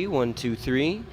1, 2, 3.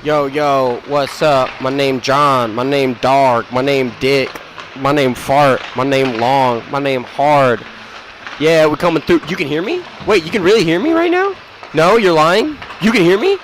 Yo, yo, what's up? My name John. My name Dog. My name Dick. My name Fart. My name Long. My name Hard. Yeah, we're coming through. You can hear me? Wait, you can really hear me right now? No, you're lying? You can hear me?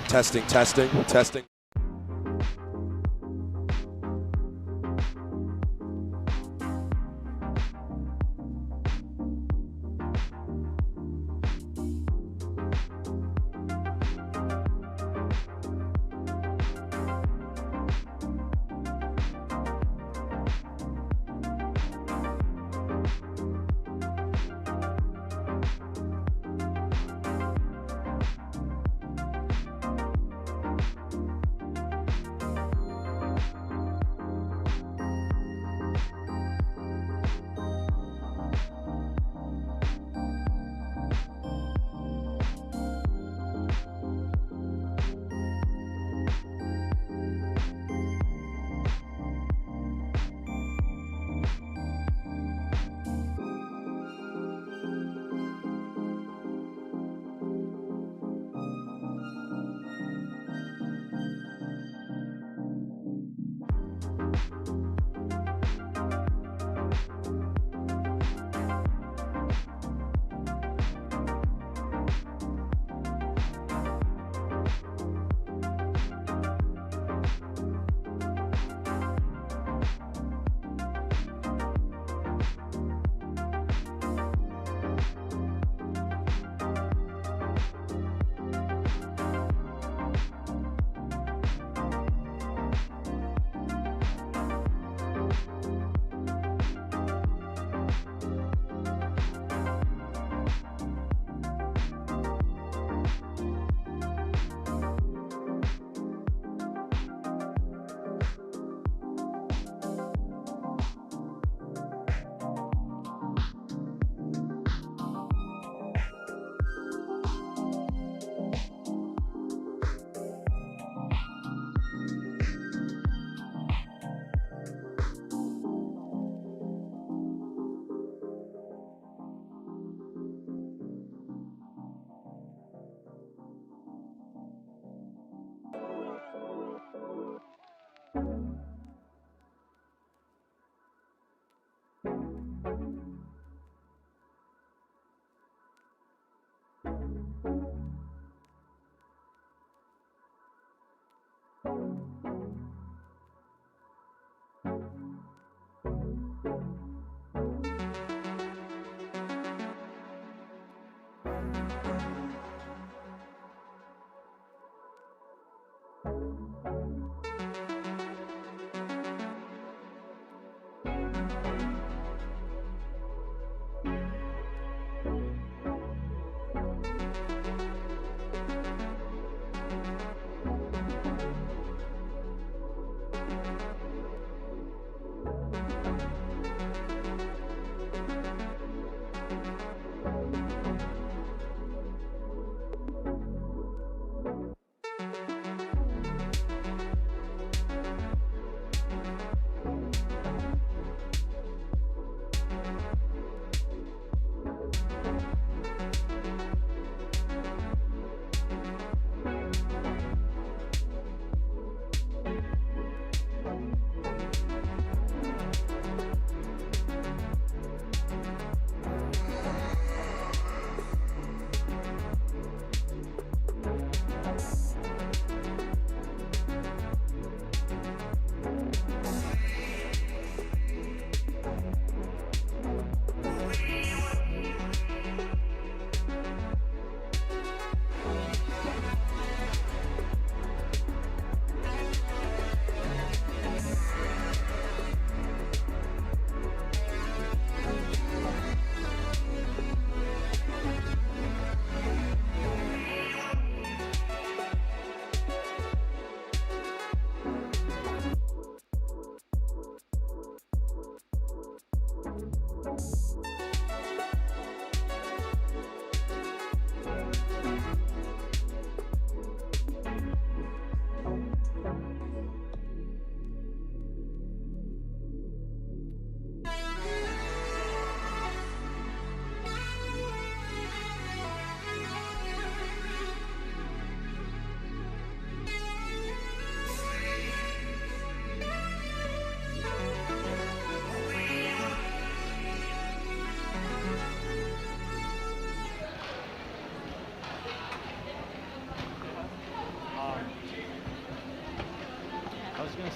Testing, testing, testing.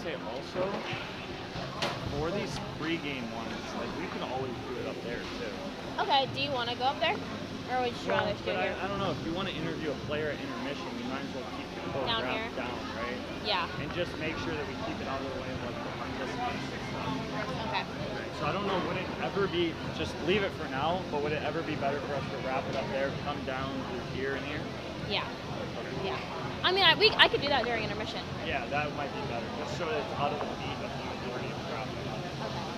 say also, for these pregame ones, like we can always do it up there too. Okay, do you want to go up there? Or would you rather do it here? I don't know, if you want to interview a player at intermission, you might as well keep the photograph down, right? Yeah. And just make sure that we keep it out of the way of like the undiscussed stuff. Okay. So I don't know, would it ever be, just leave it for now, but would it ever be better for us to wrap it up there, come down through here and here? Yeah. Okay. Yeah. I mean, I could do that during intermission. Yeah, that might be better, just so that it's out of the feet of the majority of traffic. Okay.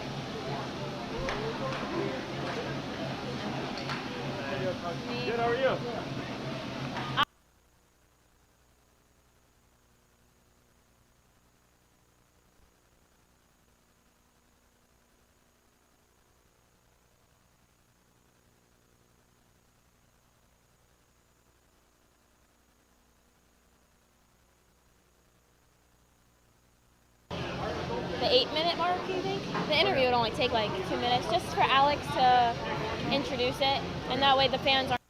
Good, how are you? The 8-minute mark, you think? The interview would only take like 2 minutes, just for Alex to introduce it, and that way the fans aren't.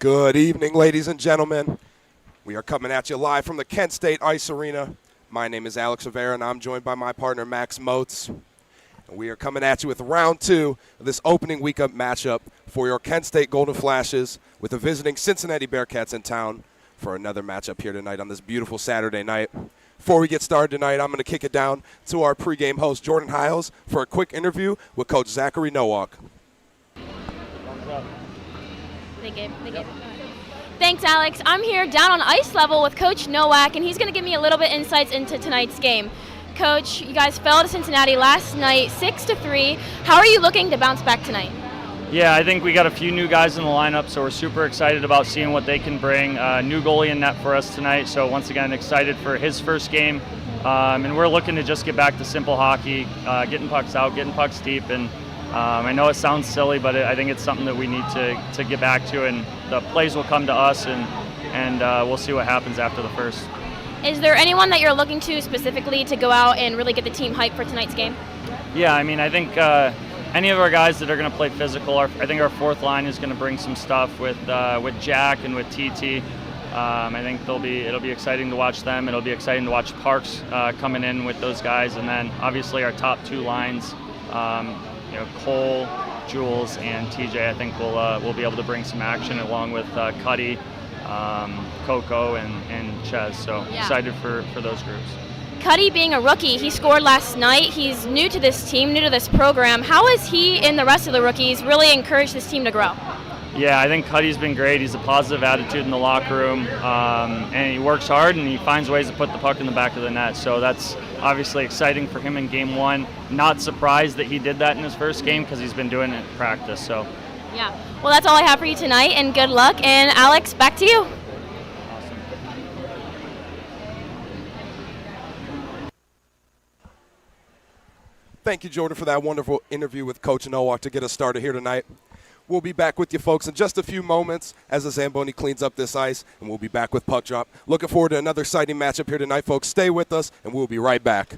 Good evening, ladies and gentlemen. We are coming at you live from the Kent State Ice Arena. My name is Alex Rivera, and I'm joined by my partner, Max Moats. And we are coming at you with round 2 of this opening week-up matchup for your Kent State Golden Flashes with the visiting Cincinnati Bearcats in town for another matchup here tonight on this beautiful Saturday night. Before we get started tonight, I'm going to kick it down to our pregame host, Jordan Hiles, for a quick interview with Coach Zachary Nowak. Thank you. Thanks, Alex. I'm here down on ice level with Coach Nowak, and he's going to give me a little bit insights into tonight's game. Coach, you guys fell to Cincinnati last night, 6-3. How are you looking to bounce back tonight? Yeah, I think we got a few new guys in the lineup, so we're super excited about seeing what they can bring. New goalie in net for us tonight, so once again, excited for his first game. And we're looking to just get back to simple hockey, getting pucks out, getting pucks deep. And I know it sounds silly, but I think it's something that we need to get back to, and the plays will come to us, and we'll see what happens after the first. Is there anyone that you're looking to specifically to go out and really get the team hyped for tonight's game? Yeah, I mean, I think any of our guys that are going to play physical, I think our fourth line is going to bring some stuff with Jack and with TT. I think it'll be exciting to watch them. It'll be exciting to watch Parks coming in with those guys, and then obviously our top two lines, Cole, Jules, and TJ. I think we'll be able to bring some action along with Cuddy, Coco, and Ches. So excited for those groups. Cuddy being a rookie, he scored last night. He's new to this team, new to this program. How has he and the rest of the rookies really encouraged this team to grow? Yeah, I think Cuddy's been great. He's a positive attitude in the locker room, and he works hard, and he finds ways to put the puck in the back of the net. So that's obviously exciting for him in Game 1. Not surprised that he did that in his first game because he's been doing it in practice. So. Yeah. Well, that's all I have for you tonight, and good luck. And Alex, back to you. Thank you, Jordan, for that wonderful interview with Coach Nowak to get us started here tonight. We'll be back with you folks in just a few moments as the Zamboni cleans up this ice, and we'll be back with Puck Drop. Looking forward to another exciting matchup here tonight, folks. Stay with us, and we'll be right back.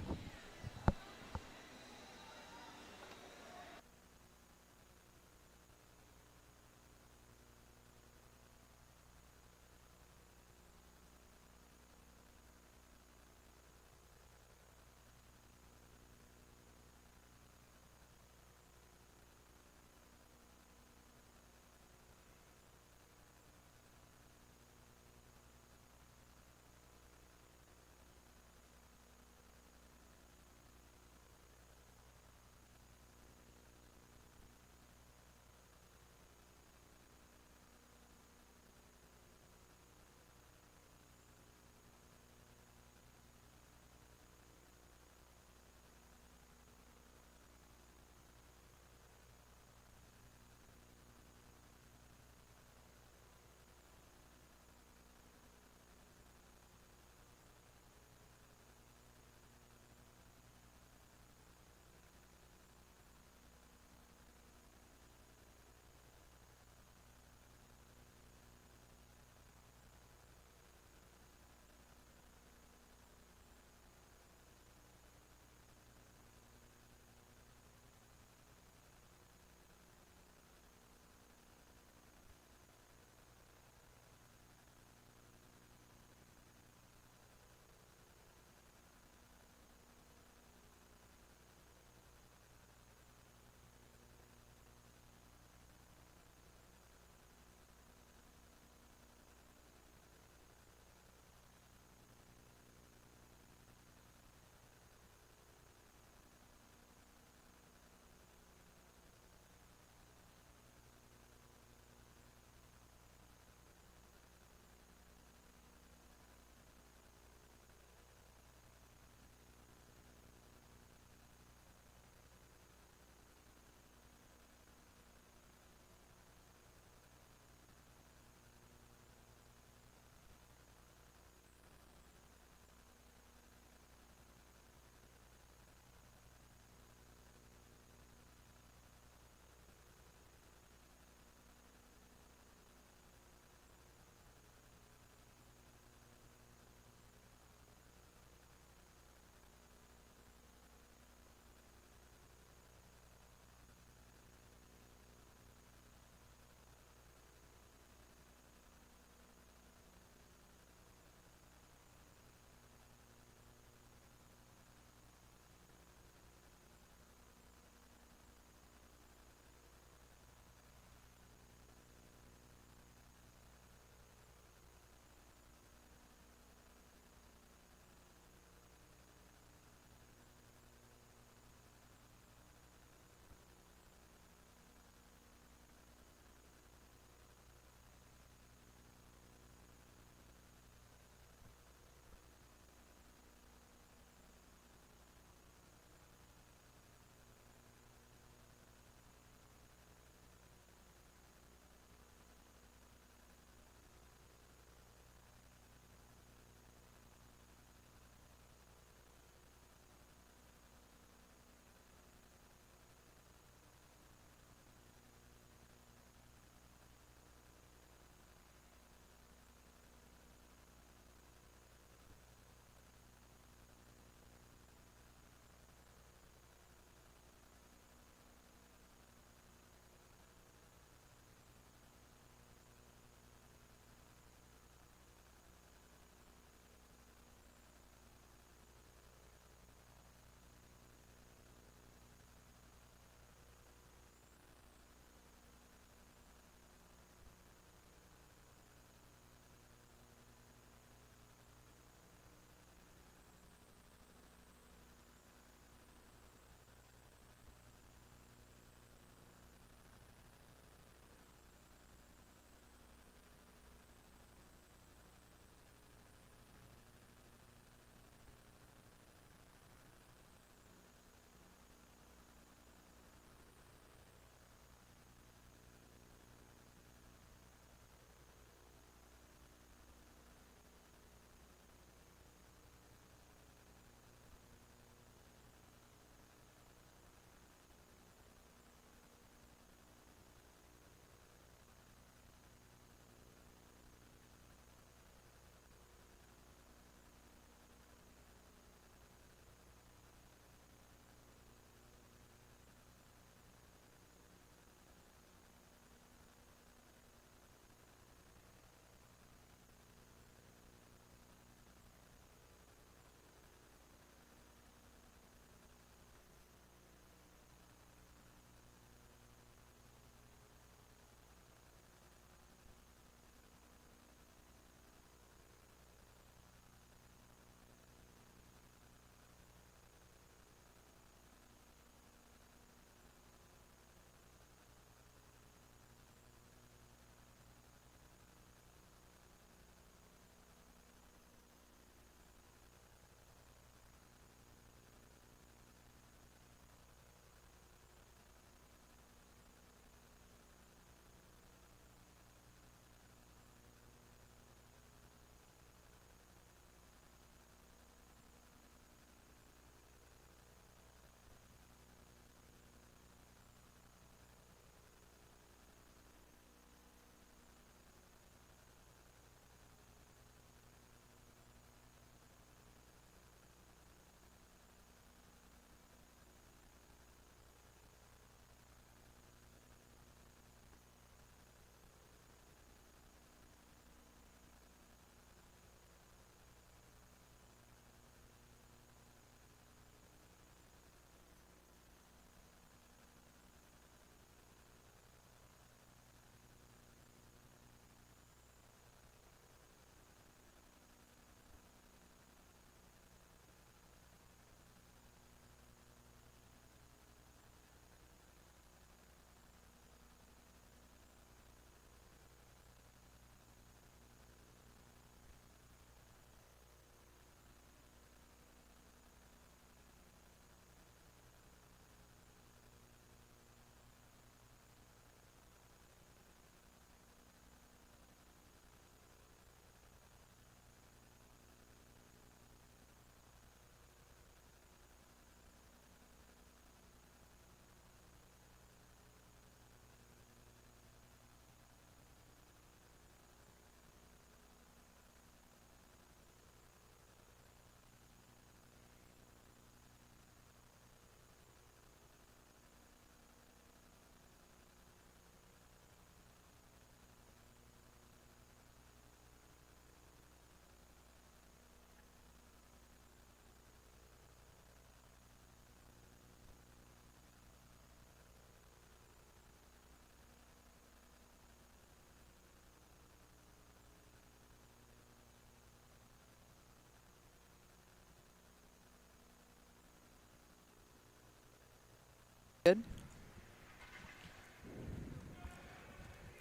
Good.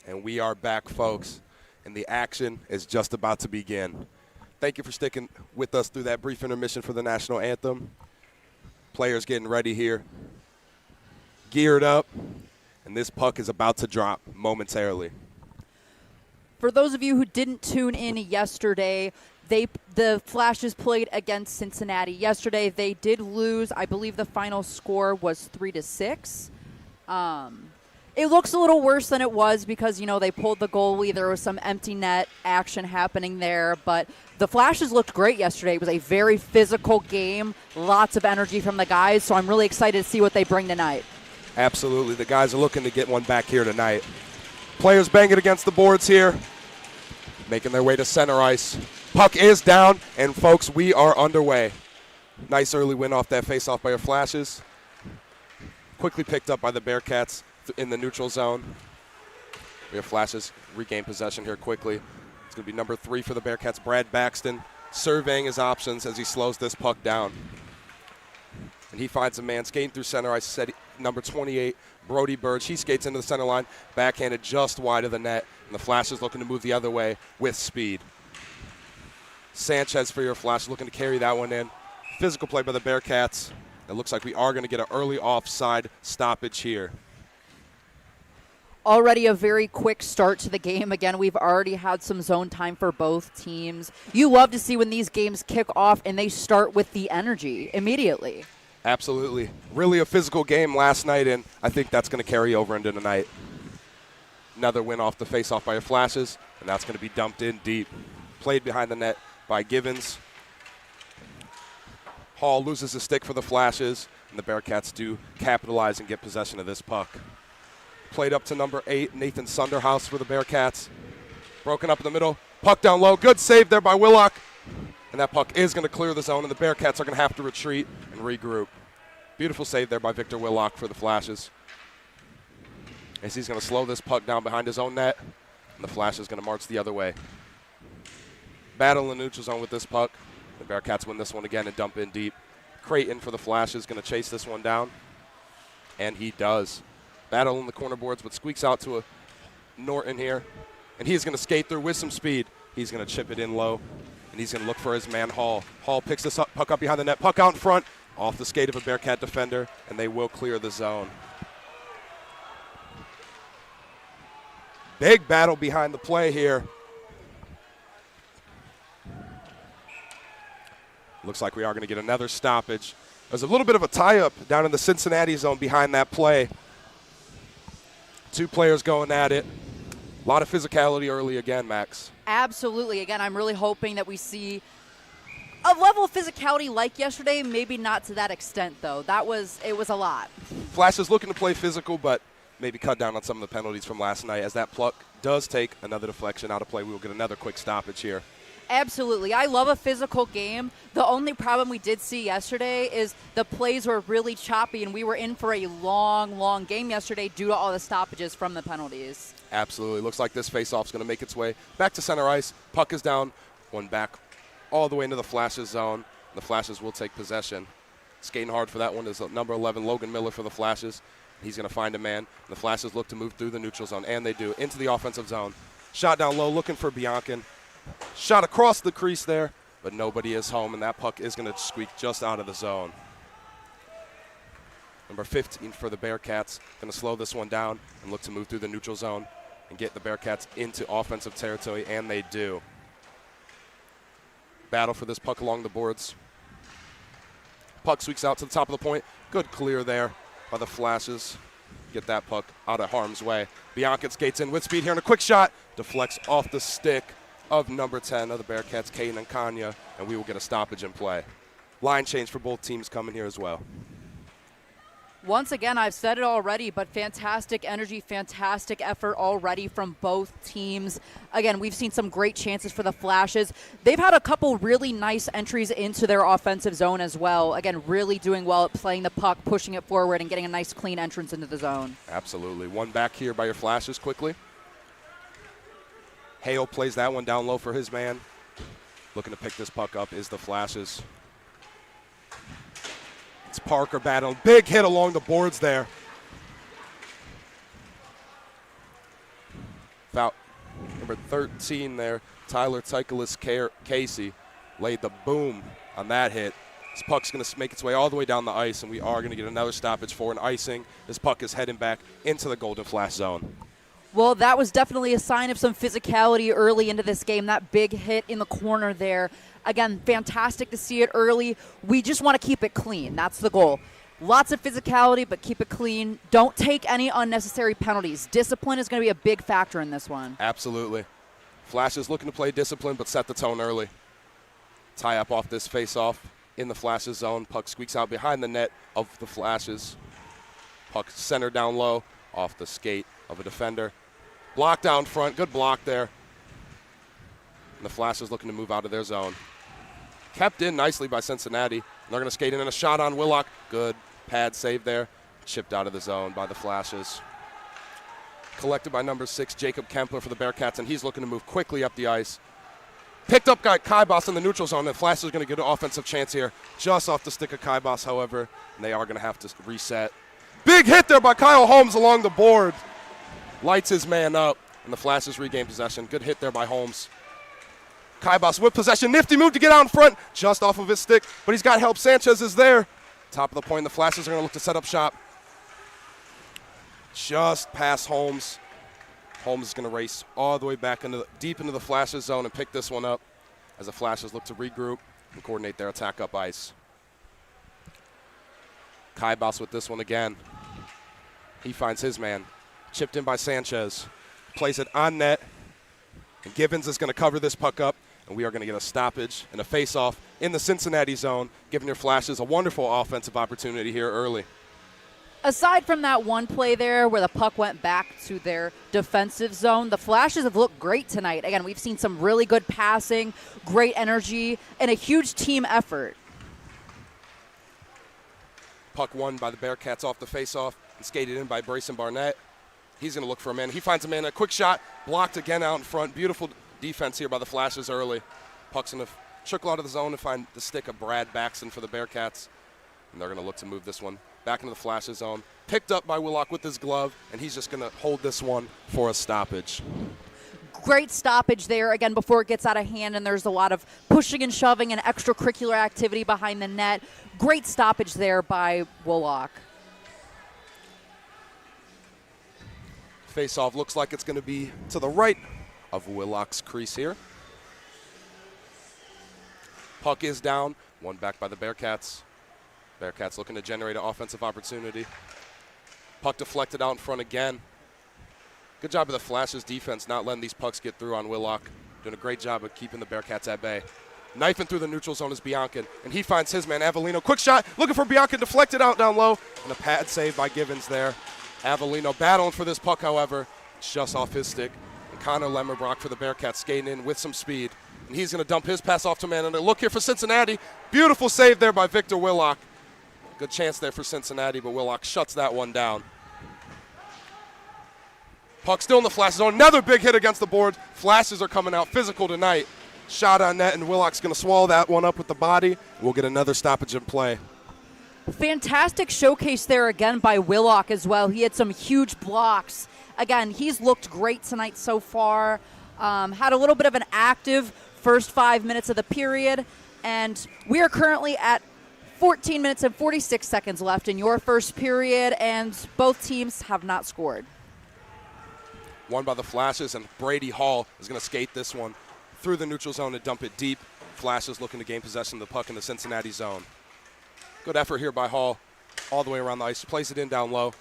And we are back, folks, and the action is just about to begin. Thank you for sticking with us through that brief intermission for the national anthem. Players getting ready here, geared up, and this puck is about to drop momentarily. For those of you who didn't tune in yesterday, the Flashes played against Cincinnati. Yesterday they did lose. I believe the final score was 3-6. It looks a little worse than it was because, they pulled the goalie. There was some empty net action happening there. But the Flashes looked great yesterday. It was a very physical game, lots of energy from the guys. So I'm really excited to see what they bring tonight. Absolutely. The guys are looking to get one back here tonight. Players banging against the boards here, making their way to center ice. Puck is down, and, folks, we are underway. Nice early win off that face-off by our Flashes. Quickly picked up by the Bearcats in the neutral zone. We have Flashes regain possession here quickly. It's going to be number 3 for the Bearcats, Brad Baxton, surveying his options as he slows this puck down. And he finds a man skating through center ice, number 28, Brody Burge. He skates into the center line, backhanded just wide of the net, and the Flashes looking to move the other way with speed. Sanchez for your Flash looking to carry that one in. Physical play by the Bearcats. It looks like we are going to get an early offside stoppage here. Already a very quick start to the game. Again, we've already had some zone time for both teams. You love to see when these games kick off and they start with the energy immediately. Absolutely. Really a physical game last night, and I think that's going to carry over into tonight. Another win off the face-off by your Flashes, and that's going to be dumped in deep. Played behind the net by Givens. Hall loses the stick for the Flashes, and the Bearcats do capitalize and get possession of this puck. Played up to number 8, Nathan Sunderhouse for the Bearcats. Broken up in the middle. Puck down low. Good save there by Willock. And that puck is going to clear the zone, and the Bearcats are going to have to retreat and regroup. Beautiful save there by Victor Willock for the Flashes. As he's going to slow this puck down behind his own net, and the Flash is going to march the other way. Battle in the neutral zone with this puck. The Bearcats win this one again and dump in deep. Creighton for the Flash is going to chase this one down, and he does. Battle in the corner boards, but squeaks out to a Norton here, and he's going to skate through with some speed. He's going to chip it in low, and he's going to look for his man Hall. Hall picks this up, puck up behind the net, puck out in front, off the skate of a Bearcat defender, and they will clear the zone. Big battle behind the play here. Looks like we are going to get another stoppage. There's a little bit of a tie-up down in the Cincinnati zone behind that play. Two players going at it. A lot of physicality early again, Max. Absolutely. Again, I'm really hoping that we see a level of physicality like yesterday, maybe not to that extent, though. It was a lot. Flash is looking to play physical, but maybe cut down on some of the penalties from last night. As that puck does take another deflection out of play, we will get another quick stoppage here. Absolutely. I love a physical game. The only problem we did see yesterday is the plays were really choppy, and we were in for a long, long game yesterday due to all the stoppages from the penalties. Absolutely. Looks like this face-off is going to make its way back to center ice. Puck is down, one back all the way into the Flashes zone. The Flashes will take possession. Skating hard for that one is number 11, Logan Miller for the Flashes. He's going to find a man. The Flashes look to move through the neutral zone, and they do, into the offensive zone. Shot down low, looking for Biancan. Shot across the crease there, but nobody is home, and that puck is going to squeak just out of the zone. Number 15 for the Bearcats, going to slow this one down and look to move through the neutral zone and get the Bearcats into offensive territory, and they do. Battle for this puck along the boards. Puck squeaks out to the top of the point. Good clear there by the Flashes. Get that puck out of harm's way. Bianca skates in with speed here, and a quick shot deflects off the stick of number 10 of the Bearcats, Caden and Kanya, and we will get a stoppage in play. Line change for both teams coming here as well. Once again, I've said it already, but fantastic energy, fantastic effort already from both teams. Again, we've seen some great chances for the Flashes. They've had a couple really nice entries into their offensive zone as well. Again, really doing well at playing the puck, pushing it forward, and getting a nice clean entrance into the zone. Absolutely. One back here by your Flashes quickly. Hale plays that one down low for his man. Looking to pick this puck up is the Flashes. It's Parker battling. Big hit along the boards there. Number 13 there, Tyler Tykelis Casey, laid the boom on that hit. This puck's going to make its way all the way down the ice, and we are going to get another stoppage for an icing. This puck is heading back into the Golden Flash zone. Well, that was definitely a sign of some physicality early into this game, that big hit in the corner there. Again, fantastic to see it early. We just want to keep it clean. That's the goal. Lots of physicality, but keep it clean. Don't take any unnecessary penalties. Discipline is going to be a big factor in this one. Absolutely. Flash is looking to play discipline, but set the tone early. Tie up off this face-off in the Flash's zone. Puck squeaks out behind the net of the Flashes. Puck centered down low off the skate of a defender. Block down front. Good block there. And the Flash is looking to move out of their zone. Kept in nicely by Cincinnati. They're going to skate in and a shot on Willock. Good pad save there. Chipped out of the zone by the Flashes. Collected by number 6, Jacob Kempler for the Bearcats, and he's looking to move quickly up the ice. Picked up by Kaibas in the neutral zone. The Flash is going to get an offensive chance here. Just off the stick of Kaibas, however, and they are going to have to reset. Big hit there by Kyle Holmes along the board. Lights his man up, and the Flashes regain possession. Good hit there by Holmes. Kaibas with possession. Nifty move to get out in front, just off of his stick, but he's got help. Sanchez is there. Top of the point, the Flashes are going to look to set up shop. Just past Holmes. Holmes is going to race all the way back deep into the Flashes zone and pick this one up as the Flashes look to regroup and coordinate their attack up ice. Kaibas with this one again. He finds his man. Chipped in by Sanchez. Plays it on net. And Givens is going to cover this puck up, and we are going to get a stoppage and a face-off in the Cincinnati zone, giving your Flashes a wonderful offensive opportunity here early. Aside from that one play there where the puck went back to their defensive zone, the Flashes have looked great tonight. Again, we've seen some really good passing, great energy, and a huge team effort. Puck won by the Bearcats off the face-off and skated in by Brayson Barnett. He's going to look for a man. He finds a man. A quick shot, blocked again out in front. Beautiful defense here by the Flashes early. Puck's going to trickle out of the zone and find the stick of Brad Baxton for the Bearcats. And they're going to look to move this one back into the Flashes zone. Picked up by Willock with his glove, and he's just going to hold this one for a stoppage. Great stoppage there, again, before it gets out of hand, and there's a lot of pushing and shoving and extracurricular activity behind the net. Great stoppage there by Willock. Face-off looks like it's going to be to the right of Willock's crease here. Puck is down, one back by the Bearcats. Bearcats looking to generate an offensive opportunity. Puck deflected out in front again. Good job of the Flashes defense not letting these pucks get through on Willock. Doing a great job of keeping the Bearcats at bay. Knifing through the neutral zone is Biancan, and he finds his man, Avellino. Quick shot, looking for Biancan, deflected out down low, and a pad save by Givens there. Avellino battling for this puck, however, just off his stick. And Connor Lemmerbrock for the Bearcats skating in with some speed. And he's going to dump his pass off to man. And a look here for Cincinnati. Beautiful save there by Victor Willock. Good chance there for Cincinnati, but Willock shuts that one down. Puck still in the Flash zone. Another big hit against the board. Flashes are coming out physical tonight. Shot on net, and Willock's going to swallow that one up with the body. We'll get another stoppage in play. Fantastic showcase there again by Willock as well. He had some huge blocks. Again, he's looked great tonight so far. Had a little bit of an active first 5 minutes of the period. And we are currently at 14 minutes and 46 seconds left in your first period, and both teams have not scored. Won by the Flashes, and Brady Hall is going to skate this one through the neutral zone and dump it deep. Flashes looking to gain possession of the puck in the Cincinnati zone. Good effort here by Hall all the way around the ice. Plays it in down low,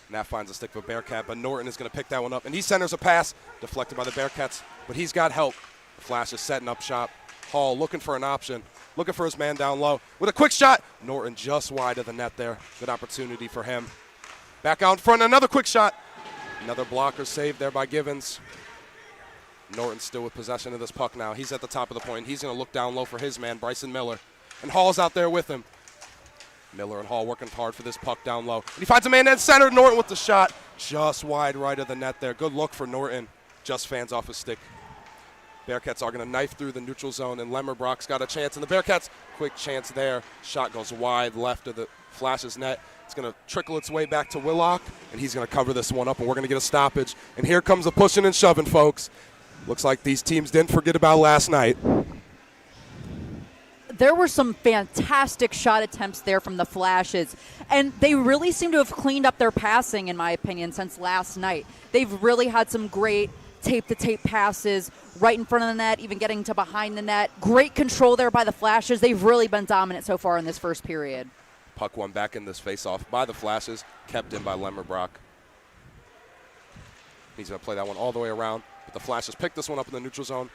and that finds a stick of a Bearcat, but Norton is going to pick that one up, and he centers a pass deflected by the Bearcats, but he's got help. The Flash is setting up shop. Hall looking for an option, looking for his man down low with a quick shot. Norton just wide of the net there. Good opportunity for him. Back out in front, another quick shot. Another blocker saved there by Givens. Norton still with possession of this puck now. He's at the top of the point. He's going to look down low for his man, Bryson Miller. And Hall's out there with him. Miller and Hall working hard for this puck down low. And he finds a man in center. Norton with the shot. Just wide right of the net there. Good look for Norton. Just fans off his stick. Bearcats are going to knife through the neutral zone, and Lemmerbrock's got a chance. And the Bearcats, quick chance there. Shot goes wide left of the Flash's net. It's going to trickle its way back to Willock, and he's going to cover this one up, and we're going to get a stoppage. And here comes the pushing and shoving, folks. Looks like these teams didn't forget about last night. There were some fantastic shot attempts there from the Flashes, and they really seem to have cleaned up their passing, in my opinion, since last night. They've really had some great tape-to-tape passes right in front of the net, even getting to behind the net. Great control there by the Flashes. They've really been dominant so far in this first period. Puck won back in this face-off by the Flashes, kept in by Lemmerbrock. He's going to play that one all the way around, but the Flashes pick this one up in the neutral zone,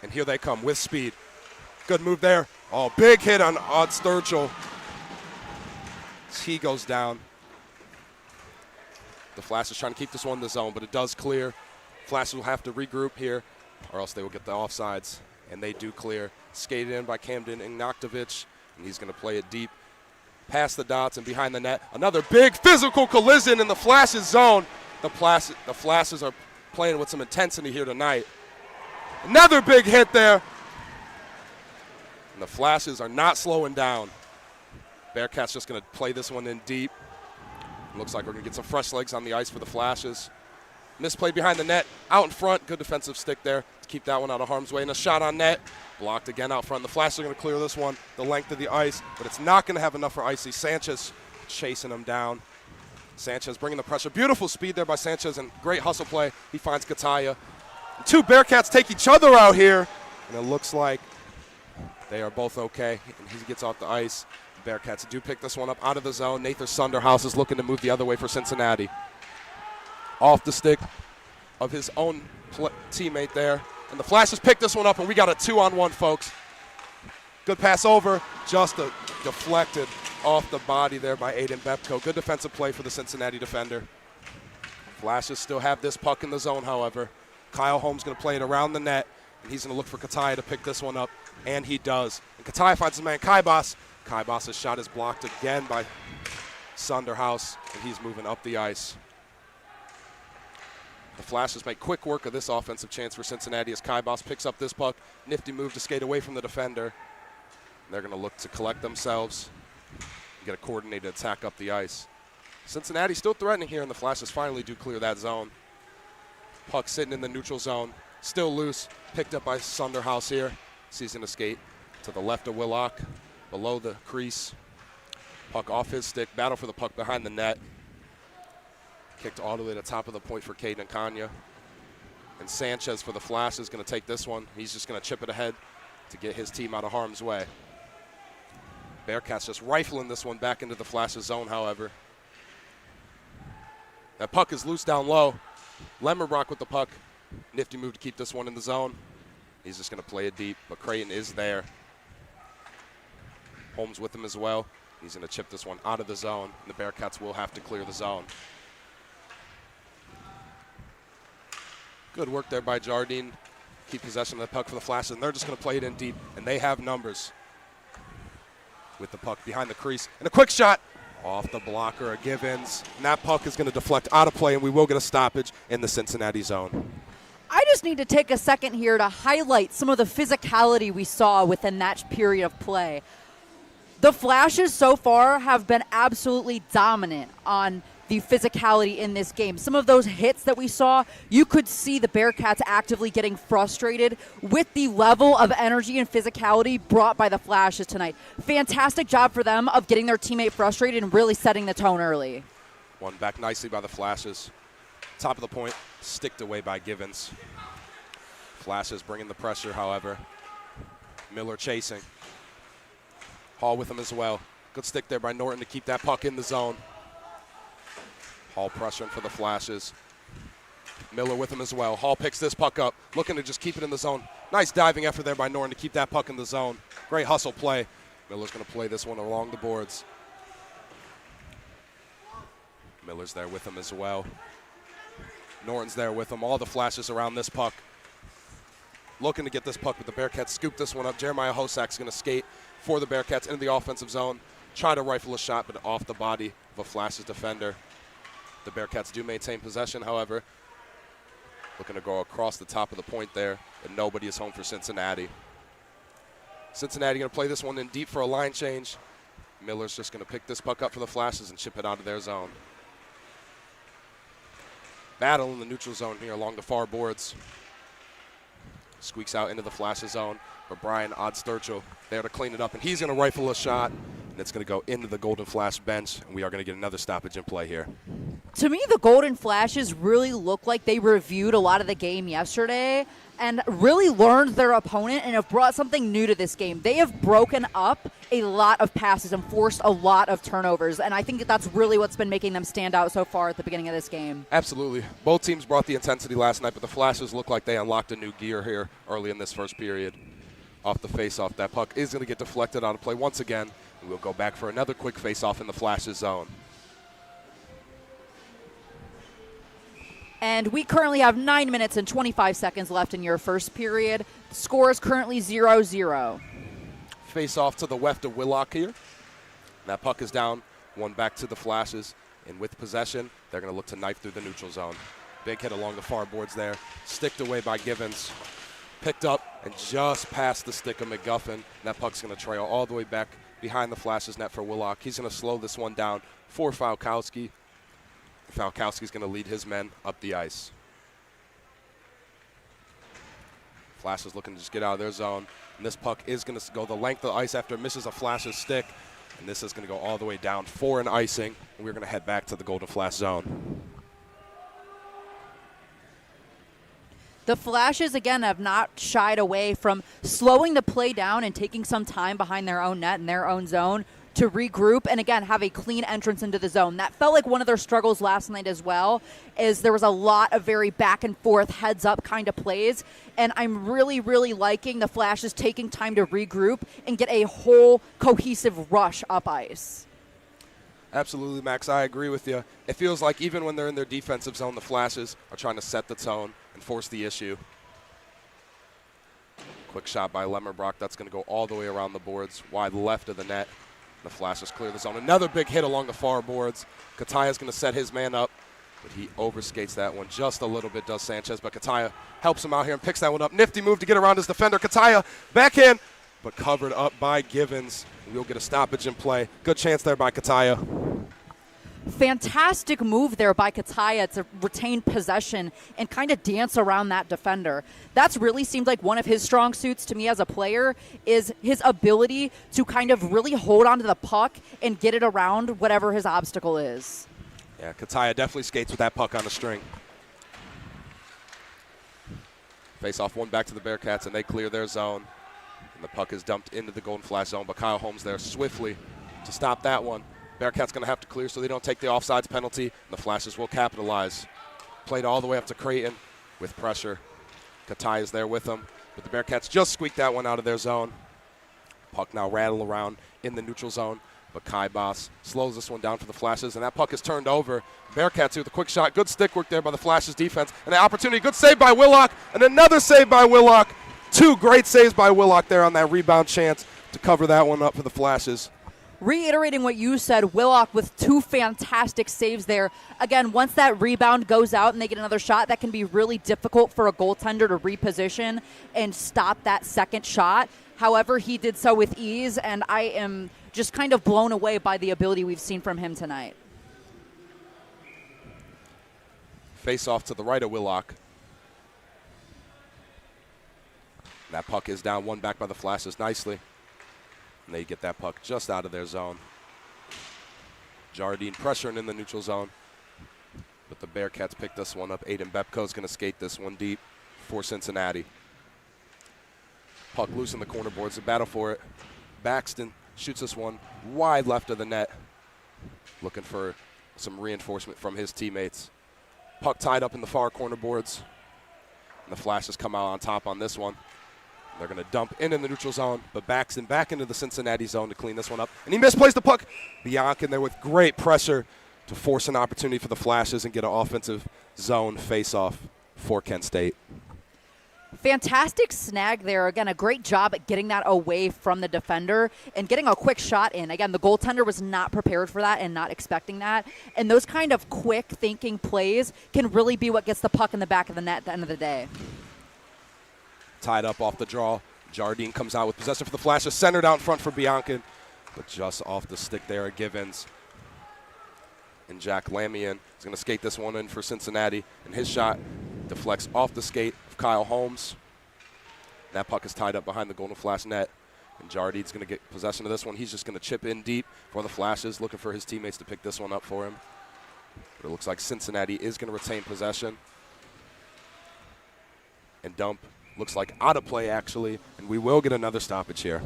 and here they come with speed. Good move there. Oh, big hit on Odd Sturgill. He goes down. The Flashes trying to keep this one in the zone, but it does clear. Flashes will have to regroup here, or else they will get the offsides, and they do clear. Skated in by Camden Ignactovich, and he's going to play it deep. Past the dots and behind the net. Another big physical collision in the Flashes zone. The Flashes are playing with some intensity here tonight. Another big hit there. And the Flashes are not slowing down. Bearcats just going to play this one in deep. Looks like we're going to get some fresh legs on the ice for the Flashes. Misplay behind the net, out in front. Good defensive stick there to keep that one out of harm's way. And a shot on net, blocked again out front. The Flashes are going to clear this one the length of the ice, but it's not going to have enough for Icy. Sanchez chasing him down. Sanchez bringing the pressure. Beautiful speed there by Sanchez and great hustle play. He finds Kataya. Two Bearcats take each other out here, and it looks like they are both okay, and he gets off the ice. The Bearcats do pick this one up out of the zone. Nathan Sunderhouse is looking to move the other way for Cincinnati. Off the stick of his own teammate there. And the Flashes pick this one up, and we got a 2-on-1, folks. Good pass over, just deflected off the body there by Aiden Bepko. Good defensive play for the Cincinnati defender. Flashes still have this puck in the zone, however. Kyle Holmes going to play it around the net, and he's going to look for Kataya to pick this one up, and he does. And Kataya finds his man Kaibas. Kaibas' shot is blocked again by Sunderhouse, and he's moving up the ice. The Flashes make quick work of this offensive chance for Cincinnati as Kaibas picks up this puck. Nifty move to skate away from the defender. And they're going to look to collect themselves and get a coordinated attack up the ice. Cincinnati still threatening here, and the Flashes finally do clear that zone. Puck sitting in the neutral zone, still loose, picked up by Sunderhouse here. He's going to skate to the left of Willock, below the crease. Puck off his stick, battle for the puck behind the net. Kicked all the way to the top of the point for Caden Kanya. And Sanchez for the Flash is going to take this one. He's just going to chip it ahead to get his team out of harm's way. Bearcats just rifling this one back into the Flash's zone, however. That puck is loose down low. Lemmerbrock with the puck. Nifty move to keep this one in the zone. He's just going to play it deep, but Creighton is there. Holmes with him as well. He's going to chip this one out of the zone, and the Bearcats will have to clear the zone. Good work there by Jardine. Keep possession of the puck for the Flashes, and they're just going to play it in deep, and they have numbers. With the puck behind the crease, and a quick shot off the blocker of Givens. And that puck is going to deflect out of play, and we will get a stoppage in the Cincinnati zone. I just need to take a second here to highlight some of the physicality we saw within that period of play. The Flashes so far have been absolutely dominant on the physicality in this game. Some of those hits that we saw, you could see the Bearcats actively getting frustrated with the level of energy and physicality brought by the Flashes tonight. Fantastic job for them of getting their teammate frustrated and really setting the tone early. Won back nicely by the Flashes. Top of the point, sticked away by Givens. Flashes bringing the pressure, however. Miller chasing. Hall with him as well. Good stick there by Norton to keep that puck in the zone. Hall pressuring for the Flashes. Miller with him as well. Hall picks this puck up, looking to just keep it in the zone. Nice diving effort there by Norton to keep that puck in the zone. Great hustle play. Miller's going to play this one along the boards. Miller's there with him as well. Norton's there with him. All the Flashes around this puck. Looking to get this puck, but the Bearcats scoop this one up. Jeremiah Hosak's going to skate for the Bearcats into the offensive zone. Try to rifle a shot, but off the body of a Flashes defender. The Bearcats do maintain possession, however. Looking to go across the top of the point there, and nobody is home for Cincinnati. Cincinnati going to play this one in deep for a line change. Miller's just going to pick this puck up for the Flashes and chip it out of their zone. Battle in the neutral zone here along the far boards. Squeaks out into the Flashes zone, but Brian Odsturchel there to clean it up, and he's going to rifle a shot, and it's going to go into the Golden Flash bench, and we are going to get another stoppage in play here. To me, the Golden Flashes really look like they reviewed a lot of the game yesterday and really learned their opponent and have brought something new to this game. They have broken up a lot of passes and forced a lot of turnovers, and I think that's really what's been making them stand out so far at the beginning of this game. Absolutely. Both teams brought the intensity last night, but the Flashes look like they unlocked a new gear here early in this first period. Off the face-off, that puck is going to get deflected on a play once again, and we'll go back for another quick face-off in the Flashes zone. And we currently have 9 minutes and 25 seconds left in your first period. The score is currently 0-0. Face-off to the left of Willock here. That puck is down, one back to the Flashes, and with possession, they're going to look to knife through the neutral zone. Big hit along the far boards there, sticked away by Givens. Picked up and just past the stick of McGuffin. And that puck's going to trail all the way back behind the Flashes net for Willock. He's going to slow this one down for Falkowski. Falkowski's going to lead his men up the ice. Flashes looking to just get out of their zone. And this puck is going to go the length of the ice after it misses a Flash's stick. And this is going to go all the way down for an icing. And we're going to head back to the Golden Flash zone. The Flashes, again, have not shied away from slowing the play down and taking some time behind their own net and their own zone to regroup and, again, have a clean entrance into the zone. That felt like one of their struggles last night as well, is there was a lot of very back-and-forth, heads-up kind of plays, and I'm really, really liking the Flashes taking time to regroup and get a whole cohesive rush up ice. Absolutely, Max. I agree with you. It feels like even when they're in their defensive zone, the Flashes are trying to set the tone and force the issue. Quick shot by Lemmerbrock. That's going to go all the way around the boards, wide left of the net. The Flashes clear the zone. Another big hit along the far boards. Kataya's going to set his man up, but he overskates that one just a little bit, does Sanchez. But Kataya helps him out here and picks that one up. Nifty move to get around his defender. Kataya backhand, but covered up by Givens. We'll get a stoppage in play. Good chance there by Kataya. Fantastic move there by Kataya to retain possession and kind of dance around that defender. That's really seemed like one of his strong suits to me as a player, is his ability to kind of really hold onto the puck and get it around whatever his obstacle is. Yeah, Kataya definitely skates with that puck on the string. Face off one back to the Bearcats, and they clear their zone. And the puck is dumped into the Golden Flash zone, but Kyle Holmes there swiftly to stop that one. Bearcats going to have to clear so they don't take the offsides penalty, and the Flashes will capitalize. Played all the way up to Creighton with pressure. Katai is there with them, but the Bearcats just squeaked that one out of their zone. Puck now rattle around in the neutral zone, but Kai Boss slows this one down for the Flashes, and that puck is turned over. Bearcats here with a quick shot. Good stick work there by the Flashes defense, and an opportunity. Good save by Willock, and another save by Willock. Two great saves by Willock there on that rebound chance to cover that one up for the Flashes. Reiterating what you said, Willock with two fantastic saves there. Again, once that rebound goes out and they get another shot, that can be really difficult for a goaltender to reposition and stop that second shot. However, he did so with ease, and I am just kind of blown away by the ability we've seen from him tonight. Face off to the right of Willock. That puck is down, one back by the Flashes nicely. And they get that puck just out of their zone. Jardine pressuring in the neutral zone. But the Bearcats pick this one up. Aiden Bepko's going to skate this one deep for Cincinnati. Puck loose in the corner boards. A battle for it. Baxton shoots this one wide left of the net. Looking for some reinforcement from his teammates. Puck tied up in the far corner boards. And the Flashes come out on top on this one. They're going to dump in the neutral zone, but Baxton back into the Cincinnati zone to clean this one up. And he misplaced the puck. Bianca there with great pressure to force an opportunity for the Flashes and get an offensive zone face-off for Kent State. Fantastic snag there. Again, a great job at getting that away from the defender and getting a quick shot in. Again, the goaltender was not prepared for that and not expecting that. And those kind of quick thinking plays can really be what gets the puck in the back of the net at the end of the day. Tied up off the draw. Jardine comes out with possession for the Flashes. Centered out in front for Bianca, but just off the stick there at Givens. And Jack Lamian is going to skate this one in for Cincinnati. And his shot deflects off the skate of Kyle Holmes. That puck is tied up behind the Golden Flash net. And Jardine's going to get possession of this one. He's just going to chip in deep for the Flashes, looking for his teammates to pick this one up for him. But it looks like Cincinnati is going to retain possession. And dump looks like out of play, actually. And we will get another stoppage here.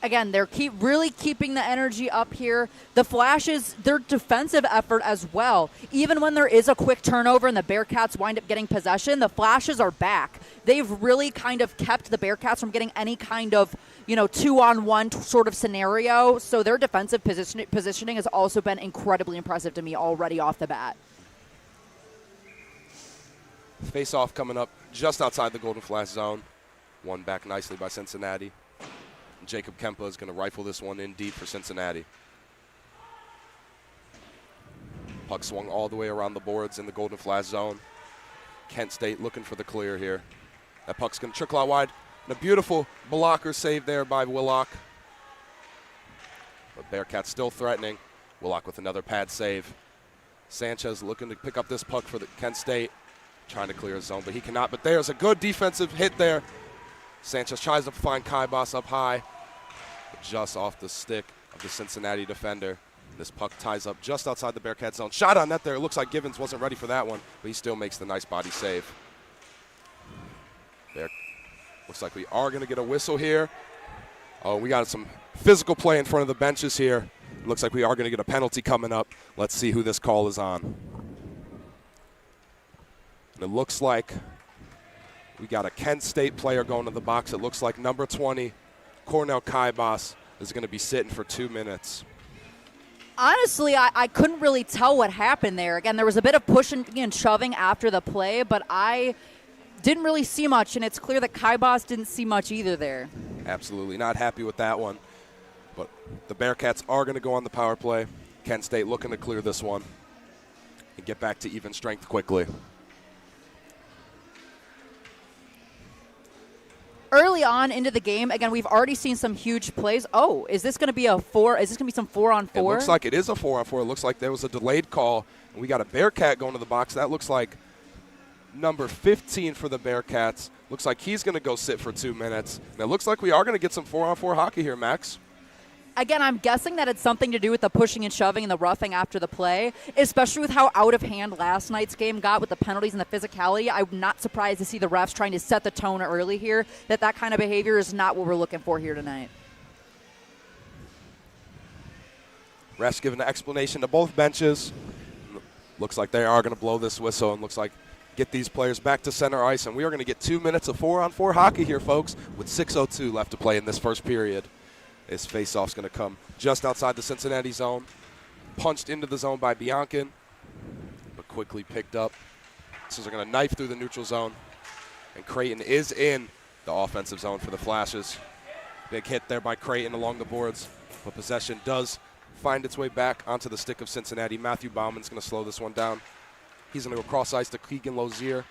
Again, they're really keeping the energy up here. The Flashes, their defensive effort as well. Even when there is a quick turnover and the Bearcats wind up getting possession, the Flashes are back. They've really kind of kept the Bearcats from getting any kind of, 2-on-1 sort of scenario. So their defensive positioning has also been incredibly impressive to me already off the bat. Face-off coming up just outside the Golden Flash zone. Won back nicely by Cincinnati. Jacob Kempa is going to rifle this one in deep for Cincinnati. Puck swung all the way around the boards in the Golden Flash zone. Kent State looking for the clear here. That puck's going to trickle out wide. And a beautiful blocker save there by Willock. But Bearcats still threatening. Willock with another pad save. Sanchez looking to pick up this puck for the Kent State. Trying to clear his zone, but he cannot. But there's a good defensive hit there. Sanchez tries to find Kaibas up high, but just off the stick of the Cincinnati defender. This puck ties up just outside the Bearcat zone. Shot on net there. It looks like Givens wasn't ready for that one, but he still makes the nice body save. There. Looks like we are going to get a whistle here. Oh, we got some physical play in front of the benches here. It looks like we are going to get a penalty coming up. Let's see who this call is on. And it looks like we got a Kent State player going to the box. It looks like number 20, Cornell Kaibas, is going to be sitting for 2 minutes. Honestly, I couldn't really tell what happened there. Again, there was a bit of pushing and shoving after the play, but I didn't really see much, and it's clear that Kaibas didn't see much either there. Absolutely not happy with that one. But the Bearcats are going to go on the power play. Kent State looking to clear this one and get back to even strength quickly. Early on into the game, again, we've already seen some huge plays. Oh, is this going to be a 4? Is this going to be some 4-on-4? It looks like it is a 4-on-4. It looks like there was a delayed call, and we got a Bearcat going to the box. That looks like number 15 for the Bearcats. Looks like he's going to go sit for 2 minutes. And it looks like we are going to get some 4-on-4 hockey here, Max. Again, I'm guessing that it's something to do with the pushing and shoving and the roughing after the play, especially with how out of hand last night's game got with the penalties and the physicality. I'm not surprised to see the refs trying to set the tone early here, that kind of behavior is not what we're looking for here tonight. Refs giving an explanation to both benches. Looks like they are going to blow this whistle and looks like get these players back to center ice. And we are going to get 2 minutes of 4-on-4 hockey here, folks, with 6:02 left to play in this first period. This faceoff's going to come just outside the Cincinnati zone. Punched into the zone by Biankin, but quickly picked up. So they're going to knife through the neutral zone. And Creighton is in the offensive zone for the Flashes. Big hit there by Creighton along the boards. But possession does find its way back onto the stick of Cincinnati. Matthew Bauman's going to slow this one down. He's going to go cross ice to Keegan Lozier.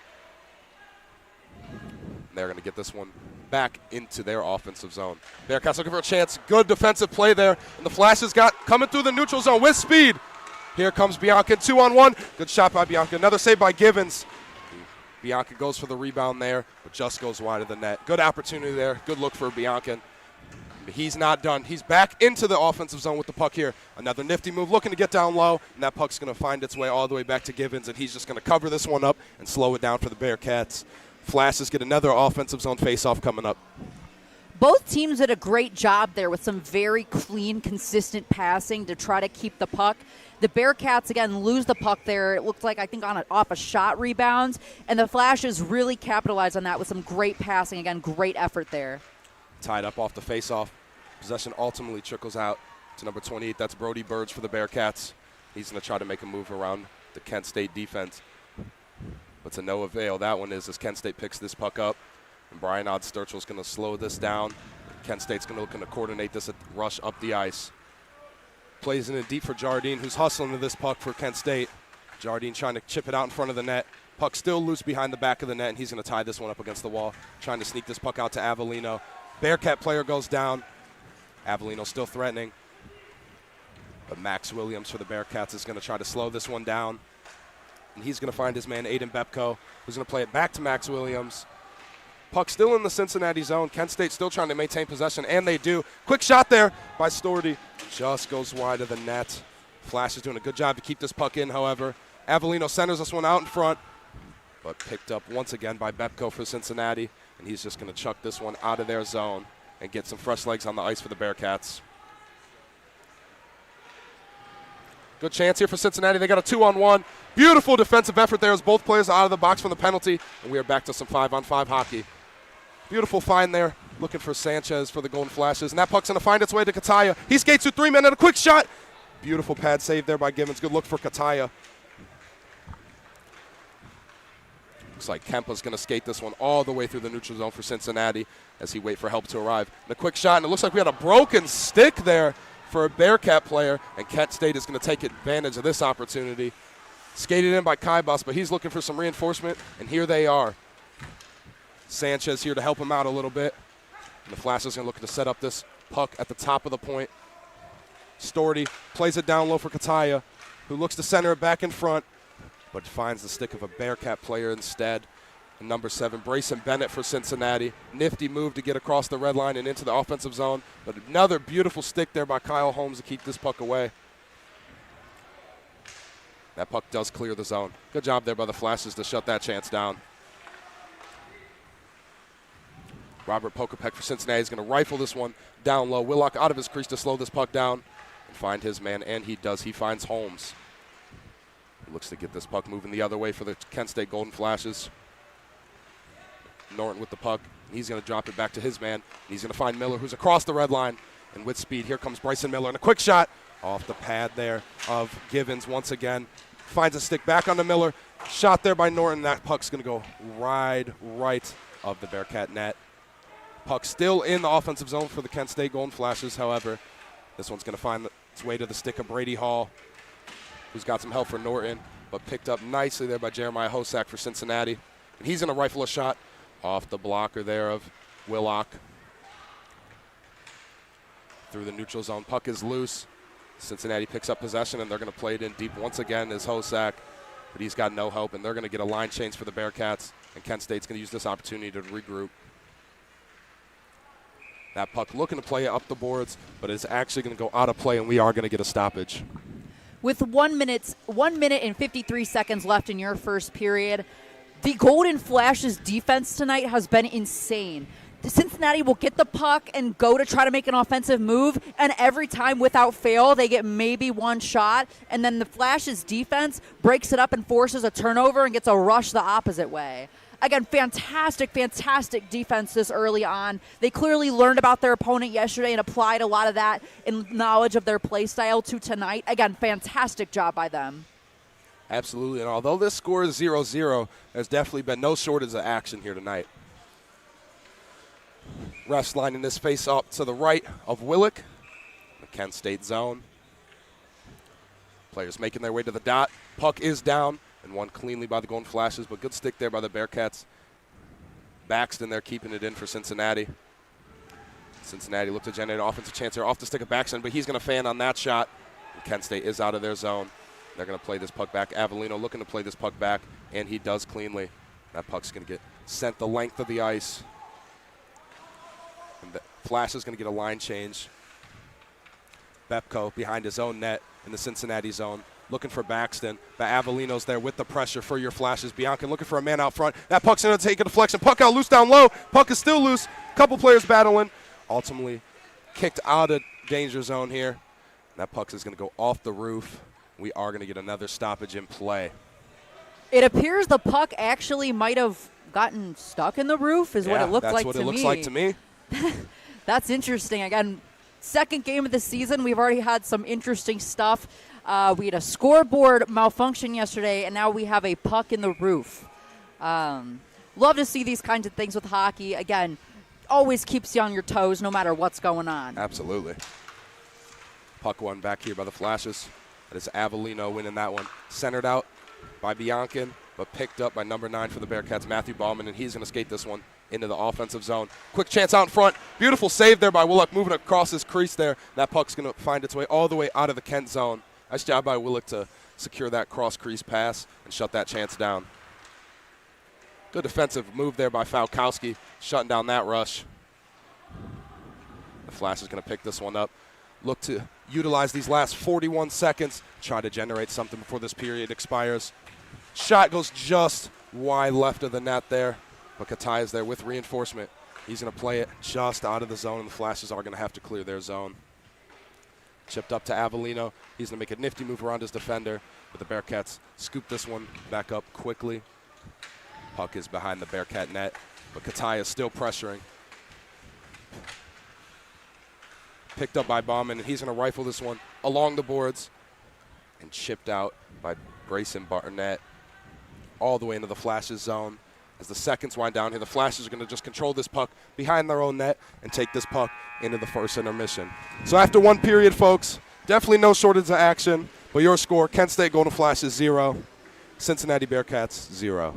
They're going to get this one back into their offensive zone. Bearcats looking for a chance. Good defensive play there. And the Flashes got coming through the neutral zone with speed. Here comes Bianca, 2-on-1. Good shot by Bianca. Another save by Givens. Bianca goes for the rebound there, but just goes wide of the net. Good opportunity there. Good look for Bianca. But he's not done. He's back into the offensive zone with the puck here. Another nifty move, looking to get down low, and that puck's going to find its way all the way back to Givens, and he's just going to cover this one up and slow it down for the Bearcats. Flashes get another offensive zone faceoff coming up. Both teams did a great job there with some very clean, consistent passing to try to keep the puck. The Bearcats, again, lose the puck there. It looked like, I think, off a shot rebounds. And the Flashes really capitalized on that with some great passing. Again, great effort there. Tied up off the faceoff. Possession ultimately trickles out to number 28. That's Brody Birds for the Bearcats. He's going to try to make a move around the Kent State defense. But to no avail. That one is as Kent State picks this puck up. And Brian Odd-Sturchill's going to slow this down. Kent State's going to coordinate this rush up the ice. Plays in it deep for Jardine, who's hustling to this puck for Kent State. Jardine trying to chip it out in front of the net. Puck still loose behind the back of the net, and he's going to tie this one up against the wall, trying to sneak this puck out to Avellino. Bearcat player goes down. Avellino still threatening. But Max Williams for the Bearcats is going to try to slow this one down. And he's going to find his man, Aiden Bepko, who's going to play it back to Max Williams. Puck still in the Cincinnati zone. Kent State still trying to maintain possession, and they do. Quick shot there by Storty. Just goes wide of the net. Flash is doing a good job to keep this puck in, however. Avellino centers this one out in front, but picked up once again by Bepko for Cincinnati, and he's just going to chuck this one out of their zone and get some fresh legs on the ice for the Bearcats. Good chance here for Cincinnati. They got a 2-on-1. Beautiful defensive effort there as both players are out of the box from the penalty, and we are back to some 5-on-5 hockey. Beautiful find there, looking for Sanchez for the Golden Flashes, and that puck's going to find its way to Kataya. He skates through 3 men and a quick shot. Beautiful pad save there by Givens. Good look for Kataya. Looks like Kempa's going to skate this one all the way through the neutral zone for Cincinnati as he wait for help to arrive. And a quick shot, and it looks like we had a broken stick there for a Bearcat player, and Kent State is going to take advantage of this opportunity. Skated in by Kaibas, but he's looking for some reinforcement, and here they are. Sanchez here to help him out a little bit. And the Flashes are looking to set up this puck at the top of the point. Storty plays it down low for Kataya, who looks to center it back in front, but finds the stick of a Bearcat player instead. And number 7, Brayson Bennett for Cincinnati. Nifty move to get across the red line and into the offensive zone, but another beautiful stick there by Kyle Holmes to keep this puck away. That puck does clear the zone. Good job there by the Flashes to shut that chance down. Robert Pokopek for Cincinnati is going to rifle this one down low. Willock out of his crease to slow this puck down and find his man, and he does. He finds Holmes. He looks to get this puck moving the other way for the Kent State Golden Flashes. Norton with the puck. He's going to drop it back to his man. He's going to find Miller, who's across the red line. And with speed, here comes Bryson Miller. And a quick shot off the pad there of Givens once again. Finds a stick back onto Miller. Shot there by Norton. That puck's going to go right of the Bearcat net. Puck still in the offensive zone for the Kent State Golden Flashes. However, this one's going to find its way to the stick of Brady Hall, who's got some help for Norton, but picked up nicely there by Jeremiah Hosack for Cincinnati. And he's going to rifle a shot off the blocker there of Willock. Through the neutral zone. Puck is loose. Cincinnati picks up possession, and they're going to play it in deep once again as Hosack, but he's got no help, and they're going to get a line change for the Bearcats, and Kent State's going to use this opportunity to regroup. That puck looking to play up the boards, but it's actually going to go out of play, and we are going to get a stoppage. With 1 minute and 53 seconds left in your first period, the Golden Flashes defense tonight has been insane. Cincinnati will get the puck and go to try to make an offensive move, and every time without fail they get maybe one shot, and then the Flashes defense breaks it up and forces a turnover and gets a rush the opposite way. Again, fantastic defense this early on. They clearly learned about their opponent yesterday and applied a lot of that in knowledge of their play style to tonight. Again, fantastic job by them. Absolutely, and although this score is 0-0, there's definitely been no shortage of action here tonight. Refs lining this face up to the right of Willock, the Kent State zone. Players making their way to the dot. Puck is down and won cleanly by the Golden Flashes, but good stick there by the Bearcats. Baxton there keeping it in for Cincinnati. Cincinnati looked to generate an offensive chance here off the stick of Baxton, but he's going to fan on that shot. And Kent State is out of their zone. They're going to play this puck back. Avellino looking to play this puck back, and he does cleanly. That puck's going to get sent the length of the ice. And the Flash is going to get a line change. Bepko behind his own net in the Cincinnati zone, looking for Baxton. But Avellino's there with the pressure for your Flashes. Bianca looking for a man out front. That puck's going to take a deflection. Puck out loose down low. Puck is still loose. Couple players battling. Ultimately kicked out of danger zone here. That puck is going to go off the roof. We are going to get another stoppage in play. It appears the puck actually might have gotten stuck in the roof is what it looked like to me. That's what it looks like to me. That's interesting. Again, second game of the season. We've already had some interesting stuff. We had a scoreboard malfunction yesterday, and now we have a puck in the roof. Love to see these kinds of things with hockey. Again, always keeps you on your toes no matter what's going on. Absolutely. Puck won back here by the Flashes. That is Avellino winning that one. Centered out by Biancan, but picked up by number 9 for the Bearcats, Matthew Ballman, and he's going to skate this one into the offensive zone. Quick chance out in front. Beautiful save there by Willock, moving across his crease there. That puck's going to find its way all the way out of the Kent zone. Nice job by Willock to secure that cross crease pass and shut that chance down. Good defensive move there by Falkowski, shutting down that rush. The Flash is going to pick this one up. Look to utilize these last 41 seconds, try to generate something before this period expires. Shot goes just wide left of the net there, but Katai is there with reinforcement. He's going to play it just out of the zone, and the Flashes are going to have to clear their zone. Chipped up to Avellino. He's going to make a nifty move around his defender, but the Bearcats scoop this one back up quickly. Puck is behind the Bearcat net, but Katai is still pressuring. Picked up by Bauman, and he's going to rifle this one along the boards and chipped out by Grayson Barnett all the way into the Flashes zone. As the seconds wind down here, the Flashes are going to just control this puck behind their own net and take this puck into the first intermission. So after one period, folks, definitely no shortage of action, but your score, Kent State Golden Flashes 0, Cincinnati Bearcats 0.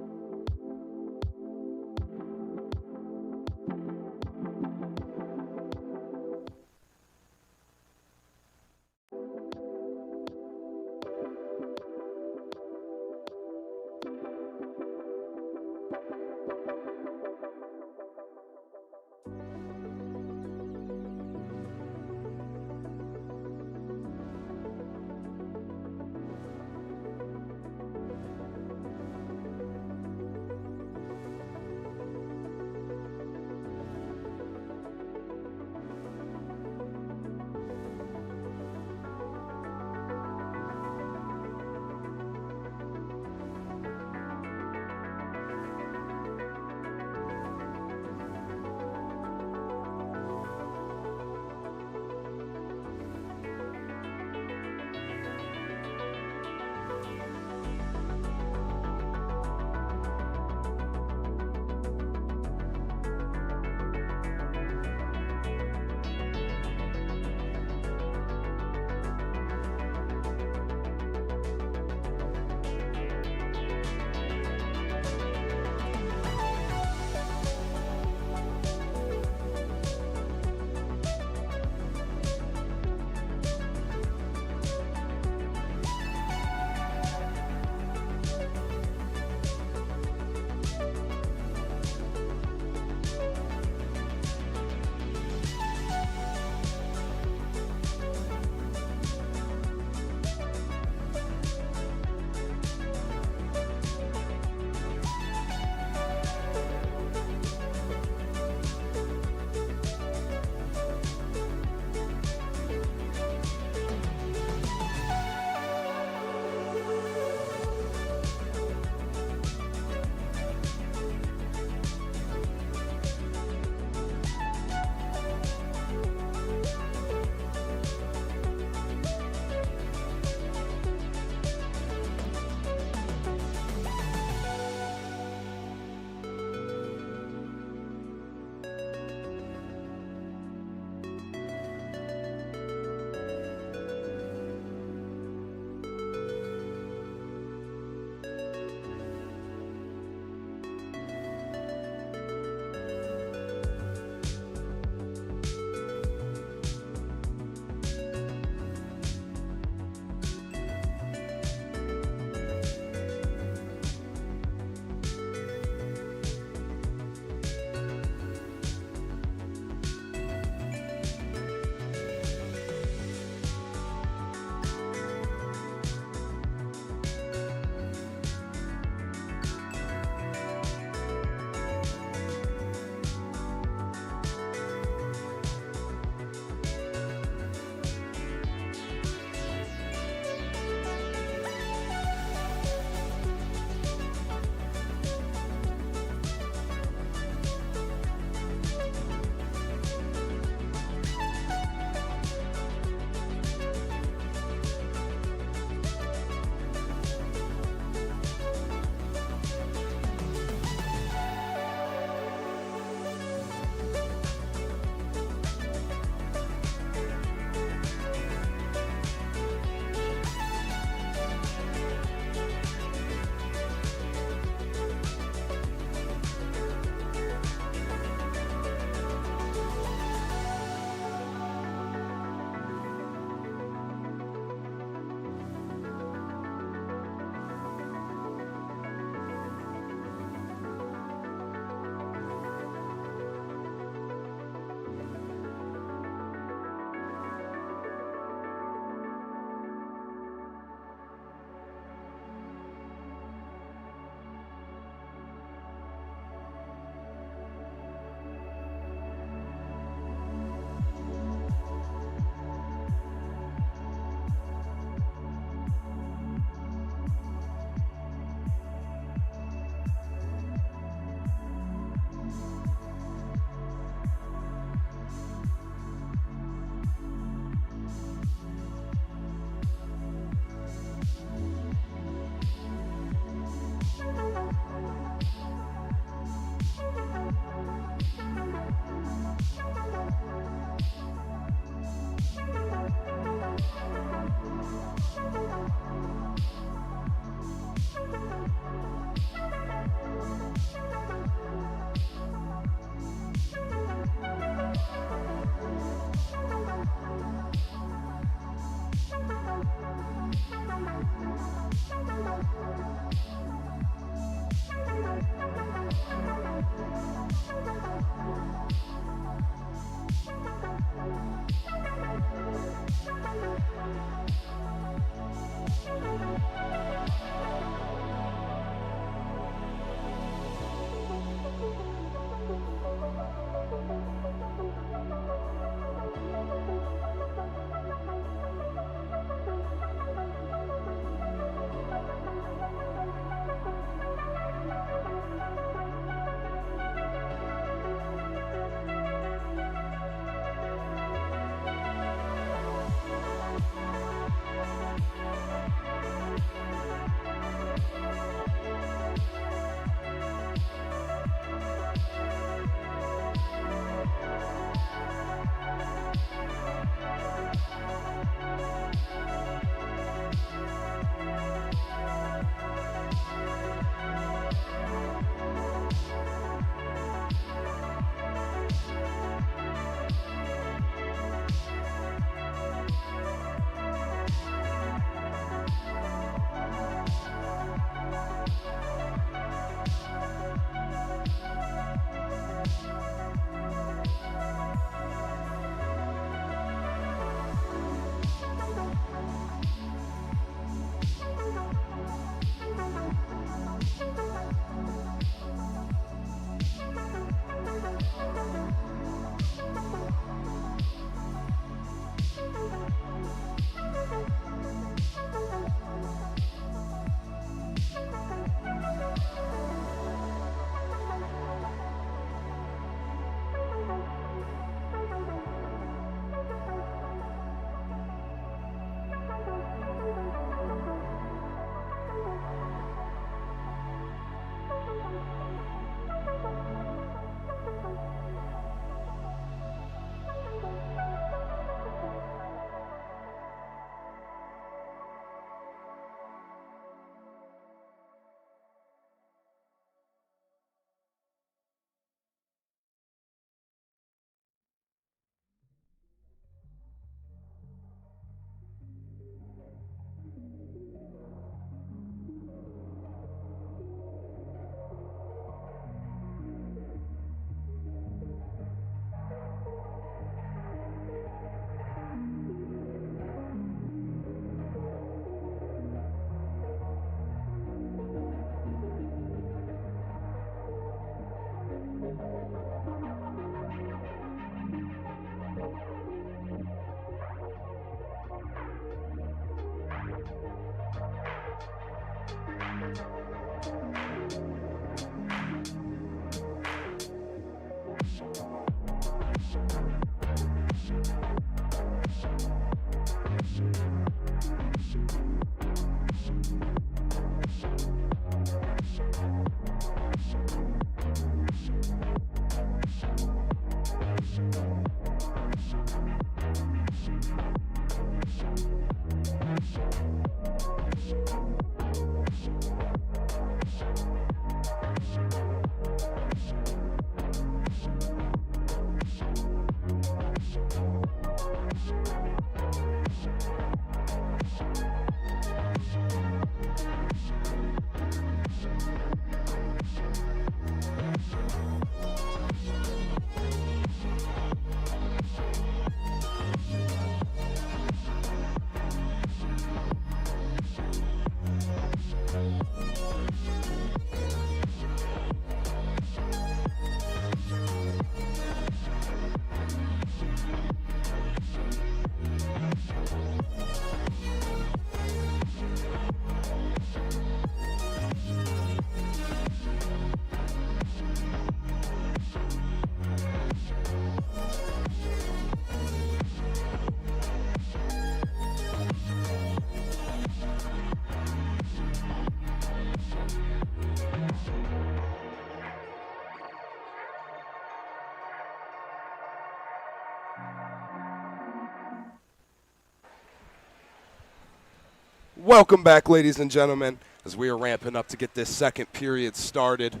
Welcome back, ladies and gentlemen, as we are ramping up to get this second period started.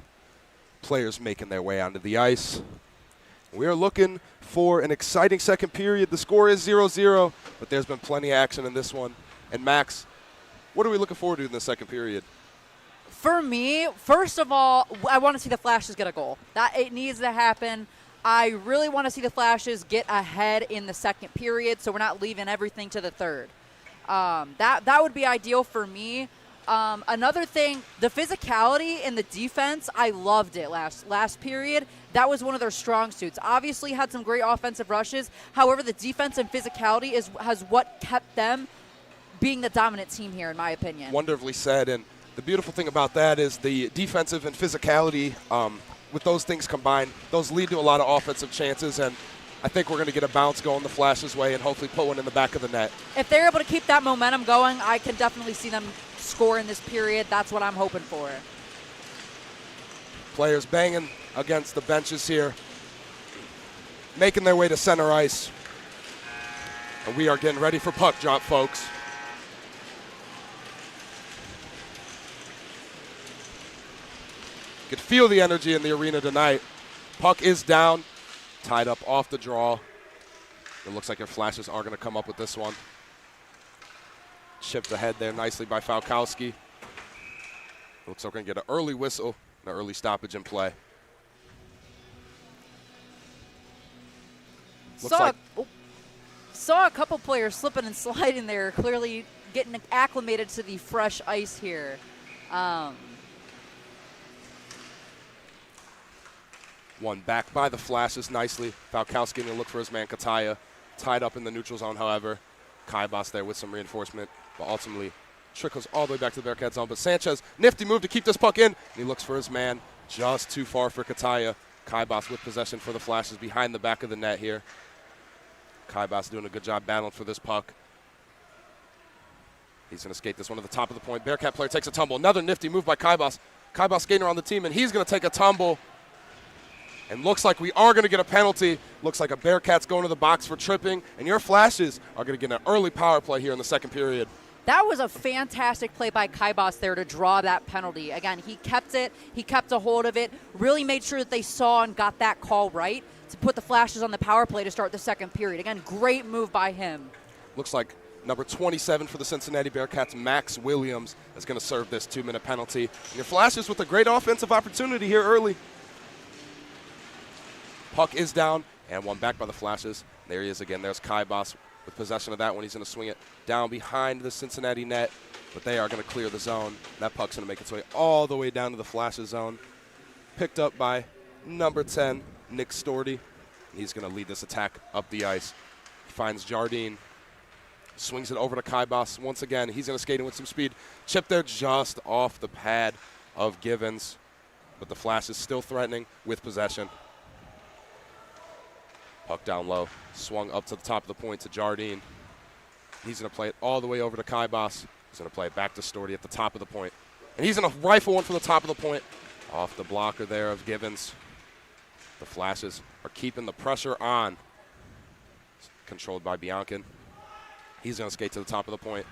Players making their way onto the ice. We are looking for an exciting second period. The score is 0-0, but there's been plenty of action in this one. And Max, what are we looking forward to in the second period? For me, first of all, I want to see the Flashes get a goal. That it needs to happen. I really want to see the Flashes get ahead in the second period, so we're not leaving everything to the third. That would be ideal for me. Another thing, the physicality in the defense, I loved it last period. That was one of their strong suits. Obviously had some great offensive rushes. However, the defense and physicality has what kept them being the dominant team here, in my opinion. Wonderfully said. And the beautiful thing about that is the defensive and physicality, with those things combined, those lead to a lot of offensive chances. And I think we're going to get a bounce going the Flash's way and hopefully put one in the back of the net. If they're able to keep that momentum going, I can definitely see them score in this period. That's what I'm hoping for. Players banging against the benches here, making their way to center ice. And we are getting ready for puck drop, folks. You could feel the energy in the arena tonight. Puck is down. Tied up off the draw. It looks like your Flashes are going to come up with this one. Chipped ahead there nicely by Falkowski. Looks like we're going to get an early whistle and an early stoppage in play. Saw a couple players slipping and sliding there, clearly getting acclimated to the fresh ice here. One back by the Flashes nicely. Falkowski going to look for his man Kataya. Tied up in the neutral zone, however. Kaibas there with some reinforcement, but ultimately trickles all the way back to the Bearcat zone. But Sanchez, nifty move to keep this puck in. And he looks for his man, just too far for Kataya. Kaibas with possession for the Flashes behind the back of the net here. Kaibas doing a good job battling for this puck. He's going to skate this one to the top of the point. Bearcat player takes a tumble. Another nifty move by Kaibas. Kaibas skating around the team, and he's going to take a tumble. And looks like we are going to get a penalty. Looks like a Bearcat's going to the box for tripping. And your Flashes are going to get an early power play here in the second period. That was a fantastic play by Kaibas there to draw that penalty. Again, he kept it. He kept a hold of it. Really made sure that they saw and got that call right to put the Flashes on the power play to start the second period. Again, great move by him. Looks like number 27 for the Cincinnati Bearcats, Max Williams, is going to serve this 2-minute penalty. And your Flashes with a great offensive opportunity here early. Puck is down, and one back by the Flashes. There he is again. There's Kaibas with possession of that one. He's going to swing it down behind the Cincinnati net, but they are going to clear the zone. That puck's going to make its way all the way down to the Flashes zone. Picked up by number 10, Nick Storty. He's going to lead this attack up the ice. He finds Jardine. Swings it over to Kaibas. Once again, he's going to skate in with some speed. Chip there just off the pad of Givens. But the Flash is still threatening with possession. Puck down low. Swung up to the top of the point to Jardine. He's going to play it all the way over to Kaibas. He's going to play it back to Storty at the top of the point. And he's going to rifle one from the top of the point. Off the blocker there of Givens. The Flashes are keeping the pressure on. Controlled by Biankin. He's going to skate to the top of the point.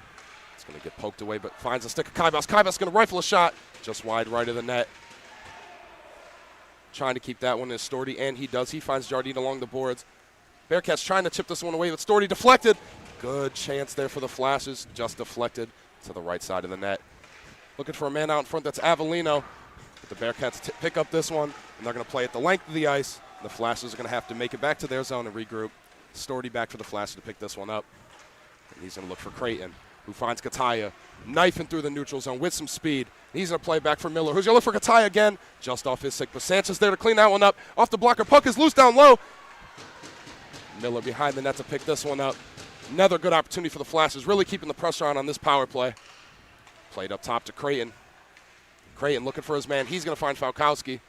It's going to get poked away, but finds a stick of Kaibas. Kaibas going to rifle a shot just wide right of the net. Trying to keep that one is Storty, and he does. He finds Jardine along the boards. Bearcats trying to chip this one away, but Storty deflected. Good chance there for the Flashes. Just deflected to the right side of the net. Looking for a man out in front. That's Avellino. But the Bearcats pick up this one, and they're going to play it the length of the ice. The Flashes are going to have to make it back to their zone and regroup. Storty back for the Flashes to pick this one up. And he's going to look for Creighton, who finds Kataya, knifing through the neutral zone with some speed. He's going to play back for Miller, who's going to look for Kataya again, just off his stick. But Sanchez there to clean that one up. Off the blocker, puck is loose down low. Miller behind the net to pick this one up. Another good opportunity for the Flashes, really keeping the pressure on this power play. Played up top to Creighton. Creighton looking for his man. He's going to find Falkowski.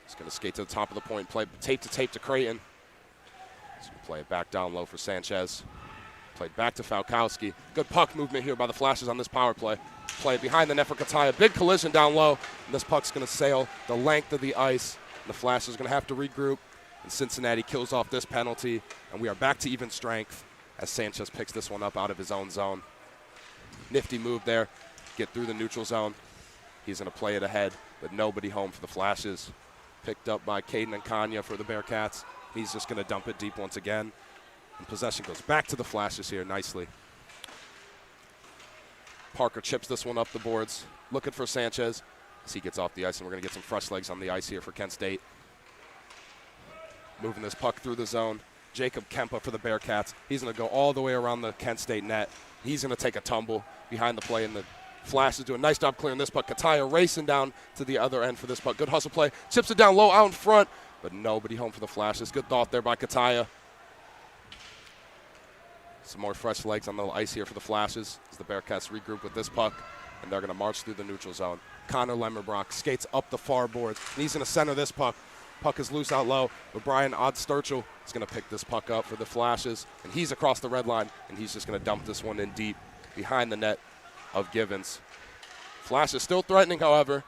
He's going to skate to the top of the point, play tape to Creighton. He's going to play it back down low for Sanchez. Played back to Falkowski. Good puck movement here by the Flashes on this power play. Play it behind the net for Kataya. Big collision down low. And this puck's going to sail the length of the ice. And the Flashes are going to have to regroup. And Cincinnati kills off this penalty. And we are back to even strength as Sanchez picks this one up out of his own zone. Nifty move there. Get through the neutral zone. He's going to play it ahead, but nobody home for the Flashes. Picked up by Caden and Kanya for the Bearcats. He's just going to dump it deep once again. And possession goes back to the Flashes here nicely. Parker chips this one up the boards, looking for Sanchez as he gets off the ice, and we're going to get some fresh legs on the ice here for Kent State. Moving this puck through the zone. Jacob Kempa for the Bearcats. He's going to go all the way around the Kent State net. He's going to take a tumble behind the play, and the Flashes do a nice job clearing this puck. Kataya racing down to the other end for this puck. Good hustle play. Chips it down low out in front, but nobody home for the Flashes. Good thought there by Kataya. Some more fresh legs on the ice here for the Flashes as the Bearcats regroup with this puck, and they're going to march through the neutral zone. Connor Lemmerbrock skates up the far boards, and he's going to center this puck. Puck is loose out low, but Brian Odsturchel is going to pick this puck up for the Flashes, and he's across the red line, and he's just going to dump this one in deep behind the net of Givens. Flash is still threatening, however,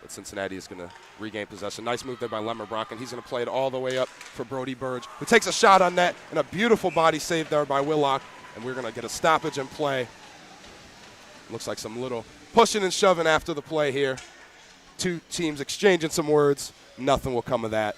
but Cincinnati is going to regain possession. Nice move there by Lemmerbrock, and he's going to play it all the way up for Brody Burge, who takes a shot on net, and a beautiful body save there by Willock, and we're going to get a stoppage in play. Looks like some little pushing and shoving after the play here. Two teams exchanging some words. Nothing will come of that.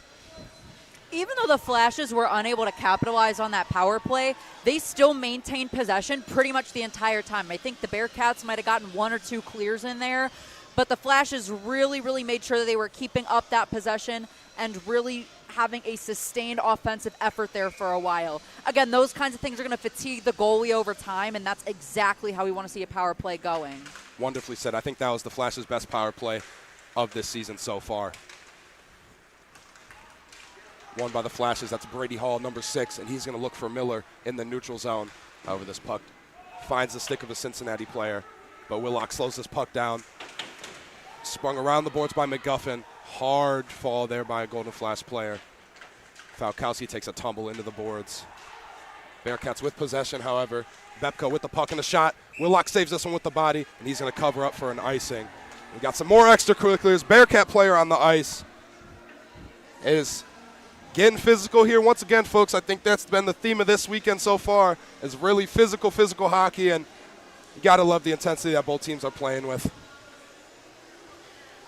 Even though the Flashes were unable to capitalize on that power play, they still maintained possession pretty much the entire time. I think the Bearcats might have gotten one or two clears in there, but the Flashes really made sure that they were keeping up that possession and really having a sustained offensive effort there for a while. Again, those kinds of things are going to fatigue the goalie over time, and that's exactly how we want to see a power play going. Wonderfully said. I think that was the Flashes' best power play of this season so far. Won by the Flashes. That's Brady Hall, number 6, and he's going to look for Miller in the neutral zone. However, this puck finds the stick of a Cincinnati player, but Willock slows this puck down. Sprung around the boards by McGuffin. Hard fall there by a Golden Flash player. Falkowski takes a tumble into the boards. Bearcats with possession, however. Bepko with the puck and a shot. Willock saves this one with the body, and he's going to cover up for an icing. We got some more extracurriculars. Bearcat player on the ice is getting physical here. Once again, folks, I think that's been the theme of this weekend so far, is really physical hockey, and you got to love the intensity that both teams are playing with.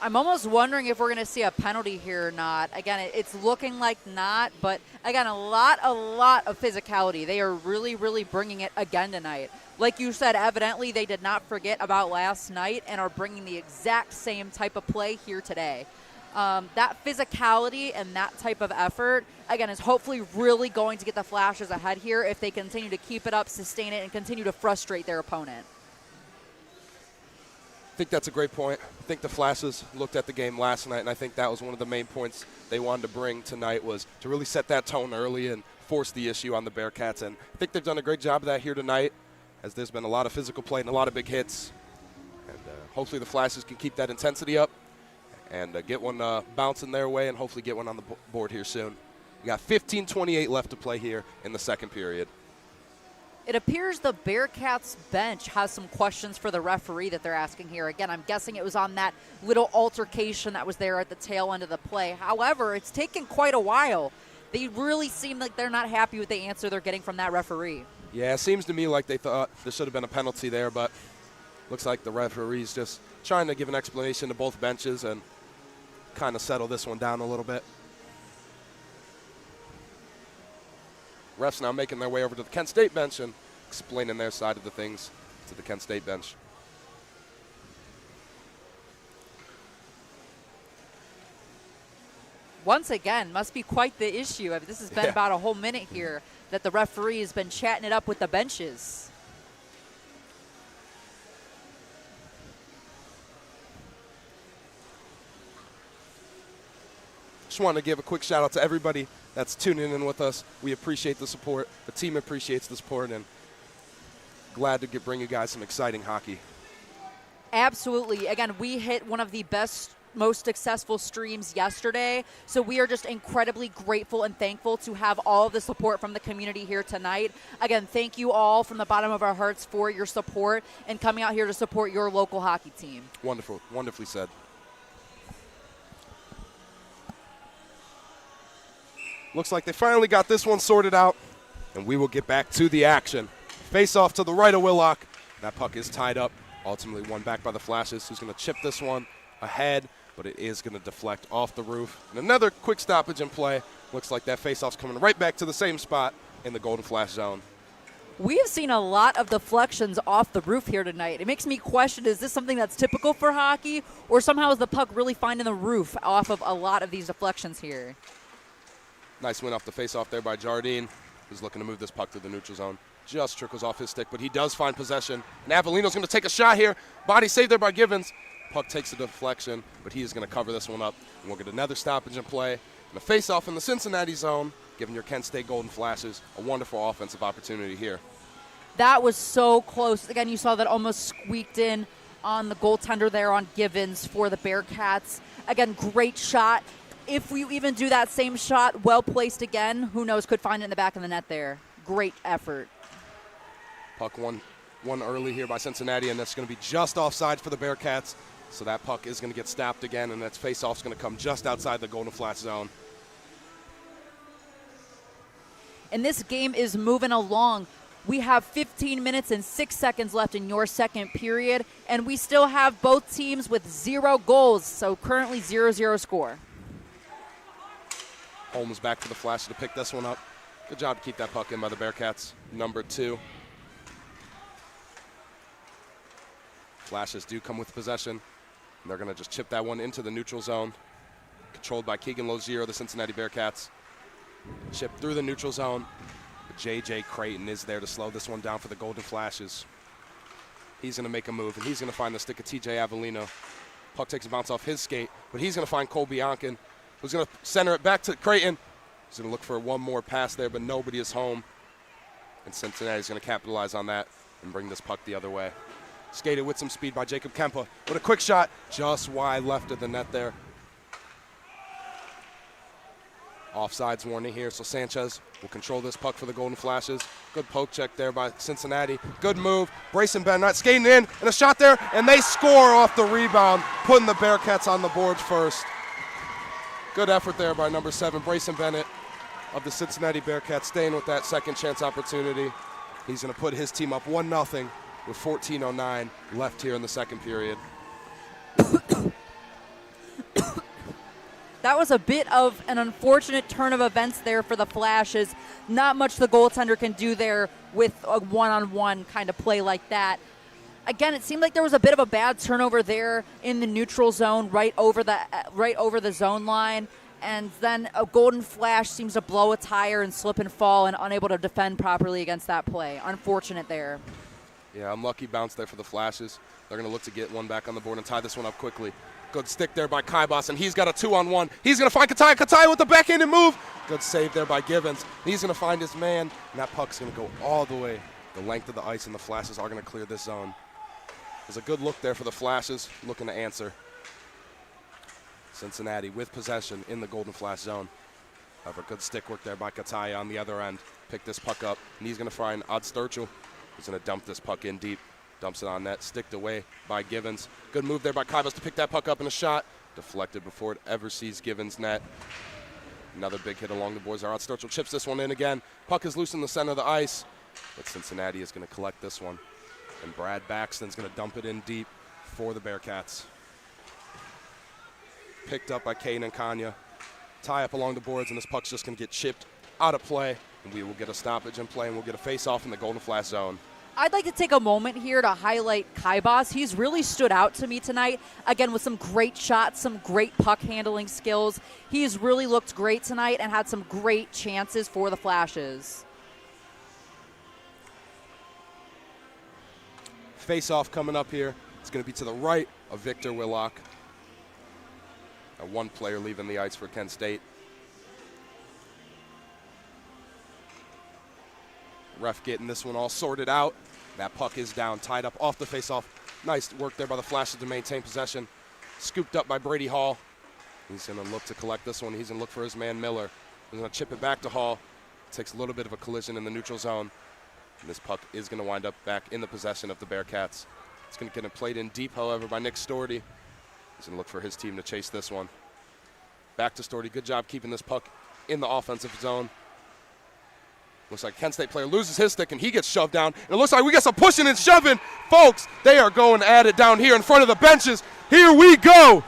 I'm almost wondering if we're going to see a penalty here or not. Again, it's looking like not, but again, a lot of physicality. They are really bringing it again tonight. Like you said, evidently they did not forget about last night and are bringing the exact same type of play here today. That physicality and that type of effort, again, is hopefully really going to get the Flashes ahead here if they continue to keep it up, sustain it, and continue to frustrate their opponent. I think that's a great point. I think the Flashes looked at the game last night, and I think that was one of the main points they wanted to bring tonight, was to really set that tone early and force the issue on the Bearcats. And I think they've done a great job of that here tonight, as there's been a lot of physical play and a lot of big hits. And hopefully the Flashes can keep that intensity up and get one bouncing their way and hopefully get one on the board here soon. We got 15:28 left to play here in the second period. It appears the Bearcats bench has some questions for the referee that they're asking here. Again, I'm guessing it was on that little altercation that was there at the tail end of the play. However, it's taken quite a while. They really seem like they're not happy with the answer they're getting from that referee. Yeah, it seems to me like they thought there should have been a penalty there, but looks like the referee's just trying to give an explanation to both benches and kind of settle this one down a little bit. Refs now making their way over to the Kent State bench and explaining their side of the things to the Kent State bench. Once again, must be quite the issue. I mean, this has been about a whole minute here that the referee has been chatting it up with the benches. Just want to give a quick shout out to everybody that's tuning in with us. We appreciate the support. The team appreciates the support, and glad to bring you guys some exciting hockey. Absolutely. Again, we hit one of the best, most successful streams yesterday, so we are just incredibly grateful and thankful to have all of the support from the community here tonight. Again, thank you all from the bottom of our hearts for your support and coming out here to support your local hockey team. Wonderful. Wonderfully said. Looks like they finally got this one sorted out, and we will get back to the action. Face off to the right of Willock. That puck is tied up, ultimately won back by the Flashes, who's going to chip this one ahead, but it is going to deflect off the roof. And another quick stoppage in play. Looks like that face-off's coming right back to the same spot in the Golden Flash zone. We have seen a lot of deflections off the roof here tonight. It makes me question, is this something that's typical for hockey, or somehow is the puck really finding the roof off of a lot of these deflections here? Nice win off the face-off there by Jardine, who's looking to move this puck to the neutral zone. Just trickles off his stick, but he does find possession. And Avellino's going to take a shot here. Body saved there by Givens. Puck takes a deflection, but he is going to cover this one up. And we'll get another stoppage in play. And a face-off in the Cincinnati zone, giving your Kent State Golden Flashes a wonderful offensive opportunity here. That was so close. Again, you saw that almost squeaked in on the goaltender there on Givens for the Bearcats. Again, great shot. If we even do that same shot, well placed again, who knows, could find it in the back of the net there. Great effort. Puck won early here by Cincinnati, and that's going to be just offside for the Bearcats. So that puck is going to get stopped again, and that face-off's going to come just outside the Golden Flash zone. And this game is moving along. We have 15 minutes and 6 seconds left in your second period, and we still have both teams with 0 goals, so currently 0-0 score. Holmes back for the Flash to pick this one up. Good job to keep that puck in by the Bearcats. Number 2. Flashes do come with possession, and they're going to just chip that one into the neutral zone. Controlled by Keegan Lozier of the Cincinnati Bearcats. Chip through the neutral zone. But J.J. Creighton is there to slow this one down for the Golden Flashes. He's going to make a move, and he's going to find the stick of T.J. Avellino. Puck takes a bounce off his skate, but he's going to find Cole Biankin, who's going to center it back to Creighton. He's going to look for one more pass there, but nobody is home. And Cincinnati's going to capitalize on that and bring this puck the other way. Skated with some speed by Jacob Kempa. With a quick shot, just wide left of the net there. Offsides warning here, so Sanchez will control this puck for the Golden Flashes. Good poke check there by Cincinnati. Good move. Brayson Bennett skating in, and a shot there, and they score off the rebound, putting the Bearcats on the board first. Good effort there by number 7, Brayson Bennett of the Cincinnati Bearcats, staying with that second chance opportunity. He's going to put his team up 1-0 with 14:09 left here in the second period. That was a bit of an unfortunate turn of events there for the Flashes. Not much the goaltender can do there with a one-on-one kind of play like that. Again, it seemed like there was a bit of a bad turnover there in the neutral zone, right over the zone line, and then a Golden Flash seems to blow a tire and slip and fall and unable to defend properly against that play. Unfortunate there. Yeah, unlucky bounce there for the Flashes. They're going to look to get one back on the board and tie this one up quickly. Good stick there by Kaibas, and he's got a 2-on-1. He's going to find Kataya. Kataya with the backhanded move. Good save there by Givens. He's going to find his man, and that puck's going to go all the way the length of the ice, and the Flashes are going to clear this zone. There's a good look there for the Flashes, looking to answer. Cincinnati with possession in the Golden Flash zone. However, good stick work there by Kataya on the other end. Pick this puck up, and he's going to find Odd Sturchel. He's going to dump this puck in deep. Dumps it on net, sticked away by Givens. Good move there by Kaibas to pick that puck up in a shot. Deflected before it ever sees Givens' net. Another big hit along the boards. Odd Sturchel chips this one in again. Puck is loose in the center of the ice, but Cincinnati is going to collect this one. And Brad Baxton's going to dump it in deep for the Bearcats. Picked up by Kane and Kanya. Tie up along the boards, and this puck's just going to get chipped out of play. And we will get a stoppage in play, and we'll get a face-off in the Golden Flash zone. I'd like to take a moment here to highlight Kaibas. He's really stood out to me tonight, again, with some great shots, some great puck handling skills. He's really looked great tonight and had some great chances for the Flashes. Face-off coming up here. It's going to be to the right of Victor Willock. One player leaving the ice for Kent State. Ref getting this one all sorted out. That puck is down, tied up off the face-off. Nice work there by the Flashes to maintain possession. Scooped up by Brady Hall. He's going to look to collect this one. He's going to look for his man Miller. He's going to chip it back to Hall. Takes a little bit of a collision in the neutral zone. And this puck is going to wind up back in the possession of the Bearcats. It's going to get played in deep, however, by Nick Storty. He's going to look for his team to chase this one. Back to Storty. Good job keeping this puck in the offensive zone. Looks like Kent State player loses his stick, and he gets shoved down. And it looks like we got some pushing and shoving. Folks, they are going at it down here in front of the benches. Here we go.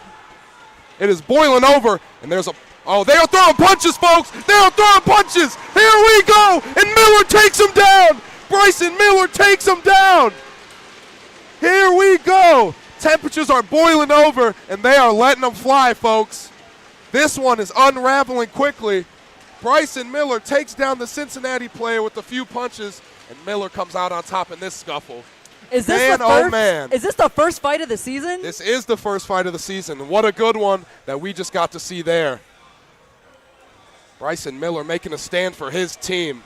It is boiling over, and there's a – oh, they are throwing punches, folks. They are throwing punches. Here we go, and Miller takes him down. Bryson Miller takes him down. Here we go. Temperatures are boiling over, and they are letting them fly, folks. This one is unraveling quickly. Bryson Miller takes down the Cincinnati player with a few punches, and Miller comes out on top in this scuffle. Is this Man, the first, oh man. Is this the first fight of the season? This is the first fight of the season, and what a good one that we just got to see there. Bryson Miller making a stand for his team.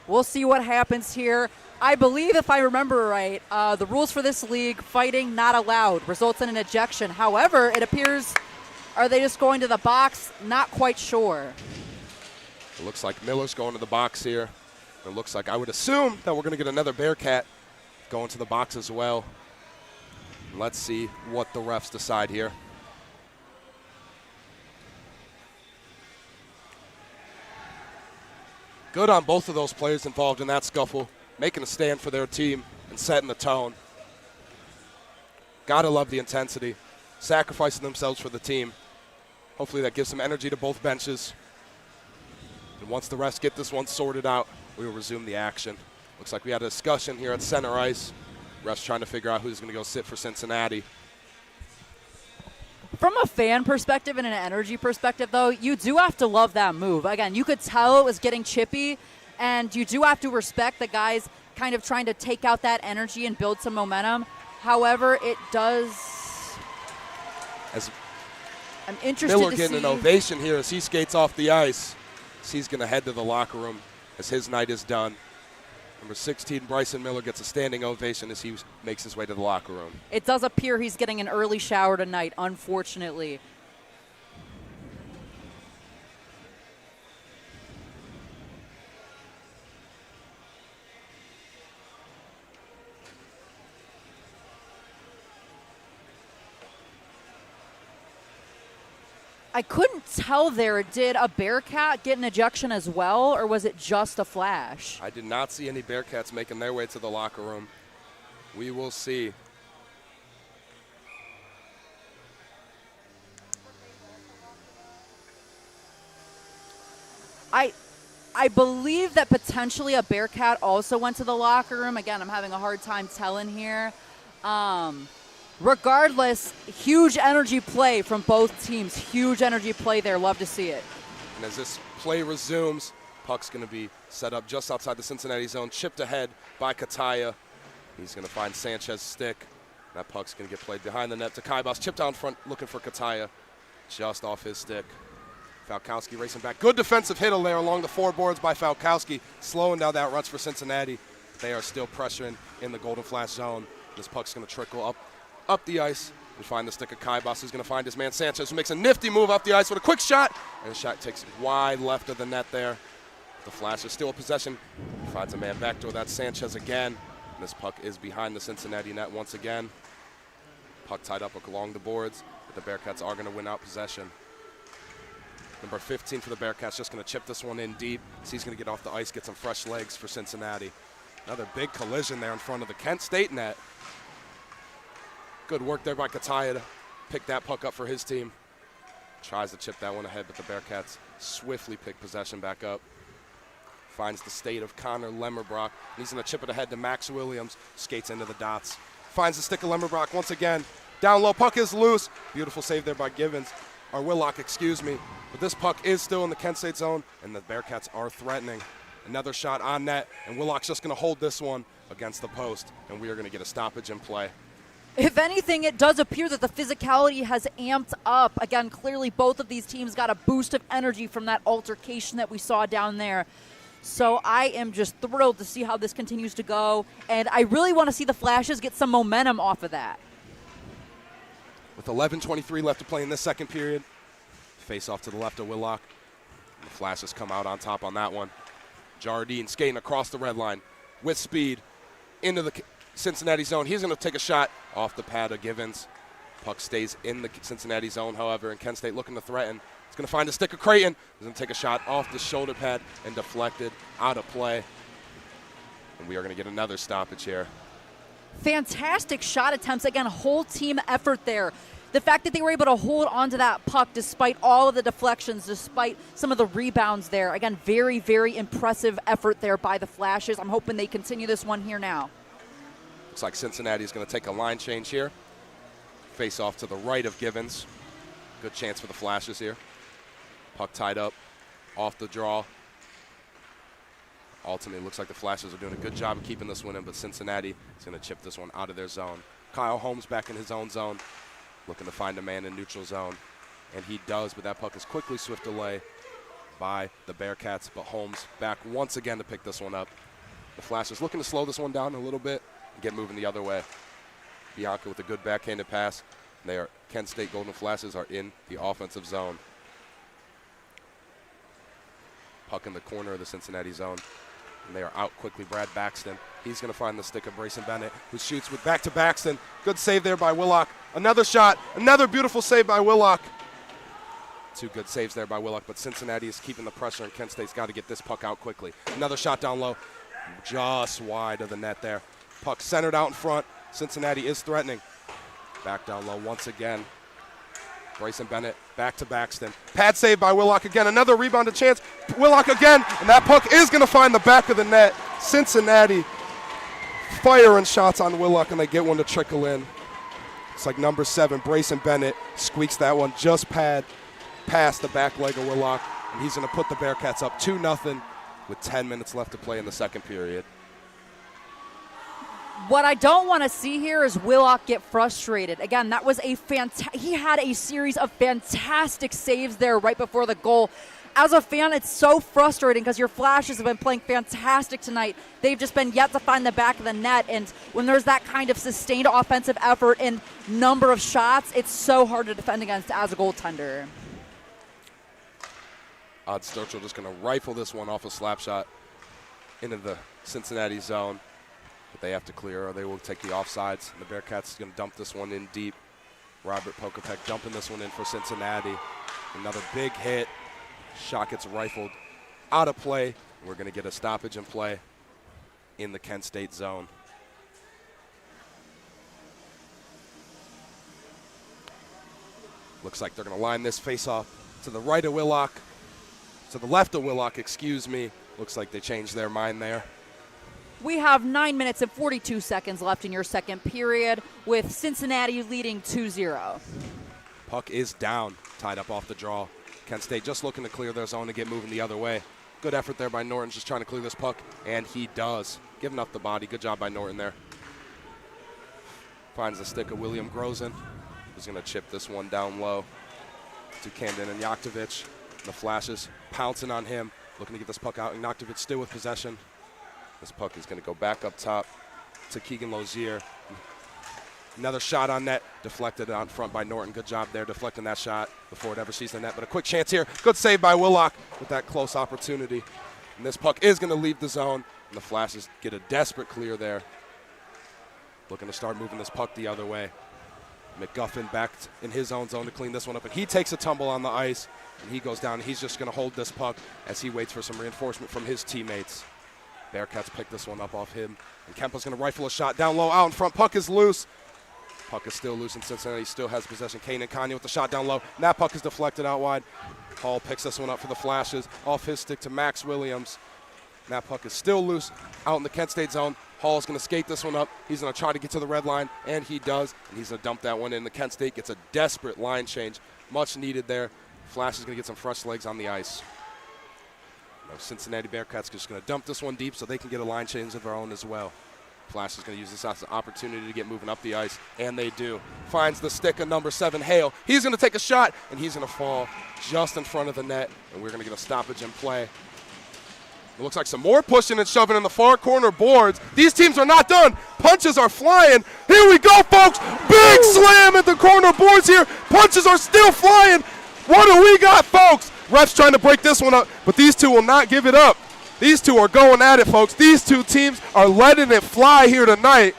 We'll see what happens here. I believe, if I remember right, the rules for this league, fighting not allowed, results in an ejection. However, it appears, are they just going to the box? Not quite sure. It looks like Miller's going to the box here. It looks like, I would assume, that we're going to get another Bearcat going to the box as well. Let's see what the refs decide here. Good on both of those players involved in that scuffle, making a stand for their team and setting the tone. Gotta love the intensity, sacrificing themselves for the team. Hopefully that gives some energy to both benches. And once the refs get this one sorted out, we will resume the action. Looks like we had a discussion here at center ice. Refs trying to figure out who's going to go sit for Cincinnati. From a fan perspective and an energy perspective, though, you do have to love that move. Again, you could tell it was getting chippy, and you do have to respect the guys kind of trying to take out that energy and build some momentum. However, it does. As I'm interested Miller to getting see an ovation here as he skates off the ice. He's going to head to the locker room as his night is done. Number 16, Bryson Miller, gets a standing ovation as he makes his way to the locker room. It does appear he's getting an early shower tonight, unfortunately. I couldn't tell there. Did a Bearcat get an ejection as well, or was it just a Flash? I did not see any Bearcats making their way to the locker room. We will see. I believe that potentially a Bearcat also went to the locker room. Again, I'm having a hard time telling here. Regardless, huge energy play from both teams. Huge energy play there. Love to see it. And as this play resumes, Puck's going to be set up just outside the Cincinnati zone, chipped ahead by Kataya. He's going to find Sanchez's stick. That puck's going to get played behind the net to Kaibas. Chipped down front, looking for Kataya. Just off his stick. Falkowski racing back. Good defensive hit there along the floorboards by Falkowski, slowing down that rush for Cincinnati. They are still pressuring in the Golden Flash zone. This puck's going to trickle up the ice and find the stick of Kaibas, who's going to find his man Sanchez, who makes a nifty move up the ice with a quick shot. And the shot takes it wide left of the net there. The Flash is still in possession. Finds a man backdoor. That's Sanchez again. And this puck is behind the Cincinnati net once again. Puck tied up along the boards, but the Bearcats are going to win out possession. Number 15 for the Bearcats, just going to chip this one in deep. So he's going to get off the ice, get some fresh legs for Cincinnati. Another big collision there in front of the Kent State net. Good work there by Kataya to pick that puck up for his team. Tries to chip that one ahead, but the Bearcats swiftly pick possession back up. Finds the state of Connor Lemmerbrock. He's going to chip it ahead to Max Williams. Skates into the dots. Finds the stick of Lemmerbrock once again. Down low, puck is loose. Beautiful save there by Willock, excuse me. But this puck is still in the Kent State zone, and the Bearcats are threatening. Another shot on net, and Willock's just going to hold this one against the post, and we are going to get a stoppage in play. If anything, it does appear that the physicality has amped up. Again, clearly both of these teams got a boost of energy from that altercation that we saw down there. So I am just thrilled to see how this continues to go, and I really want to see the Flashes get some momentum off of that. With 11:23 left to play in this second period, face off to the left of Willock. And the Flashes come out on top on that one. Jardine skating across the red line with speed into the Cincinnati zone. He's going to take a shot off the pad of Givens. Puck stays in the Cincinnati zone, however, and Kent State looking to threaten. He's going to find a stick of Creighton. He's going to take a shot off the shoulder pad and deflected out of play. And we are going to get another stoppage here. Fantastic shot attempts. Again, whole team effort there. The fact that they were able to hold onto that puck despite all of the deflections, despite some of the rebounds there. Again, very, very impressive effort there by the Flashes. I'm hoping they continue this one here now. Looks like Cincinnati is going to take a line change here. Face off to the right of Givens. Good chance for the Flashes here. Puck tied up, off the draw. Ultimately, looks like the Flashes are doing a good job of keeping this one in, but Cincinnati is going to chip this one out of their zone. Kyle Holmes back in his own zone, looking to find a man in neutral zone. And he does, but that puck is quickly swifted away by the Bearcats. But Holmes back once again to pick this one up. The Flashes looking to slow this one down a little bit and get moving the other way. Bianca with a good backhanded pass. Kent State Golden Flashes are in the offensive zone. Puck in the corner of the Cincinnati zone. And they are out quickly. Brad Baxton. He's going to find the stick of Brayson Bennett, who shoots with back to Baxton. Good save there by Willock. Another shot. Another beautiful save by Willock. Two good saves there by Willock, but Cincinnati is keeping the pressure, and Kent State's got to get this puck out quickly. Another shot down low. Just wide of the net there. Puck centered out in front. Cincinnati is threatening. Back down low once again. Brayson Bennett back to Baxton. Pad save by Willock again. Another rebounded chance. Willock again. And that puck is going to find the back of the net. Cincinnati firing shots on Willock, and they get one to trickle in. It's like number 7, Brayson Bennett, squeaks that one just past the back leg of Willock. And he's going to put the Bearcats up 2-0 with 10 minutes left to play in the second period. What I don't want to see here is Willock get frustrated. Again, that was he had a series of fantastic saves there right before the goal. As a fan, it's so frustrating because your Flashes have been playing fantastic tonight. They've just been yet to find the back of the net, and when there's that kind of sustained offensive effort and number of shots, it's so hard to defend against as a goaltender. Odd Sturchill just going to rifle this one off a slap shot into the Cincinnati zone. But they have to clear or they will take the offsides. And the Bearcats is going to dump this one in deep. Robert Pokopek dumping this one in for Cincinnati. Another big hit. Shot gets rifled out of play. We're going to get a stoppage in play in the Kent State zone. Looks like they're going to line this face-off to the right of Willock. To the left of Willock, excuse me. Looks like they changed their mind there. We have 9 minutes and 42 seconds left in your second period with Cincinnati leading 2-0. Puck is down, tied up off the draw. Kent State just looking to clear their zone to get moving the other way. Good effort there by Norton, just trying to clear this puck, and he does. Giving up the body. Good job by Norton there. Finds the stick of William Grozen, who's going to chip this one down low to Camden and Yaktovich. The Flashes pouncing on him, looking to get this puck out, and Yaktovich still with possession. This puck is going to go back up top to Keegan Lozier. Another shot on net, deflected out front by Norton. Good job there, deflecting that shot before it ever sees the net. But a quick chance here. Good save by Willock with that close opportunity. And this puck is going to leave the zone, and the Flashes get a desperate clear there. Looking to start moving this puck the other way. McGuffin back in his own zone to clean this one up, and he takes a tumble on the ice, and he goes down. He's just going to hold this puck as he waits for some reinforcement from his teammates. Bearcats pick this one up off him, and Kempa's going to rifle a shot down low, out in front. Puck is loose. Puck is still loose, and Cincinnati still has possession. Kanan Kanye with the shot down low, and that puck is deflected out wide. Hall picks this one up for the Flashes, off his stick to Max Williams. And that puck is still loose out in the Kent State zone. Hall's going to skate this one up. He's going to try to get to the red line, and he does. And he's going to dump that one in. The Kent State gets a desperate line change. Much needed there. Flash is going to get some fresh legs on the ice. Now Cincinnati Bearcats just going to dump this one deep so they can get a line change of their own as well. Flash is going to use this as an opportunity to get moving up the ice, and they do. Finds the stick of number 7, Hale. He's going to take a shot, and he's going to fall just in front of the net, and we're going to get a stoppage in play. It looks like some more pushing and shoving in the far corner boards. These teams are not done. Punches are flying. Here we go, folks. Big slam at the corner boards here. Punches are still flying. What do we got, folks? Refs trying to break this one up, but these two will not give it up. These two are going at it, folks. These two teams are letting it fly here tonight.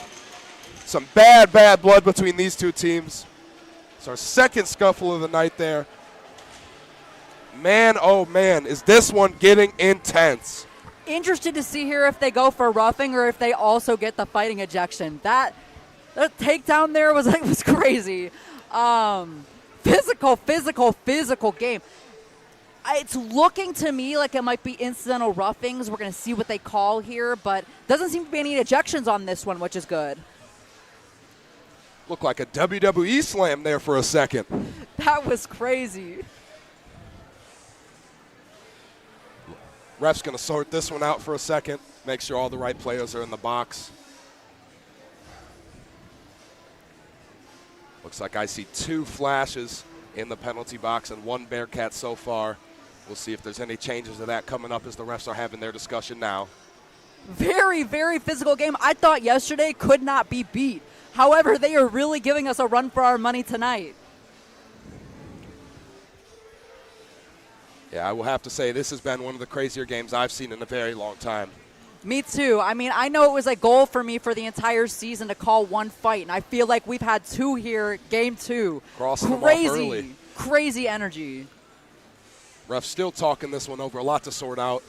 Some bad blood between these two teams. It's our second scuffle of the night there. Man, oh man, is this one getting intense. Interested to see here if they go for roughing or if they also get the fighting ejection. That takedown there was crazy. Physical game. It's looking to me like it might be incidental roughings. We're going to see what they call here, but doesn't seem to be any ejections on this one, which is good. Looked like a WWE slam there for a second. That was crazy. Ref's going to sort this one out for a second, make sure all the right players are in the box. Looks like I see 2 Flashes in the penalty box and 1 Bearcat so far. We'll see if there's any changes to that coming up as the refs are having their discussion now. Very physical game. I thought yesterday could not be beat. However, they are really giving us a run for our money tonight. Yeah, I will have to say this has been one of the crazier games I've seen in a very long time. Me too. I mean, I know it was a goal for me for the entire season to call one fight, and I feel like we've had 2 here, game 2. Crossing them off early. Crazy energy. Refs still talking this one over, a lot to sort out.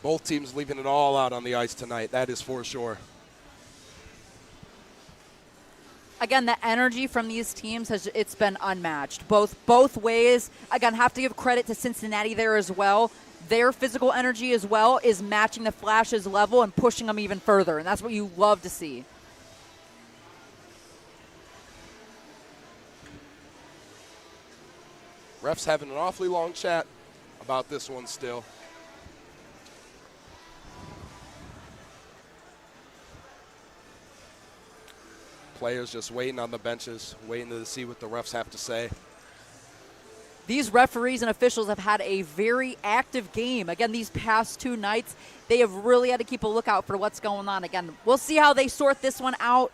Both teams leaving it all out on the ice tonight, that is for sure. Again, the energy from these teams it's been unmatched. Both ways. Again, have to give credit to Cincinnati there as well. Their physical energy as well is matching the Flash's level and pushing them even further, and that's what you love to see. Refs having an awfully long chat about this one still. Players just waiting on the benches, waiting to see what the refs have to say. These referees and officials have had a very active game. Again, these past 2 nights, they have really had to keep a lookout for what's going on. Again, we'll see how they sort this one out.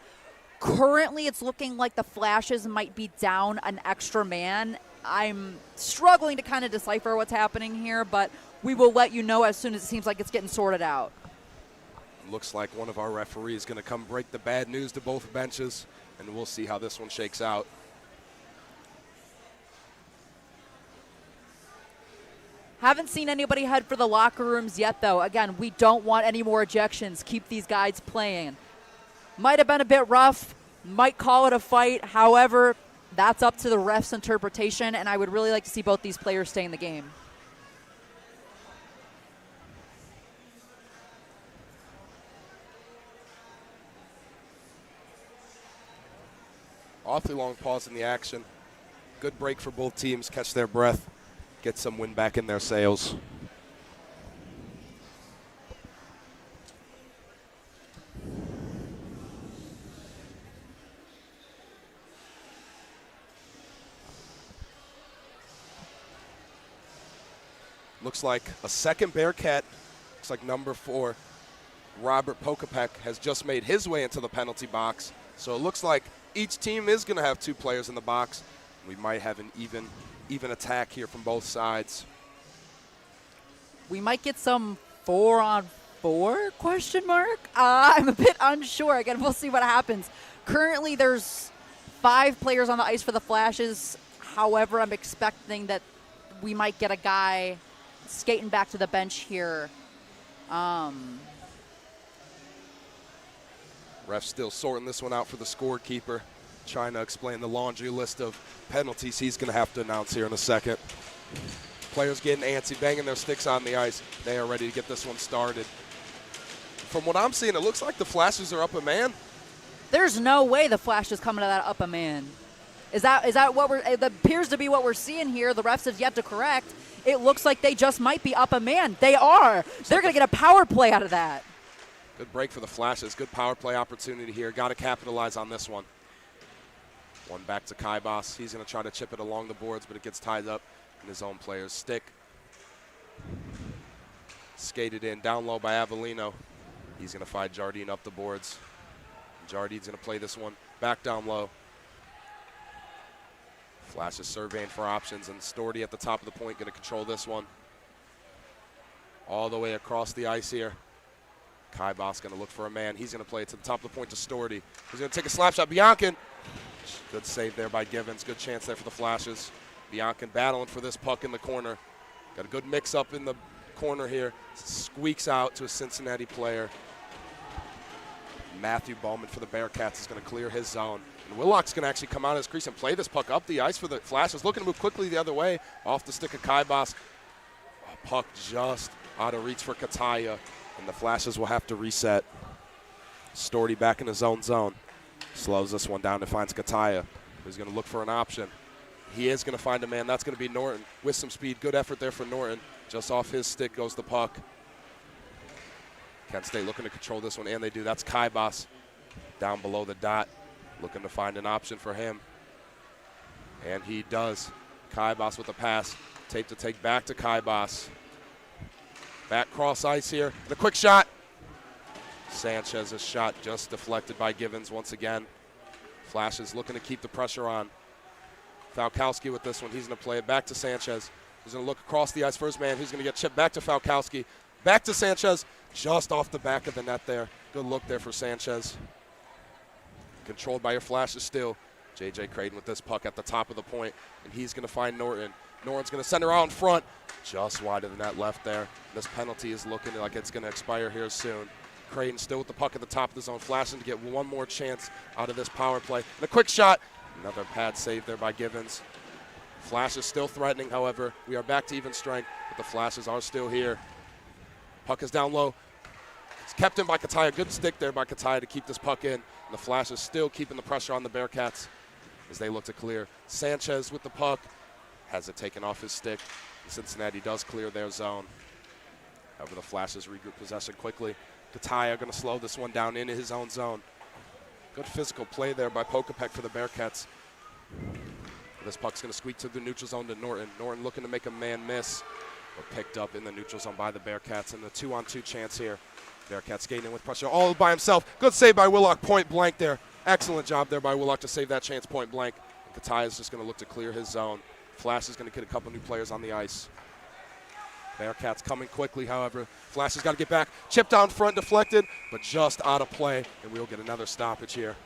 Currently, it's looking like the Flashes might be down an extra man. I'm struggling to kind of decipher what's happening here, but we will let you know as soon as it seems like it's getting sorted out. Looks like one of our referees is going to come break the bad news to both benches, and we'll see how this one shakes out. Haven't seen anybody head for the locker rooms yet, though. Again, we don't want any more ejections. Keep these guys playing. Might have been a bit rough. Might call it a fight. However, that's up to the ref's interpretation, and I would really like to see both these players stay in the game. Awfully long pause in the action. Good break for both teams, catch their breath, get some wind back in their sails. Looks like a second Bearcat. Looks like number 4, Robert Pokopek, has just made his way into the penalty box. So it looks like each team is going to have 2 players in the box. We might have an even attack here from both sides. We might get some 4-on-4 question mark? I'm a bit unsure. Again, we'll see what happens. Currently, there's 5 players on the ice for the Flashes. However, I'm expecting that we might get a guy skating back to the bench here. Ref still sorting this one out for the scorekeeper, trying to explain the laundry list of penalties he's going to have to announce here in a second. Players getting antsy, banging their sticks on the ice. They are ready to get this one started. From what I'm seeing, it looks like the Flashes are up a man. There's no way the Flash is coming to that up a man. Is that what it appears to be what we're seeing here? The refs have yet to correct. It looks like they just might be up a man. They are. They're going to get a power play out of that. Good break for the Flashes. Good power play opportunity here. Got to capitalize on this one. One back to Kaibas. He's going to try to chip it along the boards, but it gets tied up in his own player's stick. Skated in, down low by Avellino. He's going to find Jardine up the boards. Jardine's going to play this one back down low. Flash is surveying for options, and Storty at the top of the point going to control this one. All the way across the ice here. Kaibas going to look for a man. He's going to play it to the top of the point to Storty. He's going to take a slap shot. Biancan. Good save there by Givens. Good chance there for the Flashes. Biancan battling for this puck in the corner. Got a good mix up in the corner here. Squeaks out to a Cincinnati player. Matthew Bowman for the Bearcats is going to clear his zone. And Willock's going to actually come out of his crease and play this puck up the ice for the Flashes. Looking to move quickly the other way. Off the stick of Kaibas. Puck just out of reach for Kataya. And the Flashes will have to reset. Storty back in his own zone. Slows this one down and finds Kataya, who's going to look for an option. He is going to find a man. That's going to be Norton with some speed. Good effort there for Norton. Just off his stick goes the puck. Kent State looking to control this one, and they do. That's Kaibas down below the dot, looking to find an option for him. And he does. Kaibas with the pass. Tape to take back to Kaibas. Back cross ice here. The quick shot. Sanchez's shot just deflected by Givens once again. Flashes looking to keep the pressure on. Falkowski with this one. He's going to play it back to Sanchez. He's going to look across the ice. First man, who's going to get chipped back to Falkowski. Back to Sanchez. Just off the back of the net there. Good look there for Sanchez. Controlled by your Flashes still. J.J. Creighton with this puck at the top of the point, and he's going to find Norton. Norton's going to send her out in front. Just wide of the net left there. This penalty is looking like it's going to expire here soon. Creighton still with the puck at the top of the zone, flashing to get one more chance out of this power play. And a quick shot. Another pad save there by Givens. Flash is still threatening, however. We are back to even strength, but the Flashes are still here. Puck is down low. It's kept in by Kataya. Good stick there by Kataya to keep this puck in. And the Flashes still keeping the pressure on the Bearcats as they look to clear. Sanchez with the puck. Has it taken off his stick. Cincinnati does clear their zone. However, the Flashes regroup possession quickly. Kataya going to slow this one down into his own zone. Good physical play there by Pokopek for the Bearcats. This puck's going to squeak to the neutral zone to Norton. Norton looking to make a man miss, but picked up in the neutral zone by the Bearcats. And the 2-on-2 chance here. Bearcats skating in with pressure all by himself. Good save by Willock, point blank there. Excellent job there by Willock to save that chance point blank. Kataya is just going to look to clear his zone. Flash is going to get a couple new players on the ice. Bearcats coming quickly, however. Flash has got to get back. Chipped down front, deflected, but just out of play, and we'll get another stoppage here.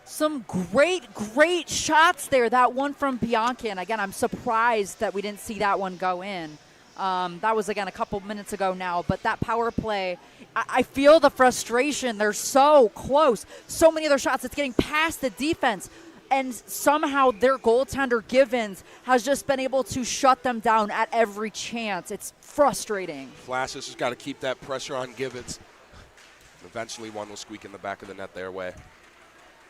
Some great shots there. That one from Biancan. Again, I'm surprised that we didn't see that one go in. That was, again, a couple minutes ago now, but that power play, I feel the frustration. They're so close. So many other shots. It's getting past the defense. And somehow their goaltender, Givens, has just been able to shut them down at every chance. It's frustrating. Flash has just got to keep that pressure on Givens. Eventually one will squeak in the back of the net their way.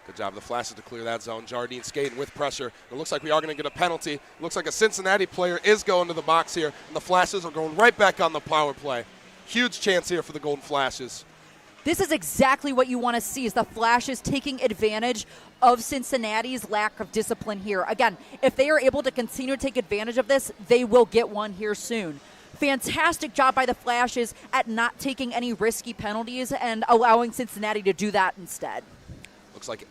Good job of the Flashes to clear that zone. Jardine skating with pressure. It looks like we are going to get a penalty. It looks like a Cincinnati player is going to the box here, and the Flashes are going right back on the power play. Huge chance here for the Golden Flashes. This is exactly what you want to see, is the Flashes taking advantage of Cincinnati's lack of discipline here. Again, if they are able to continue to take advantage of this, they will get one here soon. Fantastic job by the Flashes at not taking any risky penalties and allowing Cincinnati to do that instead. Looks like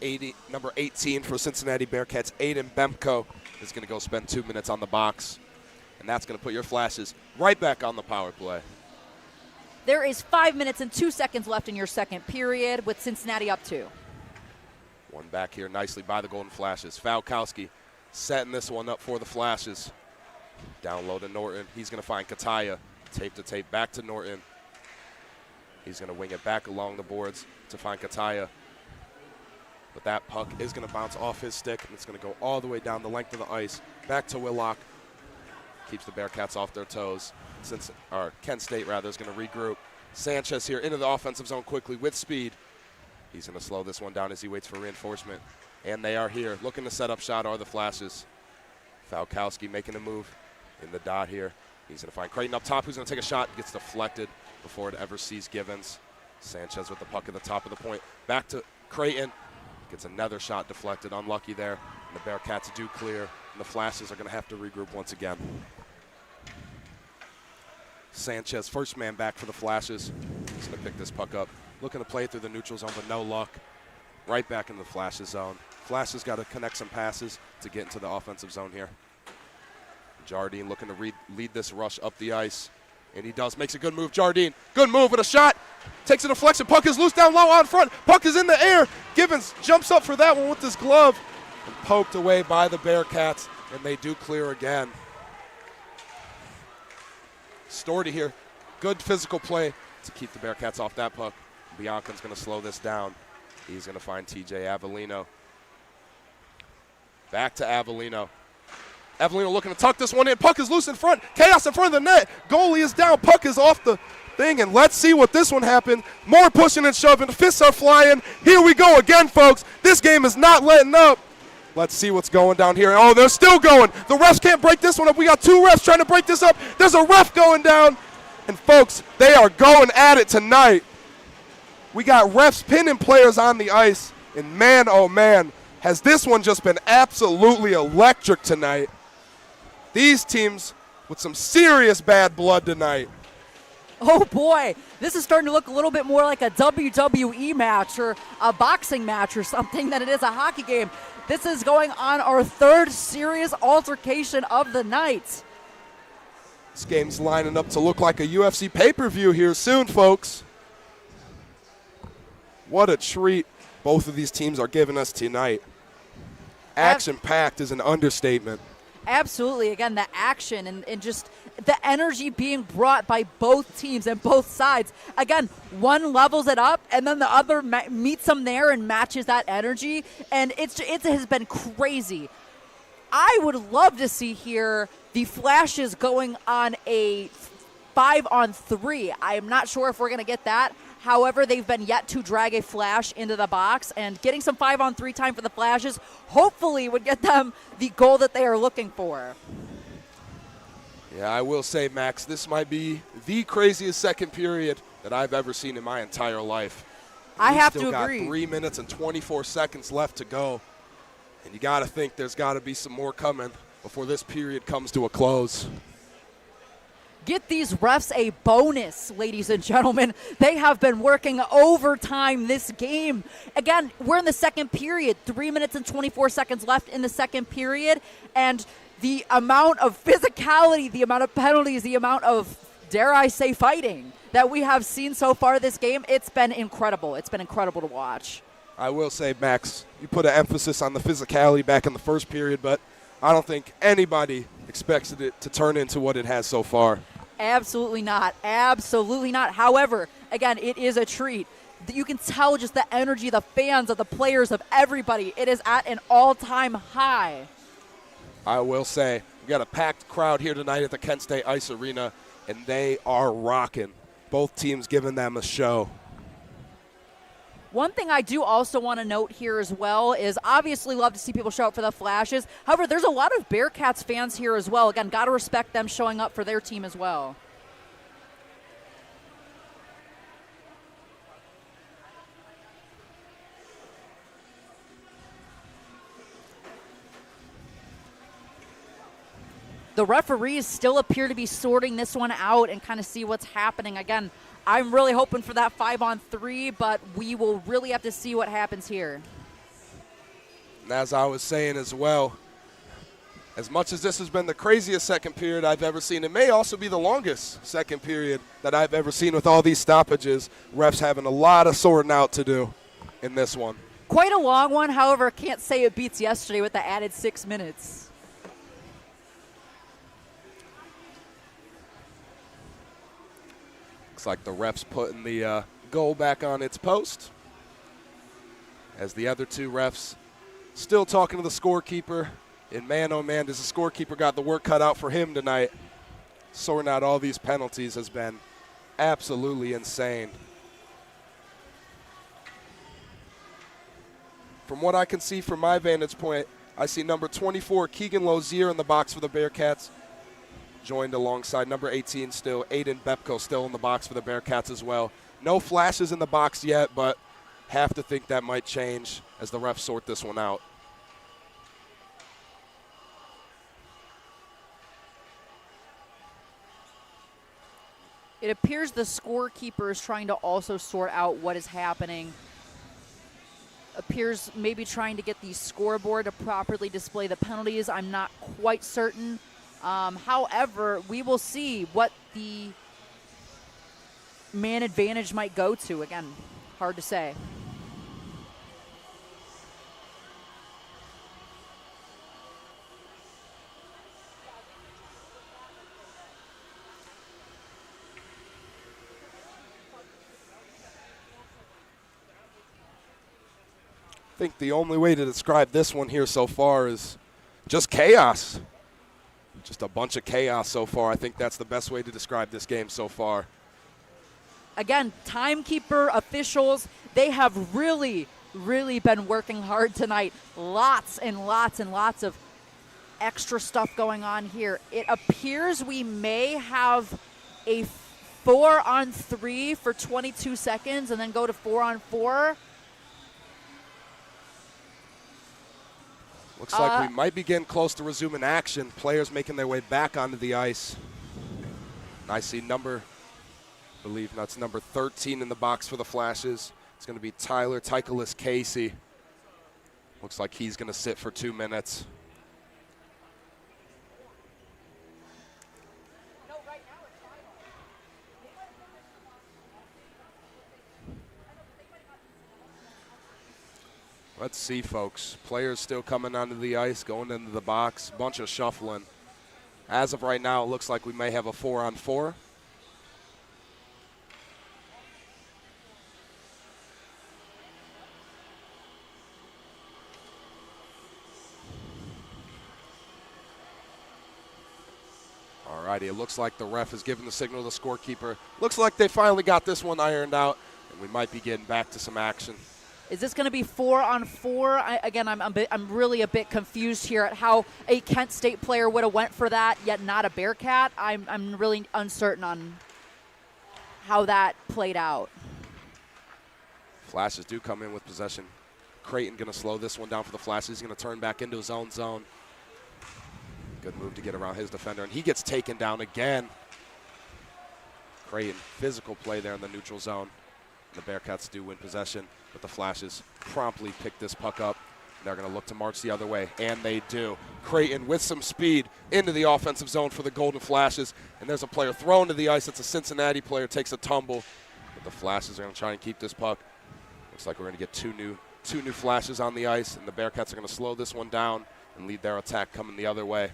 number 18 for Cincinnati Bearcats, Aiden Bemko, is going to go spend 2 minutes on the box. And that's going to put your Flashes right back on the power play. There is 5 minutes and 2 seconds left in your second period with Cincinnati up 2. One back here nicely by the Golden Flashes. Falkowski setting this one up for the Flashes. Down low to Norton. He's going to find Kataya. Tape to tape back to Norton. He's going to wing it back along the boards to find Kataya. But that puck is going to bounce off his stick, and it's going to go all the way down the length of the ice. Back to Willock. Keeps the Bearcats off their toes. Kent State, is going to regroup. Sanchez here into the offensive zone quickly with speed. He's going to slow this one down as he waits for reinforcement. And they are here. Looking to set up shot are the Flashes. Falkowski making a move in the dot here. He's going to find Creighton up top, who's going to take a shot. Gets deflected before it ever sees Givens. Sanchez with the puck at the top of the point. Back to Creighton. Gets another shot deflected. Unlucky there. And the Bearcats do clear. And the Flashes are going to have to regroup once again. Sanchez, first man back for the Flashes. He's going to pick this puck up. Looking to play it through the neutral zone, but no luck. Right back in the Flashes zone. Flashes got to connect some passes to get into the offensive zone here. Jardine looking to lead this rush up the ice. And he does. Makes a good move. Jardine, good move with a shot. Takes a deflection. Puck is loose down low on front. Puck is in the air. Givens jumps up for that one with his glove. And poked away by the Bearcats. And they do clear again. Storty here. Good physical play to keep the Bearcats off that puck. Bianca's going to slow this down. He's going to find TJ Avellino. Back to Avellino. Avellino looking to tuck this one in. Puck is loose in front. Chaos in front of the net. Goalie is down. Puck is off the thing. And let's see what this one happened. More pushing and shoving. Fists are flying. Here we go again, folks. This game is not letting up. Let's see what's going down here. Oh, they're still going. The refs can't break this one up. We got two refs trying to break this up. There's a ref going down. And, folks, they are going at it tonight. We got refs pinning players on the ice. And, man, oh, man, has this one just been absolutely electric tonight. These teams with some serious bad blood tonight. Oh, boy. This is starting to look a little bit more like a WWE match or a boxing match or something than it is a hockey game. This is going on our third serious altercation of the night. This game's lining up to look like a UFC pay-per-view here soon, folks. What a treat both of these teams are giving us tonight. Action-packed is an understatement. Absolutely. Again, the action and just the energy being brought by both teams and both sides. Again, one levels it up, and then the other meets them there and matches that energy, and it has been crazy. I would love to see here the Flashes going on a 5-on-3. I am not sure if we're going to get that. However, they've been yet to drag a Flash into the box, and getting some 5-on-3 time for the Flashes hopefully would get them the goal that they are looking for. Yeah, I will say, Max, this might be the craziest second period that I've ever seen in my entire life. I have to agree. agree. Got 3 minutes and 24 seconds left to go, and you got to think there's got to be some more coming before this period comes to a close. Get these refs a bonus, ladies and gentlemen. They have been working overtime this game. Again, we're in the second period. 3 minutes and 24 seconds left in the second period. And the amount of physicality, the amount of penalties, the amount of, dare I say, fighting that we have seen so far this game, it's been incredible. It's been incredible to watch. I will say, Max, you put an emphasis on the physicality back in the first period, but I don't think anybody expected it to turn into what it has so far. Absolutely not. Absolutely not. However, again, it is a treat. You can tell just the energy, the fans, of the players, of everybody. It is at an all-time high. I will say, we got a packed crowd here tonight at the Kent State Ice Arena, and they are rocking. Both teams giving them a show. One thing I do also want to note here as well is obviously love to see people show up for the Flashes. However, there's a lot of Bearcats fans here as well. Again, got to respect them showing up for their team as well. The referees still appear to be sorting this one out and kind of see what's happening. Again, I'm really hoping for that 5-on-3, but we will really have to see what happens here. And as I was saying as well, as much as this has been the craziest second period I've ever seen, it may also be the longest second period that I've ever seen with all these stoppages. Refs having a lot of sorting out to do in this one. Quite a long one, however, can't say it beats yesterday with the added 6 minutes. Looks like the refs putting the goal back on its post, as the other two refs still talking to the scorekeeper. And man, oh man, does the scorekeeper got the work cut out for him tonight. Sorting out all these penalties has been absolutely insane. From what I can see from my vantage point, I see number 24, Keegan Lozier, in the box for the Bearcats, joined alongside number 18 still, Aiden Bepko, still in the box for the Bearcats as well. No Flashes in the box yet, but have to think that might change as the refs sort this one out. It appears the scorekeeper is trying to also sort out what is happening. Appears maybe trying to get the scoreboard to properly display the penalties. I'm not quite certain. However, we will see what the man advantage might go to. Again, hard to say. I think the only way to describe this one here so far is just chaos. Just a bunch of chaos so far. I think that's the best way to describe this game so far. Again, timekeeper officials, they have really been working hard tonight. Lots and lots and lots of extra stuff going on here. It appears we may have a 4-on-3 for 22 seconds and then go to 4-on-4. Looks like we might be getting close to resuming action. Players making their way back onto the ice. And I see I believe that's number 13 in the box for the Flashes. It's going to be Tyler Tychelis Casey. Looks like he's going to sit for 2 minutes. Let's see, folks. Players still coming onto the ice, going into the box. Bunch of shuffling. As of right now, it looks like we may have a 4-on-4. Alrighty, it looks like the ref is giving the signal to the scorekeeper. Looks like they finally got this one ironed out, and we might be getting back to some action. Is this going to be 4-on-4? Again, I'm really a bit confused here at how a Kent State player would have went for that, yet not a Bearcat. I'm really uncertain on how that played out. Flashes do come in with possession. Creighton going to slow this one down for the Flashes. He's going to turn back into his own zone. Good move to get around his defender, and he gets taken down again. Creighton, physical play there in the neutral zone. The Bearcats do win possession, but the Flashes promptly pick this puck up. They're going to look to march the other way, and they do. Creighton with some speed into the offensive zone for the Golden Flashes, and there's a player thrown to the ice. It's a Cincinnati player, takes a tumble, but the Flashes are going to try and keep this puck. Looks like we're going to get two new Flashes on the ice, and the Bearcats are going to slow this one down and lead their attack coming the other way.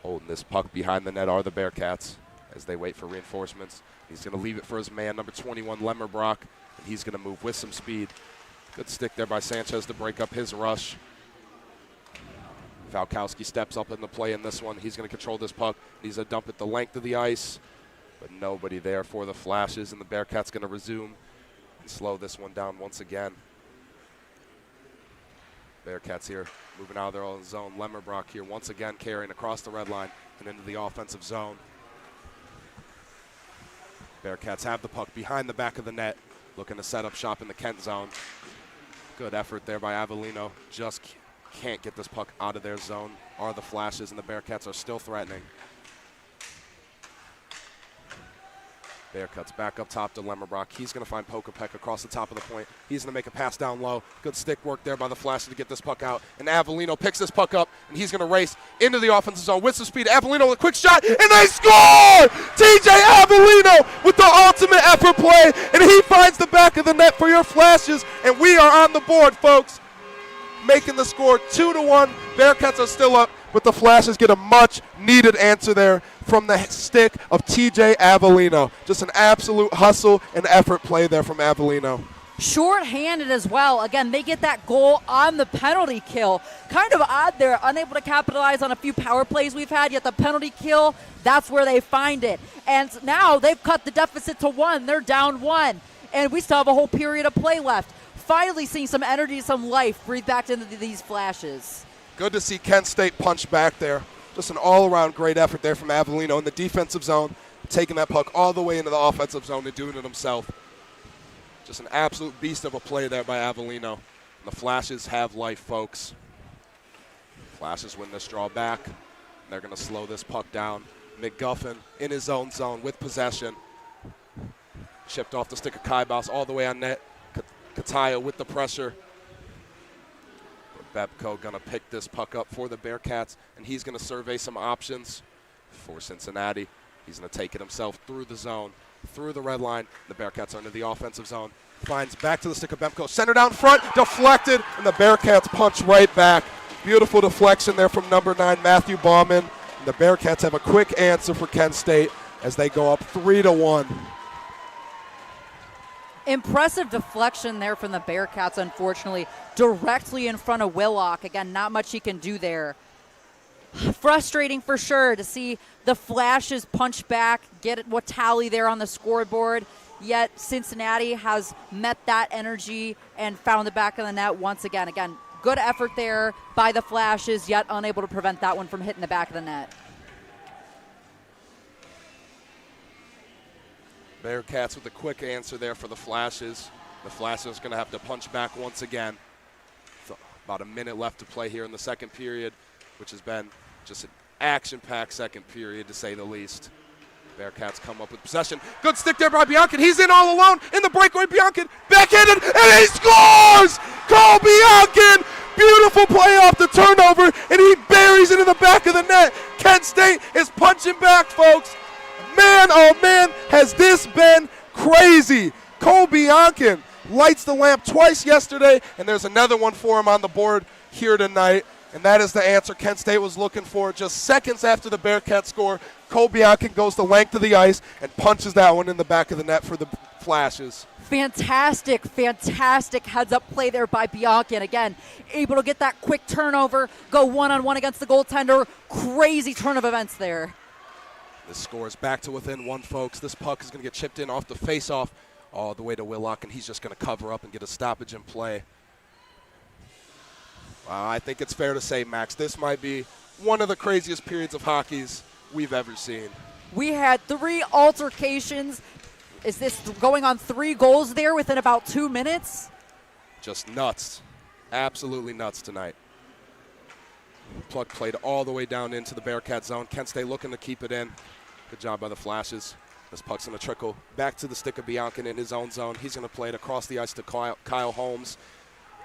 Holding this puck behind the net are the Bearcats as they wait for reinforcements. He's going to leave it for his man, number 21, Lemmerbrock, and he's going to move with some speed. Good stick there by Sanchez to break up his rush. Valkowski steps up in the play in this one. He's going to control this puck. He's going to dump it the length of the ice, but nobody there for the Flashes, and the Bearcats going to resume Slow this one down once again. Bearcats here moving out of their own zone. Lemmerbrock here once again carrying across the red line and into the offensive zone. Bearcats have the puck behind the back of the net, looking to set up shop in the Kent zone. Good effort there by Avellino. Just can't get this puck out of their zone. Are the Flashes, and the Bearcats are still threatening. Bearcats back up top to Lemmerbrock. He's going to find Pokopek across the top of the point. He's going to make a pass down low. Good stick work there by the Flashes to get this puck out. And Avellino picks this puck up, and he's going to race into the offensive zone with some speed. Avellino with a quick shot, and they score! TJ Avellino with the ultimate effort play, and he finds the back of the net for your Flashes, and we are on the board, folks. Making the score 2-1. Bearcats are still up, but the Flashes get a much-needed answer there from the stick of TJ Avellino. Just an absolute hustle and effort play there from Avellino. Short-handed as well. Again, they get that goal on the penalty kill. Kind of odd there, unable to capitalize on a few power plays we've had, yet the penalty kill, that's where they find it. And now they've cut the deficit to 1. They're down 1. And we still have a whole period of play left. Finally seeing some energy, some life breathe back into these Flashes. Good to see Kent State punch back there. Just an all-around great effort there from Avellino in the defensive zone, taking that puck all the way into the offensive zone and doing it himself. Just an absolute beast of a play there by Avellino. And the Flashes have life, folks. Flashes win this draw back. And they're going to slow this puck down. McGuffin in his own zone with possession. Chipped off the stick of Kaibaus all the way on net. Kataya with the pressure. Bebko going to pick this puck up for the Bearcats, and he's going to survey some options for Cincinnati. He's going to take it himself through the zone, through the red line. The Bearcats are into the offensive zone. Finds back to the stick of Bebko. Center down front, deflected, and the Bearcats punch right back. Beautiful deflection there from number 9, Matthew Bauman. And the Bearcats have a quick answer for Kent State as they go up 3-1. Impressive deflection there from the Bearcats, unfortunately, directly in front of Willock. Again, not much he can do there. Frustrating for sure to see the Flashes punch back, get what tally there on the scoreboard, yet Cincinnati has met that energy and found the back of the net once again. Again, good effort there by the Flashes, yet unable to prevent that one from hitting the back of the net. Bearcats with a quick answer there for the Flashes. The Flashes are going to have to punch back once again. So about a minute left to play here in the second period, which has been just an action-packed second period, to say the least. Bearcats come up with possession. Good stick there by Bianchi. He's in all alone in the breakaway. Bianchi backhanded, and he scores! Cole Bianchi! Beautiful play off the turnover, and he buries it in the back of the net. Kent State is punching back, folks. Man, oh man, has this been crazy. Cole Bianchi lights the lamp twice yesterday, and there's another one for him on the board here tonight. And that is the answer Kent State was looking for. Just seconds after the Bearcats score, Cole Bianchi goes the length of the ice and punches that one in the back of the net for the Flashes. Fantastic heads-up play there by Bianchi. And again, able to get that quick turnover, go one-on-one against the goaltender. Crazy turn of events there. The score is back to within 1, folks. This puck is going to get chipped in off the face-off all the way to Willock, and he's just going to cover up and get a stoppage in play. Wow, I think it's fair to say, Max, this might be one of the craziest periods of hockey's we've ever seen. We had 3 altercations. Is this going on 3 goals there within about 2 minutes? Just nuts. Absolutely nuts tonight. Puck played all the way down into the Bearcat zone. Kent State looking to keep it in. Good job by the Flashes. This puck's going to trickle back to the stick of Bianchi in his own zone. He's going to play it across the ice to Kyle Holmes.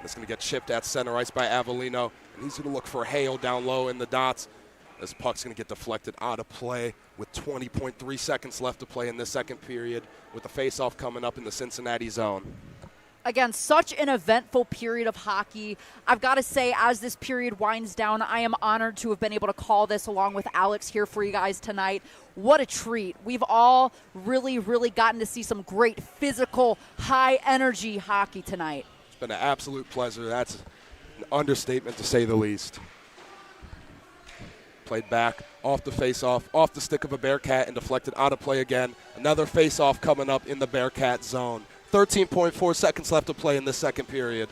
It's going to get chipped at center ice by Avellino. And he's going to look for Hale down low in the dots. This puck's going to get deflected out of play with 20.3 seconds left to play in this second period, with the face-off coming up in the Cincinnati zone. Again, such an eventful period of hockey. I've got to say, as this period winds down, I am honored to have been able to call this along with Alex here for you guys tonight. What a treat. We've all really gotten to see some great physical, high-energy hockey tonight. It's been an absolute pleasure. That's an understatement to say the least. Played back, off the face-off, off the stick of a Bearcat, and deflected out of play again. Another face-off coming up in the Bearcat zone. 13.4 seconds left to play in this second period.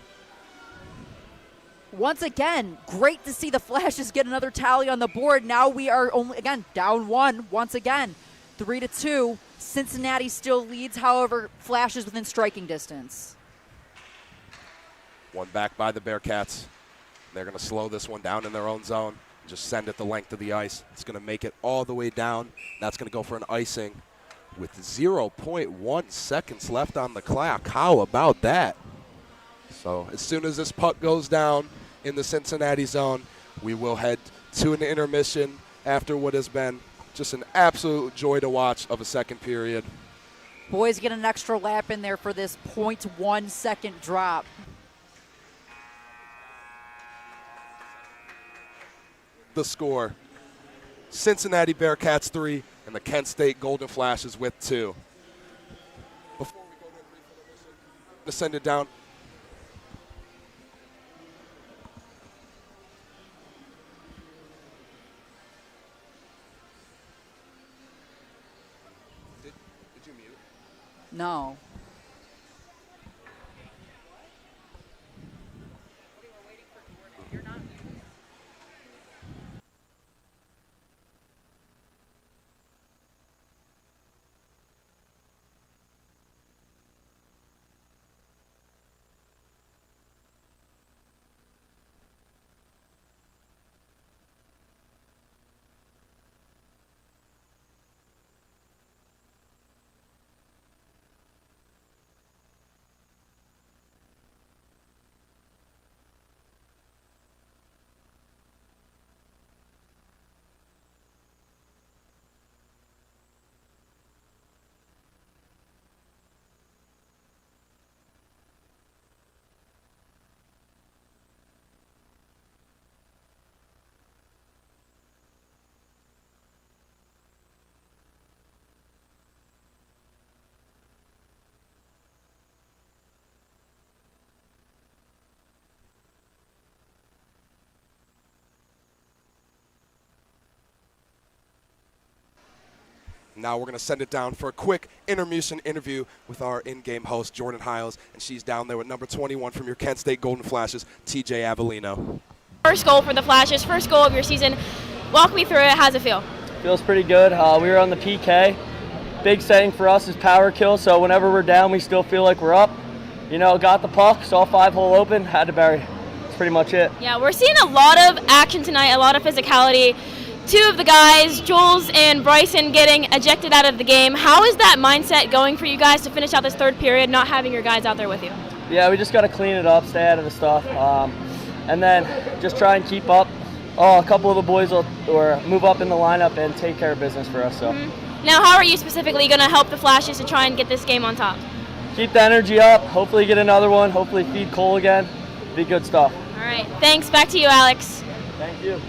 Once again, great to see the Flashes get another tally on the board. Now we are only, again, down one once again, 3-2. Cincinnati still leads, however, Flashes within striking distance. One back by the Bearcats. They're going to slow this one down in their own zone. Just send it the length of the ice. It's going to make it all the way down. That's going to go for an icing with 0.1 seconds left on the clock. How about that? So as soon as this puck goes down in the Cincinnati zone, we will head to an intermission after what has been just an absolute joy to watch of a second period. Boys get an extra lap in there for this 0.1 second drop. The score, Cincinnati Bearcats 3 and the Kent State Golden Flashes with 2. Before we go to a brief intermission, I'm going to send it down. Did you mute? No. Now we're going to send it down for a quick intermission interview with our in-game host, Jordan Hiles, and she's down there with number 21 from your Kent State Golden Flashes, TJ Avellino. First goal for the Flashes, first goal of your season. Walk me through it. How's it feel? Feels pretty good. We were on the PK. Big setting for us is power kill, so whenever we're down, we still feel like we're up. You know, got the puck, saw 5-hole open, had to bury. That's pretty much it. Yeah, we're seeing a lot of action tonight, a lot of physicality. Two of the guys, Jules and Bryson, getting ejected out of the game. How is that mindset going for you guys to finish out this third period, not having your guys out there with you? Yeah, we just got to clean it up, stay out of the stuff, and then just try and keep up. A couple of the boys will move up in the lineup and take care of business for us. So. Mm-hmm. Now, how are you specifically going to help the Flashes to try and get this game on top? Keep the energy up, hopefully get another one, hopefully feed Cole again. Be good stuff. All right, thanks. Back to you, Alex. Thank you.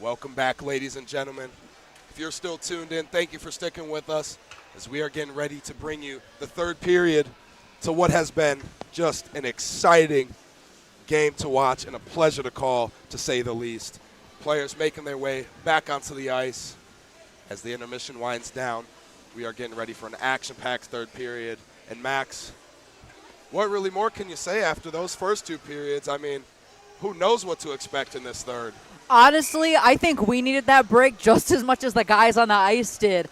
Welcome back, ladies and gentlemen. If you're still tuned in, thank you for sticking with us as we are getting ready to bring you the third period to what has been just an exciting game to watch and a pleasure to call, to say the least. Players making their way back onto the ice as the intermission winds down. We are getting ready for an action-packed third period. And Max, what really more can you say after those first two periods? I mean, who knows what to expect in this third? Honestly, I think we needed that break just as much as the guys on the ice did.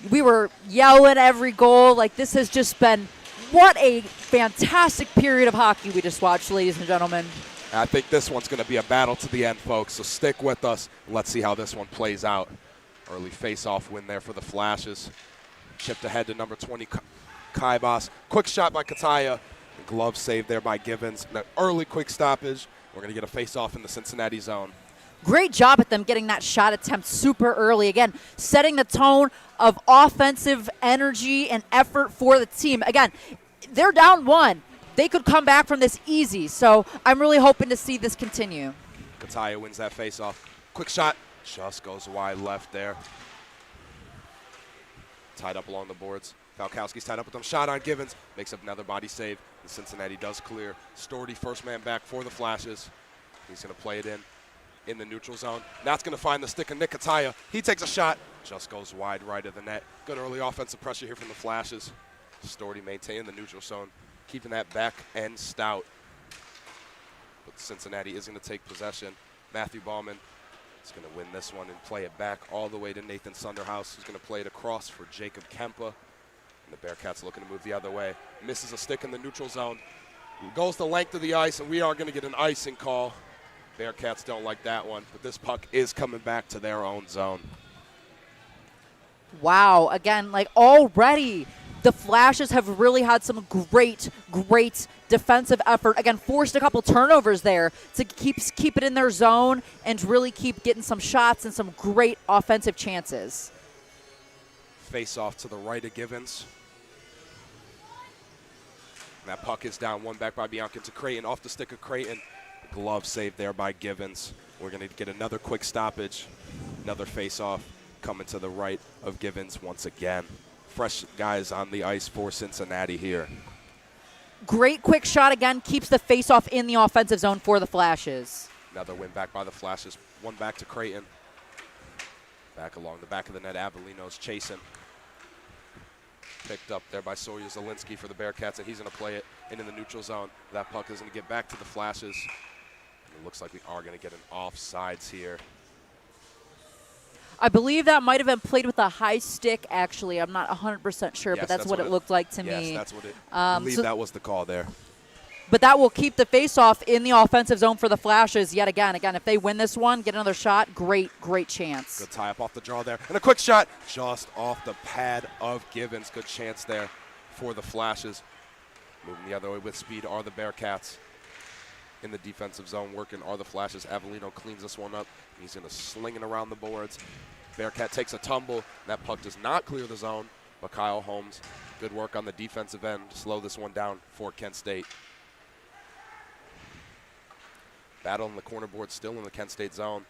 We were yelling every goal. Like, this has just been what a fantastic period of hockey we just watched, ladies and gentlemen. I think this one's going to be a battle to the end, folks, so stick with us. Let's see how this one plays out. Early face-off win there for the Flashes. Chipped ahead to number 20, Kaibas. Quick shot by Kataya. Glove save there by Givens. An early quick stoppage. We're going to get a face-off in the Cincinnati zone. Great job at them getting that shot attempt super early. Again, setting the tone of offensive energy and effort for the team. Again, they're down one. They could come back from this easy. So I'm really hoping to see this continue. Kataya wins that face-off. Quick shot. Just goes wide left there. Tied up along the boards. Falkowski's tied up with them. Shot on Givens. Makes up another body save. And Cincinnati does clear. Storty, first man back for the Flashes. He's going to play it in the neutral zone. Now it's going to find the stick of Nick Kataya. He takes a shot. Just goes wide right of the net. Good early offensive pressure here from the Flashes. Storty maintaining the neutral zone, keeping that back end stout. But Cincinnati is going to take possession. Matthew Ballman is going to win this one and play it back all the way to Nathan Sunderhouse, who's going to play it across for Jacob Kempa. And the Bearcats looking to move the other way. Misses a stick in the neutral zone. Goes the length of the ice, and we are going to get an icing call. Bearcats don't like that one, but this puck is coming back to their own zone. Wow. Again, like already the Flashes have really had some great defensive effort. Again, forced a couple turnovers there to keep it in their zone and really keep getting some shots and some great offensive chances. Face off to the right of Givens. And that puck is down, one back by Bianca to Creighton, off the stick of Creighton. Glove save there by Givens. We're going to get another quick stoppage, another face-off coming to the right of Givens once again. Fresh guys on the ice for Cincinnati here. Great quick shot again, keeps the face-off in the offensive zone for the Flashes. Another win back by the Flashes, one back to Creighton. Back along the back of the net, Avellino's chasing. Picked up there by Sawyer Zielinski for the Bearcats, and he's going to play it into the neutral zone. That puck is going to get back to the Flashes. It looks like we are going to get an offsides here. I believe that might have been played with a high stick, actually. I'm not 100% sure, Yes, but that's what it looked like to me. Yes, that's what I believe that was the call there. But that will keep the face-off in the offensive zone for the Flashes yet again. Again, if they win this one, get another shot, great chance. Good tie up off the draw there. And a quick shot just off the pad of Givens. Good chance there for the Flashes. Moving the other way with speed are the Bearcats. In the defensive zone working are the Flashes. Avellino cleans this one up. He's going to sling it around the boards. Bearcat takes a tumble. That puck does not clear the zone. But Kyle Holmes, good work on the defensive end to slow this one down for Kent State. Battle in the corner board still in the Kent State zone,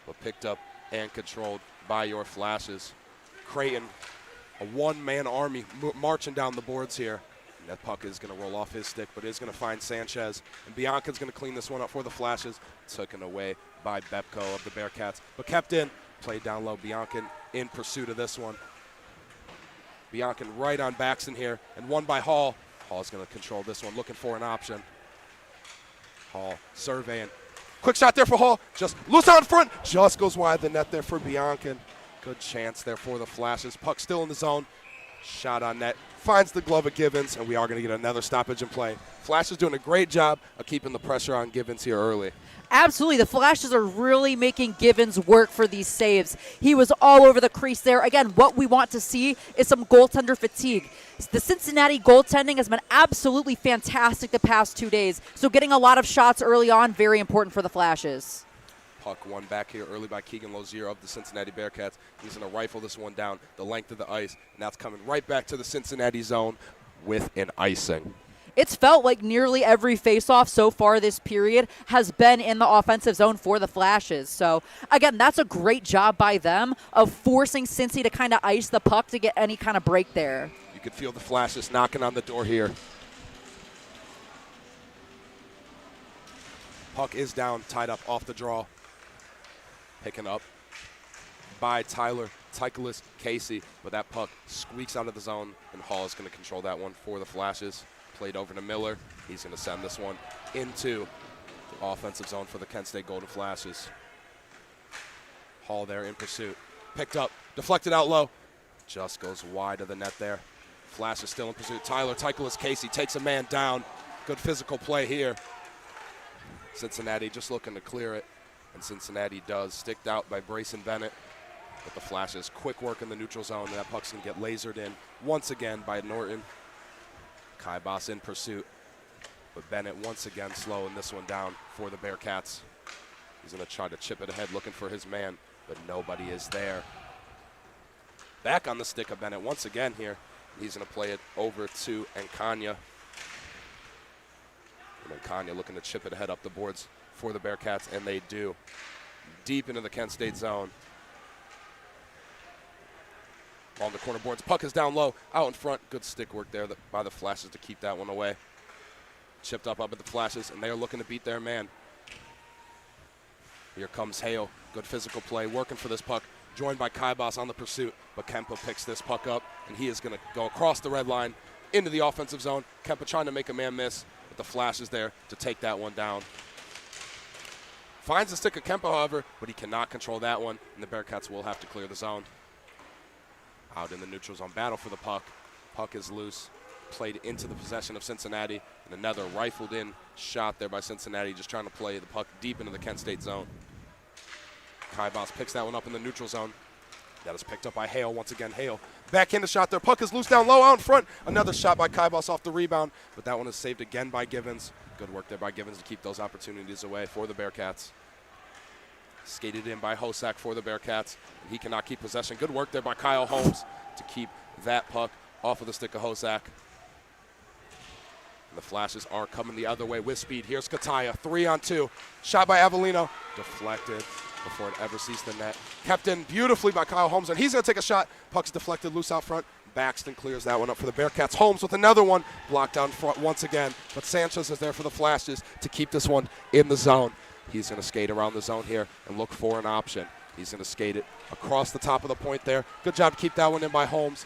but picked up and controlled by your Flashes. Creighton, a one-man army marching down the boards here. And that puck is going to roll off his stick, but is going to find Sanchez. And Bianca's going to clean this one up for the Flashes. Taken away by Bepko of the Bearcats, but kept in. Played down low. Biancan in pursuit of this one. Biancan right on Baxton here, and won by Hall. Hall's going to control this one, looking for an option. Hall surveying. Quick shot there for Hall. Just loose out in front. Just goes wide the net there for Biancan. Good chance there for the Flashes. Puck still in the zone. Shot on net. Finds the glove of Givens, and we are going to get another stoppage in play. Flashes doing a great job of keeping the pressure on Givens here early. Absolutely. The Flashes are really making Givens work for these saves. He was all over the crease there. Again, what we want to see is some goaltender fatigue. The Cincinnati goaltending has been absolutely fantastic the past 2 days. So getting a lot of shots early on, very important for the Flashes. Puck won back here early by Keegan Lozier of the Cincinnati Bearcats. He's going to rifle this one down the length of the ice. And that's coming right back to the Cincinnati zone with an icing. it's felt like nearly every faceoff so far this period has been in the offensive zone for the Flashes. So, again, that's a great job by them of forcing Cincy to kind of ice the puck to get any kind of break there. You could feel the Flashes knocking on the door here. Puck is down, tied up off the draw. Picking up by Tychelis Casey, but that puck squeaks out of the zone, and Hall is going to control that one for the Flashes. Played over to Miller. He's going to send this one into the offensive zone for the Kent State Golden Flashes. Hall there in pursuit. Picked up, deflected out low. Just goes wide of the net there. Flashes still in pursuit. Tychelis Casey takes a man down. Good physical play here. Cincinnati just looking to clear it, and Cincinnati does. Sticked out by Brayson Bennett. But the Flashes, quick work in the neutral zone. That puck's going to get lasered in once again by Norton. Kai Boss in pursuit, but Bennett once again slowing this one down for the Bearcats. He's going to try to chip it ahead, looking for his man, but nobody is there. Back on the stick of Bennett once again here. He's going to play it over to Encania. And Encania looking to chip it ahead up the boards for the Bearcats, and they do. Deep into the Kent State zone. On the corner boards, puck is down low, out in front. Good stick work there by the Flashes to keep that one away. Chipped up at the Flashes, and they are looking to beat their man. Here comes Hale. Good physical play, working for this puck. Joined by Kaibas on the pursuit, but Kempa picks this puck up, and he is going to go across the red line into the offensive zone. Kempa trying to make a man miss, but the Flashes there to take that one down. Finds the stick of Kempa, however, but he cannot control that one, and the Bearcats will have to clear the zone. Out in the neutral zone, battle for the puck. Puck is loose, played into the possession of Cincinnati, and another rifled in shot there by Cincinnati, just trying to play the puck deep into the Kent State zone. Kai Boss picks that one up in the neutral zone. That is picked up by Hale. Once again, Hale back in the shot there. Puck is loose down low out in front. Another shot by Kai Boss off the rebound, but that one is saved again by Givens. Good work there by Givens to keep those opportunities away for the Bearcats. Skated in by Hosak for the Bearcats. He cannot keep possession. Good work there by Kyle Holmes to keep that puck off of the stick of Hosak. The Flashes are coming the other way with speed. Here's Kataya, 3-on-2. Shot by Avellino. Deflected before it ever sees the net. Kept in beautifully by Kyle Holmes, and he's going to take a shot. Puck's deflected loose out front. Baxton clears that one up for the Bearcats. Holmes with another one. Blocked down front once again. But Sanchez is there for the Flashes to keep this one in the zone. He's going to skate around the zone here and look for an option. He's going to skate it across the top of the point there. Good job to keep that one in by Holmes.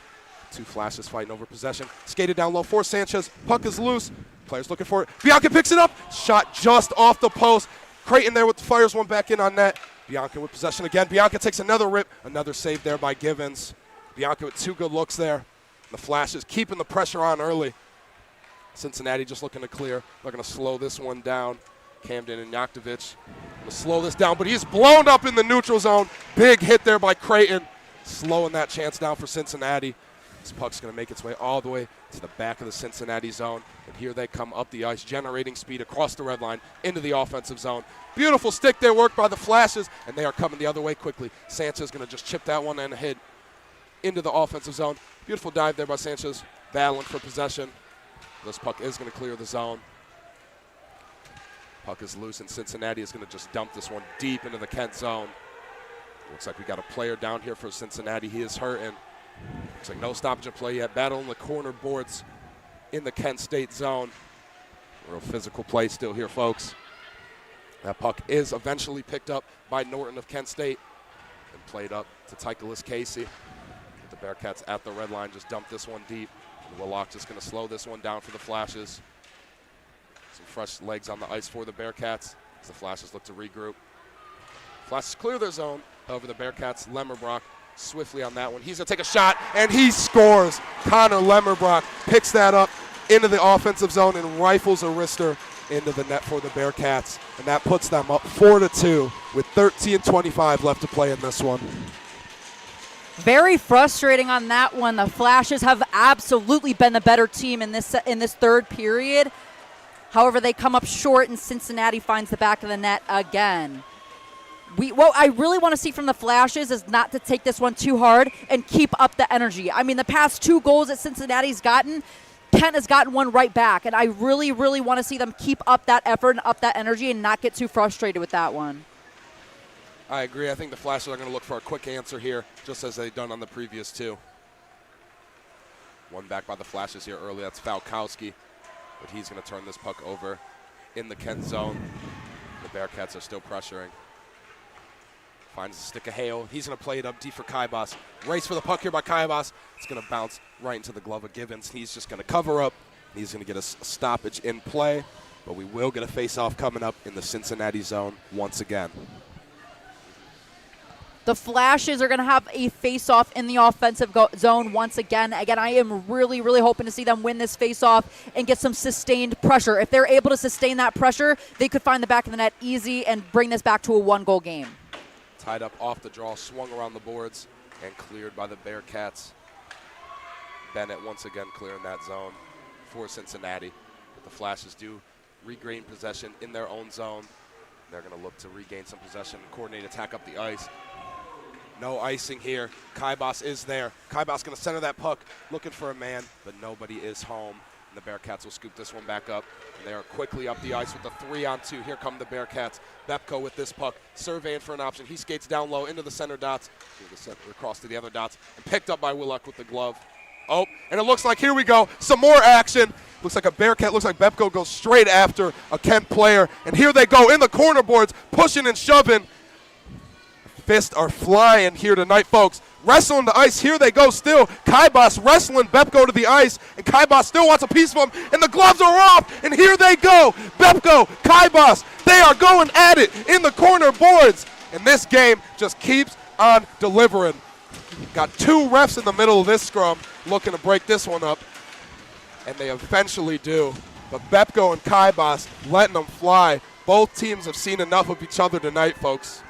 Two Flashes fighting over possession. Skated down low for Sanchez. Puck is loose. Players looking for it. Bianca picks it up. Shot just off the post. Creighton there fires one back in on net. Bianca with possession again. Bianca takes another rip. Another save there by Givens. Bianca with two good looks there. The Flashes keeping the pressure on early. Cincinnati just looking to clear. They're going to slow this one down. Camden and Yaktovich will slow this down, but he's blown up in the neutral zone. Big hit there by Creighton, slowing that chance down for Cincinnati. This puck's going to make its way all the way to the back of the Cincinnati zone, and here they come up the ice, generating speed across the red line into the offensive zone. Beautiful stick there, work by the Flashes, and they are coming the other way quickly. Sanchez going to just chip that one and hit into the offensive zone. Beautiful dive there by Sanchez, battling for possession. This puck is going to clear the zone. Puck is loose, and Cincinnati is going to just dump this one deep into the Kent zone. Looks like we got a player down here for Cincinnati. He is hurting. Looks like no stoppage of play yet. Battle in the corner boards in the Kent State zone. Real physical play still here, folks. That puck is eventually picked up by Norton of Kent State and played up to Tychelis Casey. The Bearcats at the red line just dumped this one deep. And Willock just going to slow this one down for the Flashes. Some fresh legs on the ice for the Bearcats as the Flashes look to regroup. Flashes clear their zone. However, the Bearcats, Lemmerbrock, swiftly on that one. He's going to take a shot, and he scores. Connor Lemmerbrock picks that up into the offensive zone and rifles a wrister into the net for the Bearcats. And that puts them up 4-2 with 13:25 left to play in this one. Very frustrating on that one. The Flashes have absolutely been the better team in this third period. However, they come up short, and Cincinnati finds the back of the net again. What I really want to see from the Flashes is not to take this one too hard and keep up the energy. I mean, the past two goals that Cincinnati's gotten Kent has gotten one right back, and I really, really want to see them keep up that effort and up that energy and not get too frustrated with that one. I agree. I think the Flashes are going to look for a quick answer here, just as they've done on the previous two. One back by the Flashes here early. That's Falkowski, but he's going to turn this puck over in the Kent zone. The Bearcats are still pressuring. Finds a stick of Hale. He's going to play it up deep for Kaibas. Race for the puck here by Kaibas. It's going to bounce right into the glove of Givens. He's just going to cover up. He's going to get a stoppage in play, but we will get a face-off coming up in the Cincinnati zone once again. The Flashes are going to have a face-off in the offensive zone once again. Again, I am really, really hoping to see them win this face-off and get some sustained pressure. If they're able to sustain that pressure, they could find the back of the net easy and bring this back to a one-goal game. Tied up off the draw, swung around the boards, and cleared by the Bearcats. Bennett once again clearing that zone for Cincinnati. But the Flashes do regain possession in their own zone. They're going to look to regain some possession, coordinate attack up the ice. No icing here. Kaibas is there. Kaibas going to center that puck, looking for a man, but nobody is home. And the Bearcats will scoop this one back up. And they are quickly up the ice with the 3-on-2. Here come the Bearcats. Bepko with this puck, surveying for an option. He skates down low into the center dots, across to the other dots, and picked up by Willock with the glove. Oh, and it looks like, here we go, some more action. Looks like a Bearcat, looks like Bepko goes straight after a Kent player. And here they go in the corner boards, pushing and shoving. Fists are flying here tonight, folks. Wrestling the ice, here they go still. Kaibas wrestling Bepko to the ice, and Kaibas still wants a piece of him, and the gloves are off, and here they go. Bepko, Kaibas, they are going at it in the corner boards, and this game just keeps on delivering. Got two refs in the middle of this scrum looking to break this one up, and they eventually do. But Bepko and Kaibas letting them fly. Both teams have seen enough of each other tonight, folks.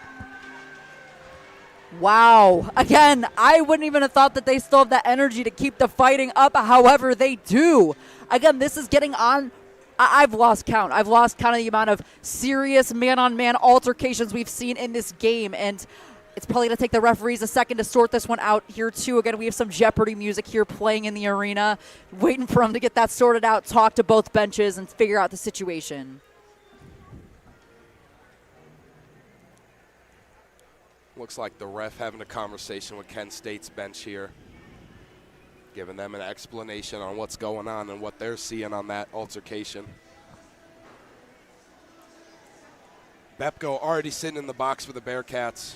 Wow. Again, I wouldn't even have thought that they still have that energy to keep the fighting up. However, they do. Again, this is getting on. I've lost count. I've lost count of the amount of serious man-on-man altercations we've seen in this game. And it's probably going to take the referees a second to sort this one out here, too. Again, we have some Jeopardy music here playing in the arena, waiting for them to get that sorted out, talk to both benches, and figure out the situation. Looks like the ref having a conversation with Kent State's bench here, giving them an explanation on what's going on and what they're seeing on that altercation. Bepko already sitting in the box for the Bearcats.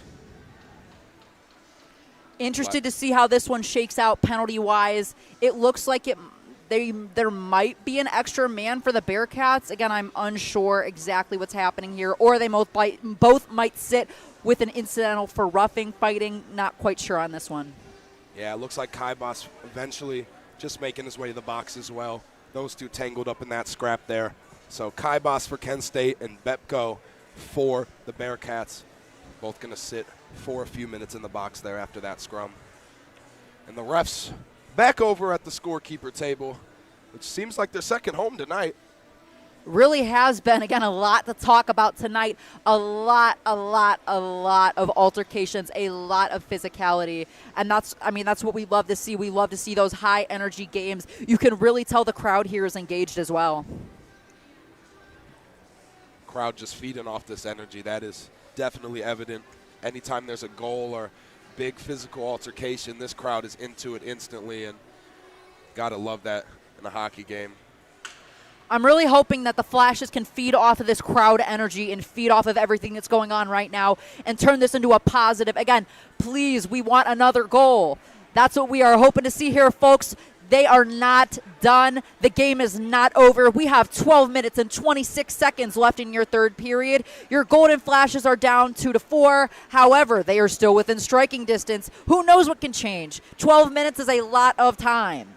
Interested to see how this one shakes out penalty-wise. It looks like there might be an extra man for the Bearcats. Again, I'm unsure exactly what's happening here. Or they both might sit with an incidental for roughing, fighting. Not quite sure on this one. Yeah, it looks like Kaibas eventually just making his way to the box as well. Those two tangled up in that scrap there. So Kaibas for Kent State and Bepko for the Bearcats. Both going to sit for a few minutes in the box there after that scrum. And the refs back over at the scorekeeper table, which seems like their second home tonight. Really has been, again, a lot to talk about tonight. A lot of altercations, a lot of physicality. And that's what we love to see. We love to see those high energy games. You can really tell the crowd here is engaged as well. Crowd just feeding off this energy. That is definitely evident. Anytime there's a goal or big physical altercation, this crowd is into it instantly, and gotta love that in a hockey game. I'm really hoping that the Flashes can feed off of this crowd energy and feed off of everything that's going on right now and turn this into a positive. Again, please, we want another goal. That's what we are hoping to see here, folks. They are not done. The game is not over. We have 12 minutes and 26 seconds left in your third period. Your Golden Flashes are down 2-4. However, they are still within striking distance. Who knows what can change? 12 minutes is a lot of time.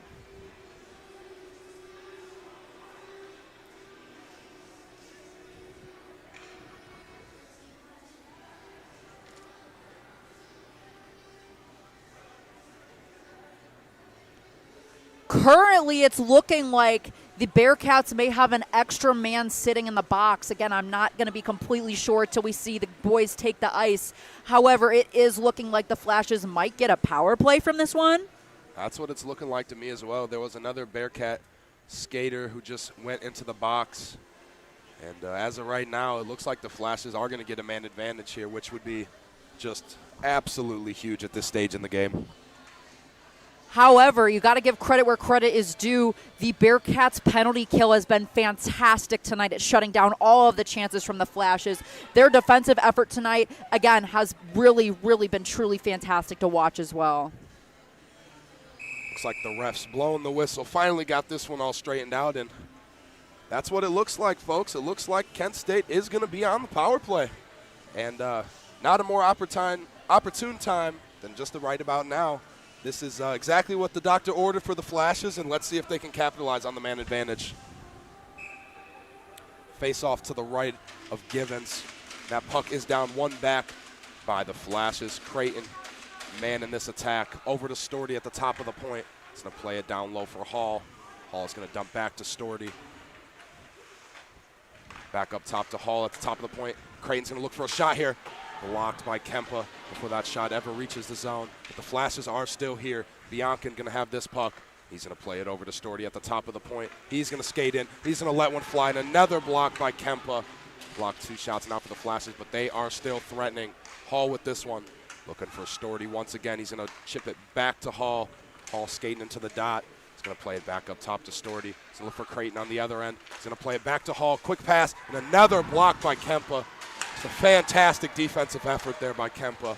Currently, it's looking like the Bearcats may have an extra man sitting in the box. Again, I'm not going to be completely sure until we see the boys take the ice. However, it is looking like the Flashes might get a power play from this one. That's what it's looking like to me as well. There was another Bearcat skater who just went into the box. And as of right now, it looks like the Flashes are going to get a man advantage here, which would be just absolutely huge at this stage in the game. However, you got to give credit where credit is due. The Bearcats' penalty kill has been fantastic tonight at shutting down all of the chances from the Flashes. Their defensive effort tonight, again, has really, really been truly fantastic to watch as well. Looks like the refs blowing the whistle. Finally got this one all straightened out, and that's what it looks like, folks. It looks like Kent State is going to be on the power play. And not a more opportune time than just right about now. This is exactly what the doctor ordered for the Flashes, and let's see if they can capitalize on the man advantage. Face off to the right of Givens. That puck is down one back by the Flashes. Creighton, man in this attack. Over to Storty at the top of the point. He's going to play it down low for Hall. Hall's going to dump back to Storty. Back up top to Hall at the top of the point. Creighton's going to look for a shot here. Blocked by Kempa before that shot ever reaches the zone. But the Flashes are still here. Biancan going to have this puck. He's going to play it over to Storty at the top of the point. He's going to skate in. He's going to let one fly. And another block by Kempa. Blocked 2 shots now for the Flashes, but they are still threatening. Hall with this one. Looking for Storty once again. He's going to chip it back to Hall. Hall skating into the dot. He's going to play it back up top to Storty. He's going to look for Creighton on the other end. He's going to play it back to Hall. Quick pass, and another block by Kempa. It's a fantastic defensive effort there by Kempa.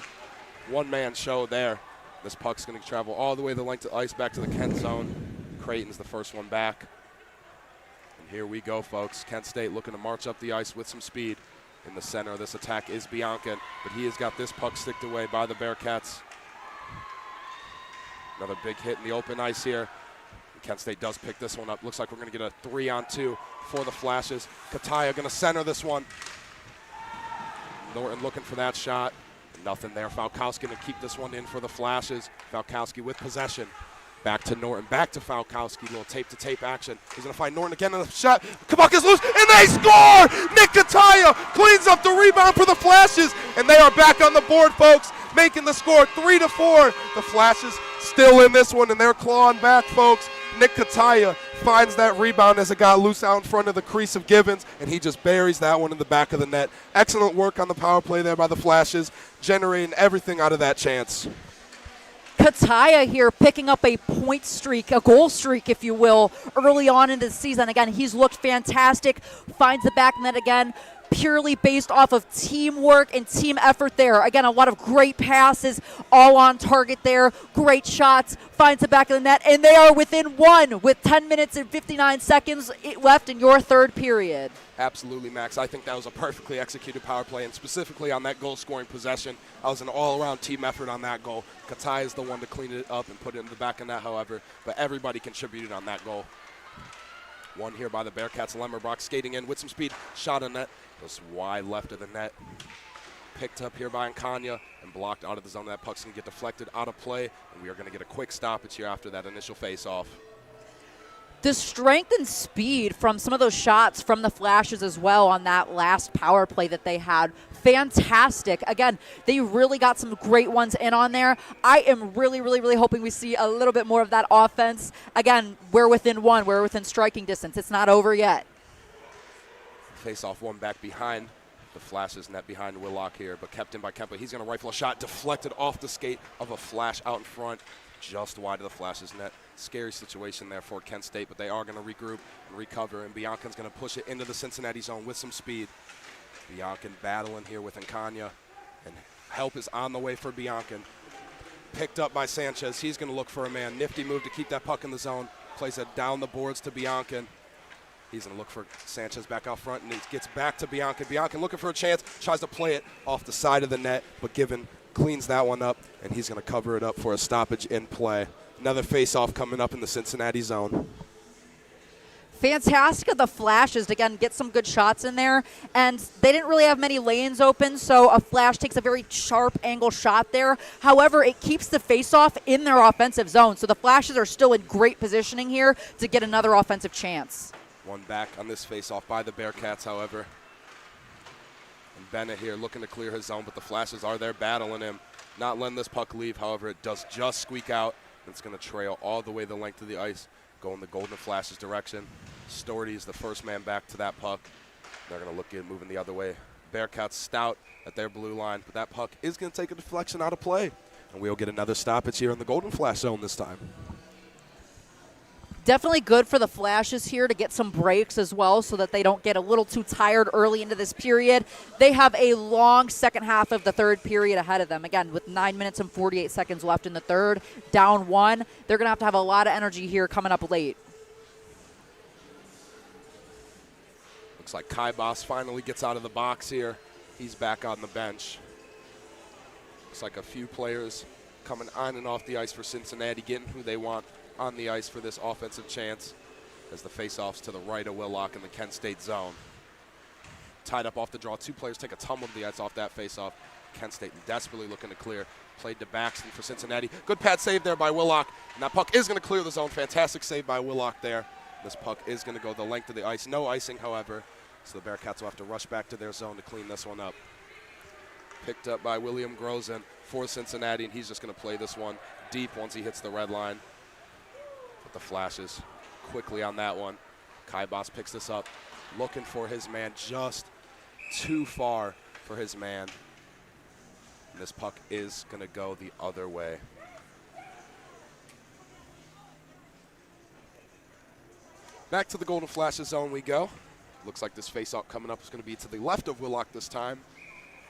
One-man show there. This puck's going to travel all the way the length of ice back to the Kent zone. Creighton's the first one back. And here we go, folks. Kent State looking to march up the ice with some speed. In the center of this attack is Biancan, but he has got this puck sticked away by the Bearcats. Another big hit in the open ice here. Kent State does pick this one up. Looks like we're going to get a 3-on-2 for the Flashes. Kataya going to center this one. Norton looking for that shot. Nothing there. Falkowski going to keep this one in for the Flashes. Falkowski with possession. Back to Norton. Back to Falkowski. Little tape-to-tape action. He's going to find Norton again on the shot. Puck is loose, and they score! Nick Kataya cleans up the rebound for the Flashes, and they are back on the board, folks, making the score 3-4. The Flashes still in this one, and they're clawing back, folks. Nick Kataya finds that rebound as it got loose out in front of the crease of Givens, and he just buries that one in the back of the net. Excellent work on the power play there by the Flashes, generating everything out of that chance. Kataya here picking up a point streak, a goal streak, if you will, early on into the season. Again, he's looked fantastic, finds the back net again, purely based off of teamwork and team effort there. Again, a lot of great passes, all on target there, great shots, finds the back of the net, and they are within one with 10 minutes and 59 seconds left in your third period. Absolutely, Max. I think that was a perfectly executed power play, and specifically on that goal-scoring possession, that was an all-around team effort on that goal. Kataya is the one to clean it up and put it in the back of net, however, but everybody contributed on that goal. One here by the Bearcats. Lemmerbach skating in with some speed. Shot on net. Just wide left of the net. Picked up here by Ancania and blocked out of the zone. That puck's going to get deflected out of play, and we are going to get a quick stoppage here after that initial face-off. The strength and speed from some of those shots from the Flashes as well on that last power play that they had. Fantastic. Again, they really got some great ones in on there. I am really, really, really hoping we see a little bit more of that offense. Again, we're within one. We're within striking distance. It's not over yet. Face off one back behind the Flashes net behind Willock here, but kept in by Kempa. He's going to rifle a shot, deflected off the skate of a Flash out in front, just wide of the Flashes net. Scary situation there for Kent State, but they are going to regroup and recover, and Biancan's going to push it into the Cincinnati zone with some speed. Biancan battling here with Ancania, and help is on the way for Biancan. Picked up by Sanchez. He's going to look for a man. Nifty move to keep that puck in the zone. Plays it down the boards to Biancan. He's going to look for Sanchez back out front, and it gets back to Biancan. Biancan looking for a chance, tries to play it off the side of the net, but Given cleans that one up, and he's going to cover it up for a stoppage in play. Another face-off coming up in the Cincinnati zone. Fantastic of the Flashes to, again, get some good shots in there. And they didn't really have many lanes open, so a Flash takes a very sharp angle shot there. However, it keeps the face-off in their offensive zone. So the Flashes are still in great positioning here to get another offensive chance. One back on this face-off by the Bearcats, however. And Bennett here looking to clear his zone, but the Flashes are there battling him. Not letting this puck leave, however, it does just squeak out. It's going to trail all the way the length of the ice going the Golden Flash's direction. Storty is the first man back to that puck. They're going to look at moving the other way. Bearcats stout at their blue line, but that puck is going to take a deflection out of play. And we'll get another stoppage here in the Golden Flash zone this time. Definitely good for the Flashes here to get some breaks as well so that they don't get a little too tired early into this period. They have a long second half of the third period ahead of them. Again, with 9 minutes and 48 seconds left in the third, down 1. They're going to have a lot of energy here coming up late. Looks like Kai Boss finally gets out of the box here. He's back on the bench. Looks like a few players coming on and off the ice for Cincinnati, getting who they want on the ice for this offensive chance as the face-offs to the right of Willock in the Kent State zone. Tied up off the draw. 2 players take a tumble to the ice off that face-off. Kent State desperately looking to clear. Played to Baxton for Cincinnati. Good pad save there by Willock. And that puck is going to clear the zone. Fantastic save by Willock there. This puck is going to go the length of the ice. No icing, however. So the Bearcats will have to rush back to their zone to clean this one up. Picked up by William Grozen for Cincinnati, and he's just going to play this one deep once he hits the red line. But the Flashes quickly on that one. Kai Boss picks this up, looking for his man, just too far for his man. And this puck is going to go the other way. Back to the Golden Flashes zone we go. Looks like this face-off coming up is going to be to the left of Willock this time.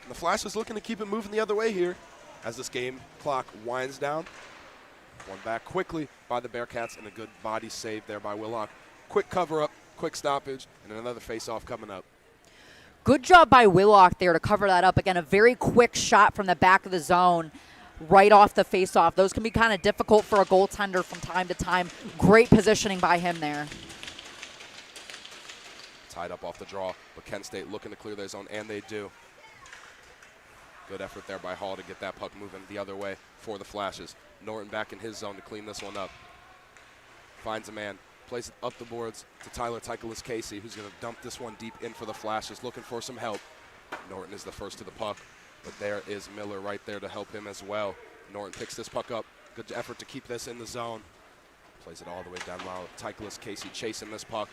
And the Flashes looking to keep it moving the other way here as this game clock winds down. One back quickly by the Bearcats, and a good body save there by Willock. Quick cover-up, quick stoppage, and another face-off coming up. Good job by Willock there to cover that up. Again, a very quick shot from the back of the zone right off the face-off. Those can be kind of difficult for a goaltender from time to time. Great positioning by him there. Tied up off the draw, but Kent State looking to clear their zone, and they do. Good effort there by Hall to get that puck moving the other way for the Flashes. Norton back in his zone to clean this one up. Finds a man, plays it up the boards to Tyler Tychelis Casey, who's going to dump this one deep in for the Flashes, looking for some help. Norton is the first to the puck, but there is Miller right there to help him as well. Norton picks this puck up. Good effort to keep this in the zone. Plays it all the way down low. Tychelis Casey chasing this puck.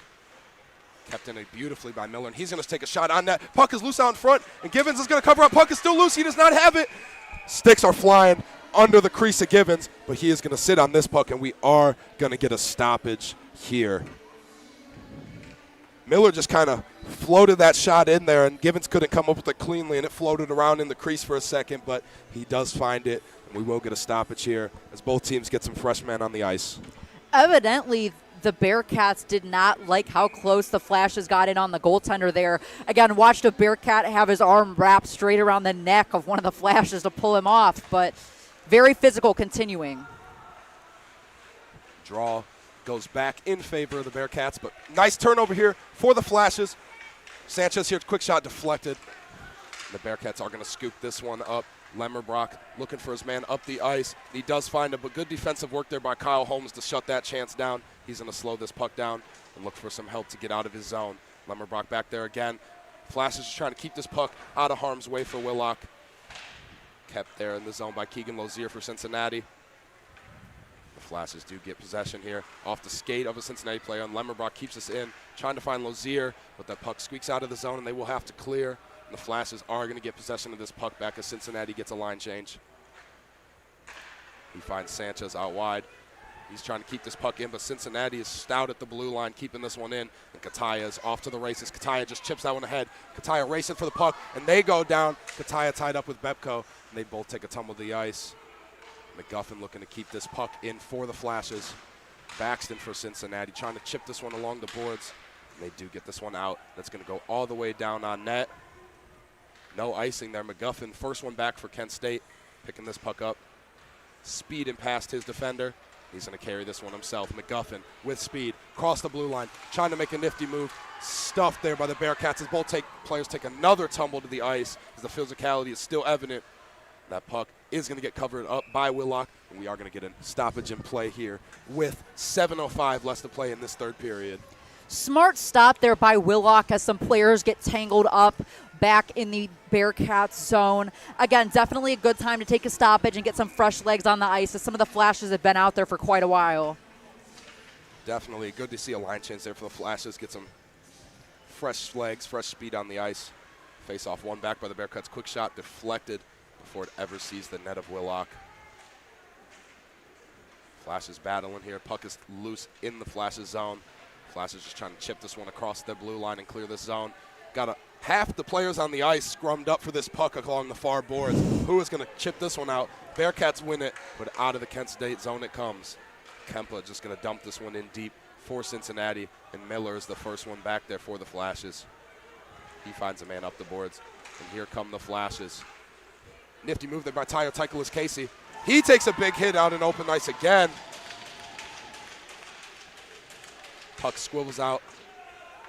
Kept in it beautifully by Miller, and he's going to take a shot on that. Puck is loose out in front, and Givens is going to cover up. Puck is still loose. He does not have it. Sticks are flying under the crease of Givens, but he is going to sit on this puck, and we are going to get a stoppage here. Miller just kind of floated that shot in there, and Givens couldn't come up with it cleanly, and it floated around in the crease for a second, but he does find it, and we will get a stoppage here as both teams get some fresh men on the ice. Evidently, the Bearcats did not like how close the Flashes got in on the goaltender there. Again, watched a Bearcat have his arm wrapped straight around the neck of one of the Flashes to pull him off, but very physical continuing. Draw goes back in favor of the Bearcats, but nice turnover here for the Flashes. Sanchez here, quick shot deflected. The Bearcats are going to scoop this one up. Lemmerbrock looking for his man up the ice. He does find it, but good defensive work there by Kyle Holmes to shut that chance down. He's going to slow this puck down and look for some help to get out of his zone. Lemmerbrock back there again. Flashes just trying to keep this puck out of harm's way for Willock. Kept there in the zone by Keegan Lozier for Cincinnati. The Flashes do get possession here off the skate of a Cincinnati player, and Lemmerbrock keeps us in, trying to find Lozier, but that puck squeaks out of the zone, and they will have to clear. And the Flashes are going to get possession of this puck back as Cincinnati gets a line change. He finds Sanchez out wide. He's trying to keep this puck in, but Cincinnati is stout at the blue line, keeping this one in. And Kataya is off to the races. Kataya just chips that one ahead. Kataya racing for the puck, and they go down. Kataya tied up with Bepko, and they both take a tumble to the ice. McGuffin looking to keep this puck in for the Flashes. Baxton for Cincinnati trying to chip this one along the boards. And they do get this one out. That's going to go all the way down on net. No icing there. McGuffin, first one back for Kent State, picking this puck up. Speeding past his defender. He's going to carry this one himself. McGuffin with speed, cross the blue line, trying to make a nifty move. Stuffed there by the Bearcats as both players take another tumble to the ice as the physicality is still evident. That puck is going to get covered up by Willock, and we are going to get a stoppage in play here with 7:05 left to play in this third period. Smart stop there by Willock as some players get tangled up back in the Bearcats zone. Again, definitely a good time to take a stoppage and get some fresh legs on the ice as some of the Flashes have been out there for quite a while. Definitely good to see a line change there for the Flashes. Get some fresh legs, fresh speed on the ice. Face off one back by the Bearcats. Quick shot deflected before it ever sees the net of Willock. Flashes battling here. Puck is loose in the Flashes zone. Flashes just trying to chip this one across the blue line and clear this zone. Got half the players on the ice scrummed up for this puck along the far boards. Who is going to chip this one out? Bearcats win it, but out of the Kent State zone it comes. Kempa just going to dump this one in deep for Cincinnati, and Miller is the first one back there for the Flashes. He finds a man up the boards, and here come the Flashes. Nifty move there by Tyler Tykelis Casey. He takes a big hit out in open ice again. Puck squibbles out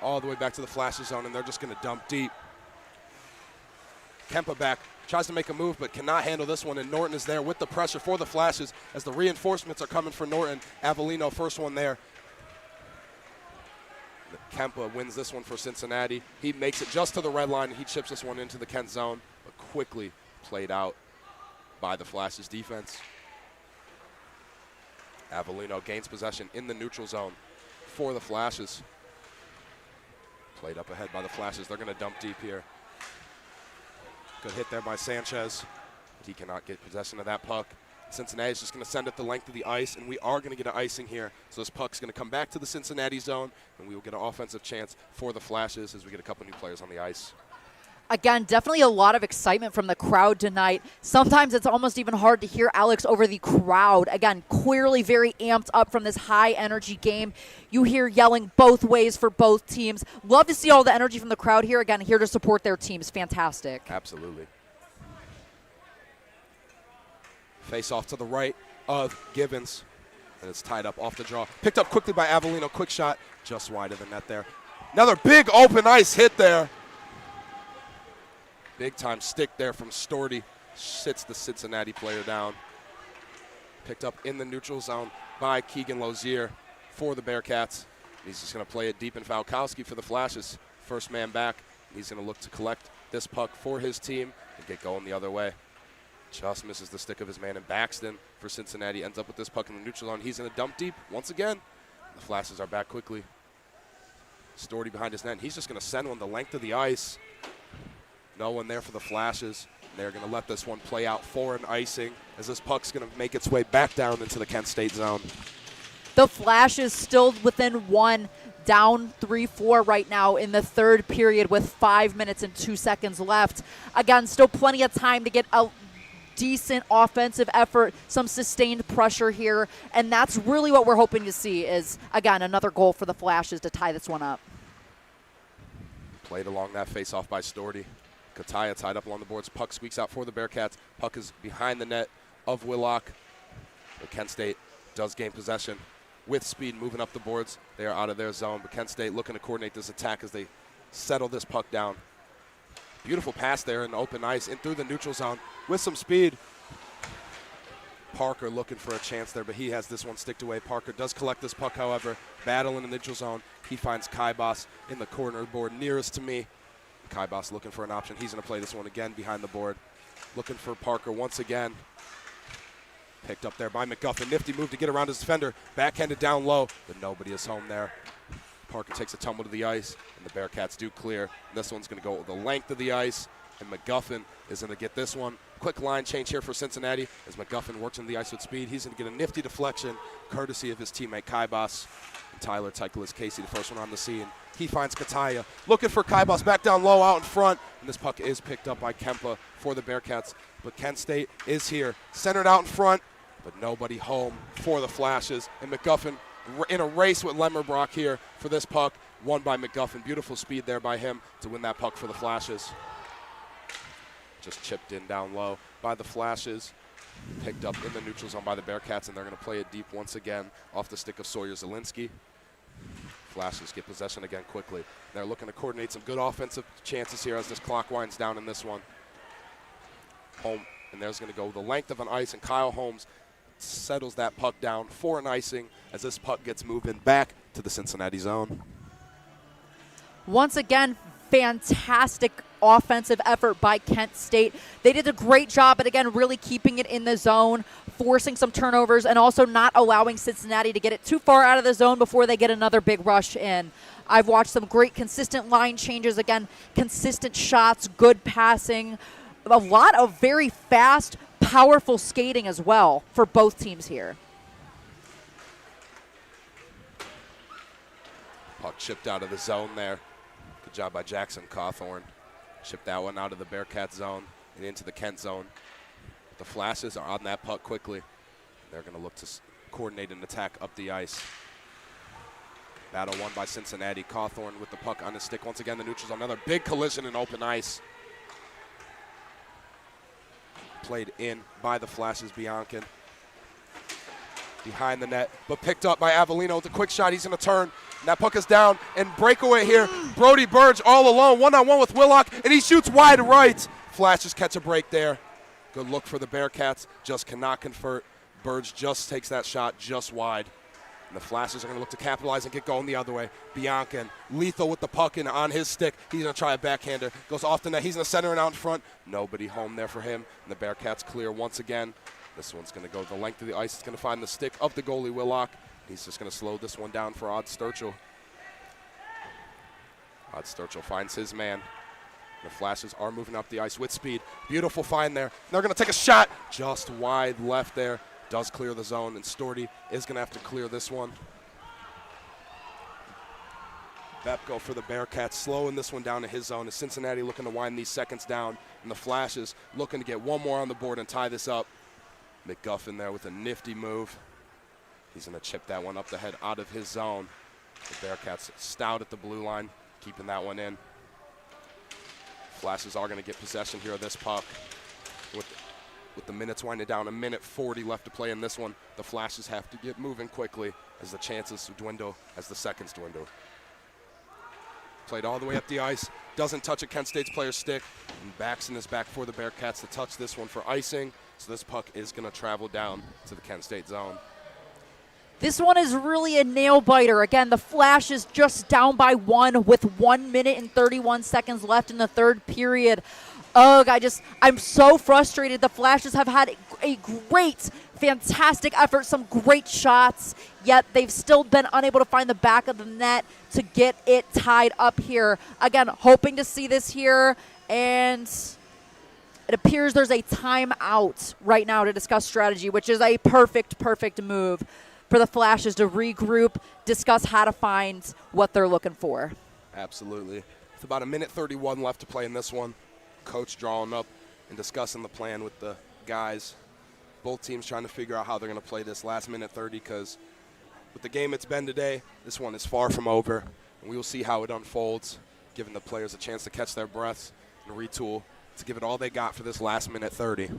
all the way back to the Flashes zone, and they're just going to dump deep. Kempa back, tries to make a move, but cannot handle this one, and Norton is there with the pressure for the Flashes as the reinforcements are coming for Norton. Avellino, first one there. Kempa wins this one for Cincinnati. He makes it just to the red line. He chips this one into the Kent zone, but quickly played out by the Flashes defense. Avellino gains possession in the neutral zone for the Flashes. Played up ahead by the Flashes. They're going to dump deep here. Good hit there by Sanchez. He cannot get possession of that puck. Cincinnati's just going to send it the length of the ice, and we are going to get an icing here. So this puck's going to come back to the Cincinnati zone, and we will get an offensive chance for the Flashes as we get a couple new players on the ice. Again, definitely a lot of excitement from the crowd tonight. Sometimes it's almost even hard to hear Alex over the crowd. Again, clearly very amped up from this high-energy game. You hear yelling both ways for both teams. Love to see all the energy from the crowd here. Again, here to support their teams. Fantastic. Absolutely. Face off to the right of Gibbons, and it's tied up off the draw. Picked up quickly by Avellino. Quick shot, just wide of the net there. Another big open ice hit there. Big time stick there from Storty. Sits the Cincinnati player down. Picked up in the neutral zone by Keegan Lozier for the Bearcats. He's just going to play it deep in Falkowski for the Flashes. First man back. He's going to look to collect this puck for his team and get going the other way. Just misses the stick of his man, and Baxton for Cincinnati ends up with this puck in the neutral zone. He's going to dump deep once again. The Flashes are back quickly. Storty behind his net. And he's just going to send one the length of the ice. No one there for the Flashes. They're going to let this one play out for an icing as this puck's going to make its way back down into the Kent State zone. The Flashes still within one, down 3-4 right now in the third period with 5 minutes and 2 seconds left. Again, still plenty of time to get a decent offensive effort, some sustained pressure here, and that's really what we're hoping to see is, again, another goal for the Flashes to tie this one up. Played along that face-off by Storty. Kataya tied up along the boards. Puck squeaks out for the Bearcats. Puck is behind the net of Willock. But Kent State does gain possession with speed moving up the boards. They are out of their zone, but Kent State looking to coordinate this attack as they settle this puck down. Beautiful pass there in open ice in through the neutral zone with some speed. Parker looking for a chance there, but he has this one sticked away. Parker does collect this puck, however. Battle in the neutral zone. He finds Kaibas in the corner board nearest to me. Kaibas looking for an option. He's going to play this one again behind the board. Looking for Parker once again. Picked up there by McGuffin. Nifty move to get around his defender. Backhanded down low, but nobody is home there. Parker takes a tumble to the ice, and the Bearcats do clear. This one's going to go the length of the ice, and McGuffin is going to get this one. Quick line change here for Cincinnati as McGuffin works into the ice with speed. He's going to get a nifty deflection, courtesy of his teammate Kaibas. And Tyler Tykelis Casey, the first one on the scene. He finds Kataya, looking for Kaibas back down low out in front, and this puck is picked up by Kempa for the Bearcats. But Kent State is here, centered out in front, but nobody home for the Flashes. And McGuffin in a race with Lemmerbrock here for this puck, won by McGuffin. Beautiful speed there by him to win that puck for the Flashes. Just chipped in down low by the Flashes. Picked up in the neutral zone by the Bearcats, and they're going to play it deep once again off the stick of Sawyer Zielinski. Flashes get possession again quickly. They're looking to coordinate some good offensive chances here as this clock winds down in this one. Home, and there's going to go the length of an ice, and Kyle Holmes settles that puck down for an icing as this puck gets moving back to the Cincinnati zone. Once again, fantastic offensive effort by Kent State. They did a great job at, again, really keeping it in the zone, forcing some turnovers, and also not allowing Cincinnati to get it too far out of the zone before they get another big rush in. I've watched some great consistent line changes, again, consistent shots, good passing, a lot of very fast, powerful skating as well for both teams here. Puck chipped out of the zone there. Good job by Jackson Cawthorn. Chipped that one out of the Bearcat zone and into the Kent zone. The Flashes are on that puck quickly. They're going to look to coordinate an attack up the ice. Battle won by Cincinnati. Cawthorn with the puck on his stick. Once again, the neutral zone. Another big collision in open ice. Played in by the Flashes, Biancan. Behind the net, but picked up by Avellino with a quick shot. He's going to turn. And that puck is down, and breakaway here. Brody Burge all alone, one-on-one with Willock, and he shoots wide right. Flashes catch a break there. Good look for the Bearcats, just cannot convert. Burge just takes that shot just wide. And the Flashes are going to look to capitalize and get going the other way. Biancan, lethal with the puck in on his stick. He's going to try a backhander. Goes off the net. He's going to center it out in front. Nobody home there for him. And the Bearcats clear once again. This one's going to go the length of the ice. It's going to find the stick of the goalie, Willock. He's just going to slow this one down for Odd Sturchill. Odd Sturchill finds his man. The Flashes are moving up the ice with speed. Beautiful find there. They're going to take a shot just wide left there. Does clear the zone, and Storty is going to have to clear this one. Bepko for the Bearcats, slowing this one down to his zone. As Cincinnati looking to wind these seconds down, and the Flashes looking to get one more on the board and tie this up. McGuffin there with a nifty move. He's going to chip that one up the head out of his zone. The Bearcats stout at the blue line, keeping that one in. Flashes are going to get possession here of this puck. With the minutes winding down, 1:40 left to play in this one, the Flashes have to get moving quickly as the chances dwindle, as the seconds dwindle. Played all the way up the ice, doesn't touch a Kent State's player's stick, and Baxton is back for the Bearcats to touch this one for icing, so this puck is going to travel down to the Kent State zone. This one is really a nail-biter. Again, the Flashes just down by 1 with 1 minute and 31 seconds left in the third period. Ugh, I'm so frustrated. The Flashes have had a great, fantastic effort, some great shots, yet they've still been unable to find the back of the net to get it tied up here. Again, hoping to see this here, and it appears there's a timeout right now to discuss strategy, which is a perfect move for the Flashes to regroup, discuss how to find what they're looking for. Absolutely. With about 1:31 left to play in this one. Coach drawing up and discussing the plan with the guys. Both teams trying to figure out how they're going to play this last 1:30, because with the game it's been today, this one is far from over. And we will see how it unfolds, giving the players a chance to catch their breaths and retool to give it all they got for this last 1:30.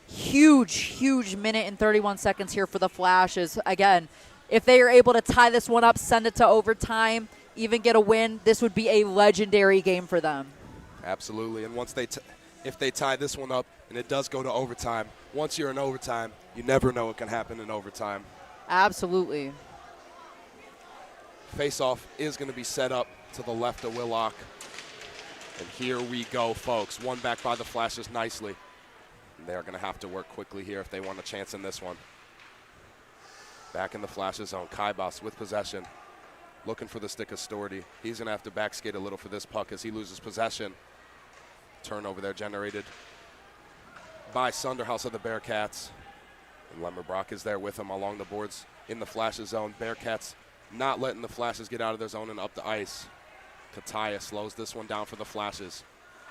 Huge minute and 31 seconds here for the Flashes. Again, if they are able to tie this one up, send it to overtime, even get a win, this would be a legendary game for them. Absolutely, and once if they tie this one up and it does go to overtime, once you're in overtime, you never know what can happen in overtime. Absolutely. Face-off is going to be set up to the left of Willock. And here we go, folks. One back by the Flashes nicely. And they're going to have to work quickly here if they want a chance in this one. Back in the Flashes zone, Kaibas with possession. Looking for the stick of Storty. He's going to have to back skate a little for this puck as he loses possession. Turnover there generated by Sunderhouse of the Bearcats. And Lemmerbrock is there with him along the boards in the Flashes zone. Bearcats not letting the Flashes get out of their zone and up the ice. Kataya slows this one down for the Flashes.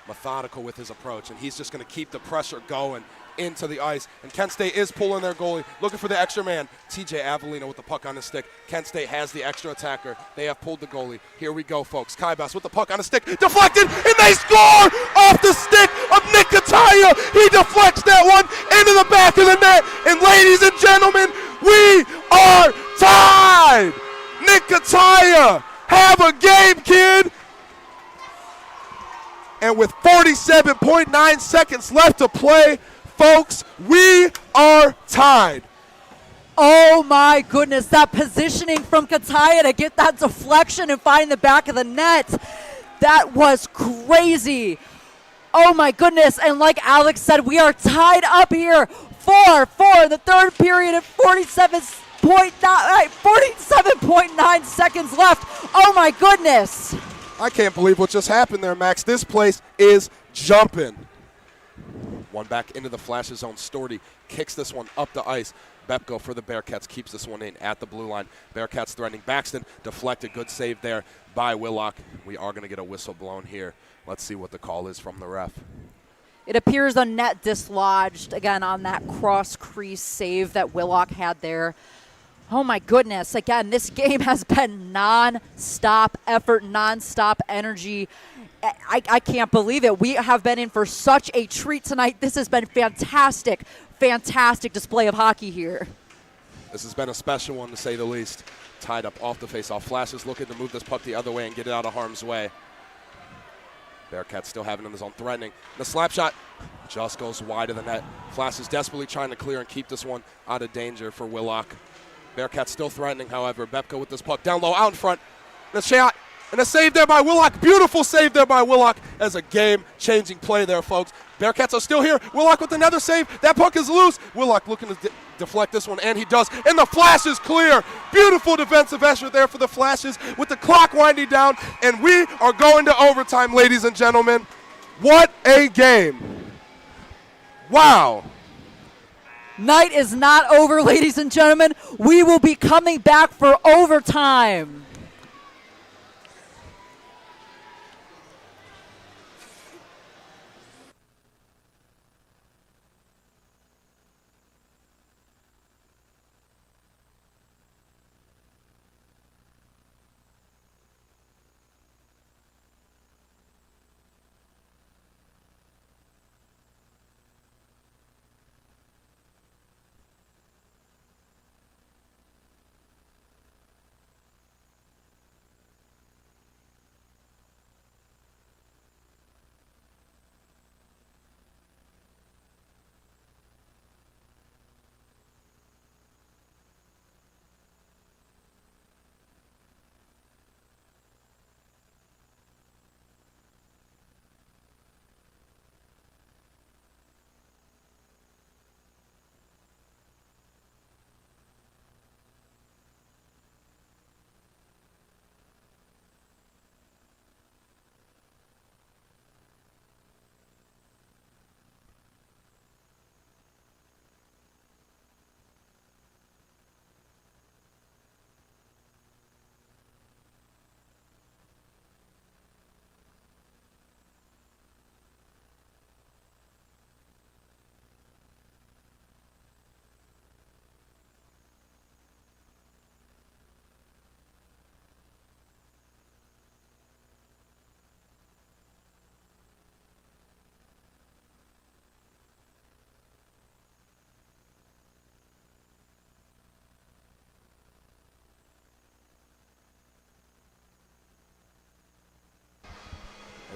Methodical with his approach, and he's just going to keep the pressure going into the ice. And Kent State is pulling their goalie, looking for the extra man. TJ Avellino with the puck on his stick. Kent State has the extra attacker. They have pulled the goalie. Here we go, folks. Kaibas with the puck on his stick. Deflected, and they score off the stick of Nick Kataya. He deflects that one into the back of the net. And ladies and gentlemen, we are tied. Nick Kataya, have a game, kid. And with 47.9 seconds left to play, folks, we are tied. Oh my goodness, that positioning from Kataya to get that deflection and find the back of the net. That was crazy. Oh my goodness, and like Alex said, we are tied up here 4-4 the third period at 47.9 seconds left. Oh my goodness. I can't believe what just happened there, Max. This place is jumping. One back into the Flashes zone. Storty kicks this one up the ice. Bepko for the Bearcats keeps this one in at the blue line. Bearcats threatening. Baxton deflected. Good save there by Willock. We are going to get a whistle blown here. Let's see what the call is from the ref. It appears the net dislodged again on that cross crease save that Willock had there. Oh my goodness. Again, this game has been non-stop effort, non-stop energy. I can't believe it. We have been in for such a treat tonight. This has been fantastic display of hockey here. This has been a special one, to say the least. Tied up off the faceoff. Flashes looking to move this puck the other way and get it out of harm's way. Bearcats still having it in the zone, threatening. The slap shot just goes wide of the net. Flashes desperately trying to clear and keep this one out of danger for Willock. Bearcats still threatening, however. Bepko with this puck down low, out in front. The shot and a save there by Willock. Beautiful save there by Willock as a game-changing play there, folks. Bearcats are still here. Willock with another save. That puck is loose. Willock looking to deflect this one, and he does. And the Flash is clear. Beautiful defensive effort there for the Flashes with the clock winding down. And we are going to overtime, ladies and gentlemen. What a game. Wow. Night is not over, ladies and gentlemen. We will be coming back for overtime.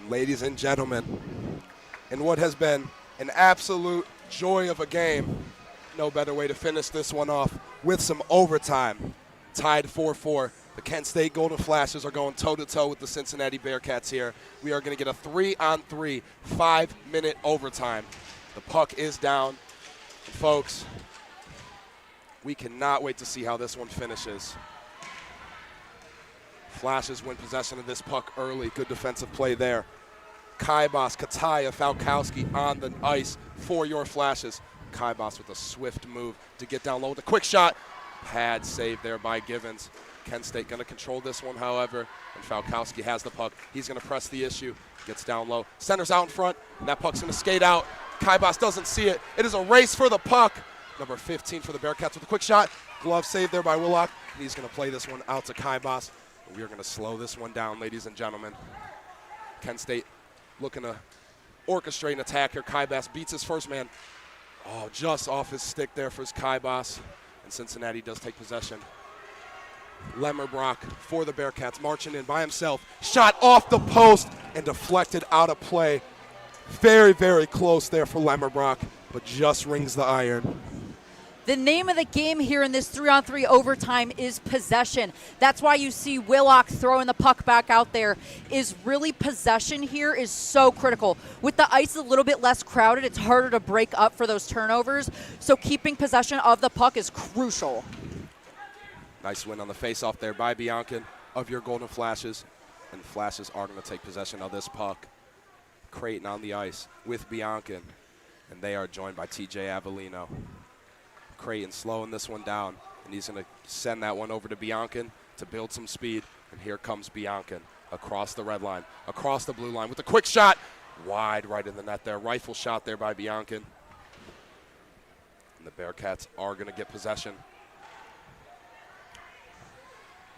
Ladies and gentlemen, in what has been an absolute joy of a game, no better way to finish this one off with some overtime. Tied 4-4. The Kent State Golden Flashes are going toe-to-toe with the Cincinnati Bearcats here. We are going to get a 3-on-3, 5-minute overtime. The puck is down. And folks, we cannot wait to see how this one finishes. Flashes win possession of this puck early. Good defensive play there. Kaibas, Kataya, Falkowski on the ice for your Flashes. Kaibas with a swift move to get down low with a quick shot. Pad save there by Givens. Kent State going to control this one, however, and Falkowski has the puck. He's going to press the issue. Gets down low. Centers out in front, and that puck's going to skate out. Kaibas doesn't see it. It is a race for the puck. Number 15 for the Bearcats with a quick shot. Glove save there by Willock. And he's going to play this one out to Kaibas. We are going to slow this one down, ladies and gentlemen. Kent State looking to orchestrate an attack here. Kaibas beats his first man. Oh, just off his stick there for his Kaibas. And Cincinnati does take possession. Lemmerbrock for the Bearcats, marching in by himself. Shot off the post and deflected out of play. Very, very close there for Lemmerbrock, but just rings the iron. The name of the game here in this 3-on-3 overtime is possession. That's why you see Willock throwing the puck back out there. Is really possession here is so critical. With the ice a little bit less crowded, it's harder to break up for those turnovers. So keeping possession of the puck is crucial. Nice win on the faceoff there by Biancan of your Golden Flashes. And the Flashes are going to take possession of this puck. Creighton on the ice with Biancan. And they are joined by TJ Avellino. Creighton slowing this one down, and he's going to send that one over to Biancan to build some speed. And here comes Biancan across the red line, across the blue line with a quick shot. Wide right in the net there. Rifle shot there by Biancan. And the Bearcats are going to get possession.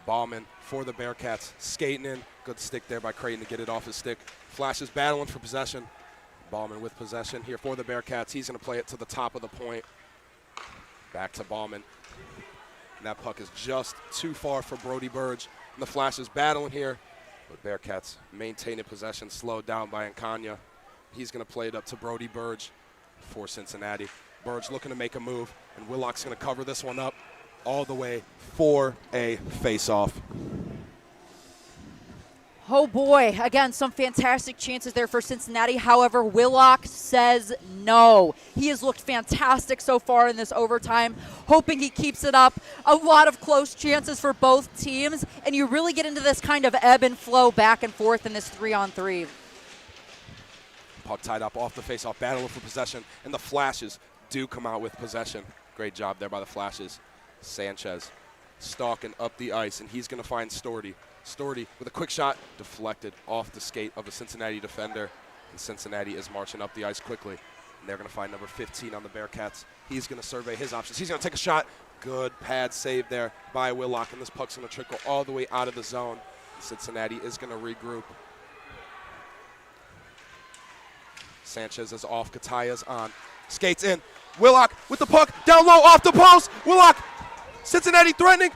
Ballman for the Bearcats, skating in. Good stick there by Creighton to get it off his stick. Flashes battling for possession. Ballman with possession here for the Bearcats. He's going to play it to the top of the point. Back to Ballman. And that puck is just too far for Brody Burge. And the Flashes battling here. But Bearcats maintaining possession, slowed down by Encania. He's going to play it up to Brody Burge for Cincinnati. Burge looking to make a move, and Willock's going to cover this one up all the way for a face-off. Oh boy, again, some fantastic chances there for Cincinnati. However, Willock says no. He has looked fantastic so far in this overtime, hoping he keeps it up. A lot of close chances for both teams, and you really get into this kind of ebb and flow back and forth in this 3-on-3. Puck tied up off the faceoff, battling for possession, and the Flashes do come out with possession. Great job there by the Flashes. Sanchez stalking up the ice, and he's going to find Storty. Storty with a quick shot, deflected off the skate of a Cincinnati defender. And Cincinnati is marching up the ice quickly. And they're going to find number 15 on the Bearcats. He's going to survey his options. He's going to take a shot. Good pad save there by Willock, and this puck's going to trickle all the way out of the zone. Cincinnati is going to regroup. Sanchez is off. Kataya's on. Skates in. Willock with the puck. Down low off the post. Willock. Cincinnati threatening.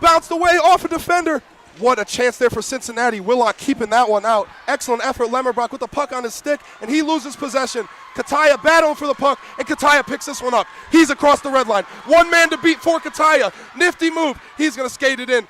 Bounced away off a defender. What a chance there for Cincinnati. Willock keeping that one out. Excellent effort. Lemmerbrock with the puck on his stick, and he loses possession. Kataya battling for the puck, and Kataya picks this one up. He's across the red line. One man to beat for Kataya. Nifty move. He's going to skate it in.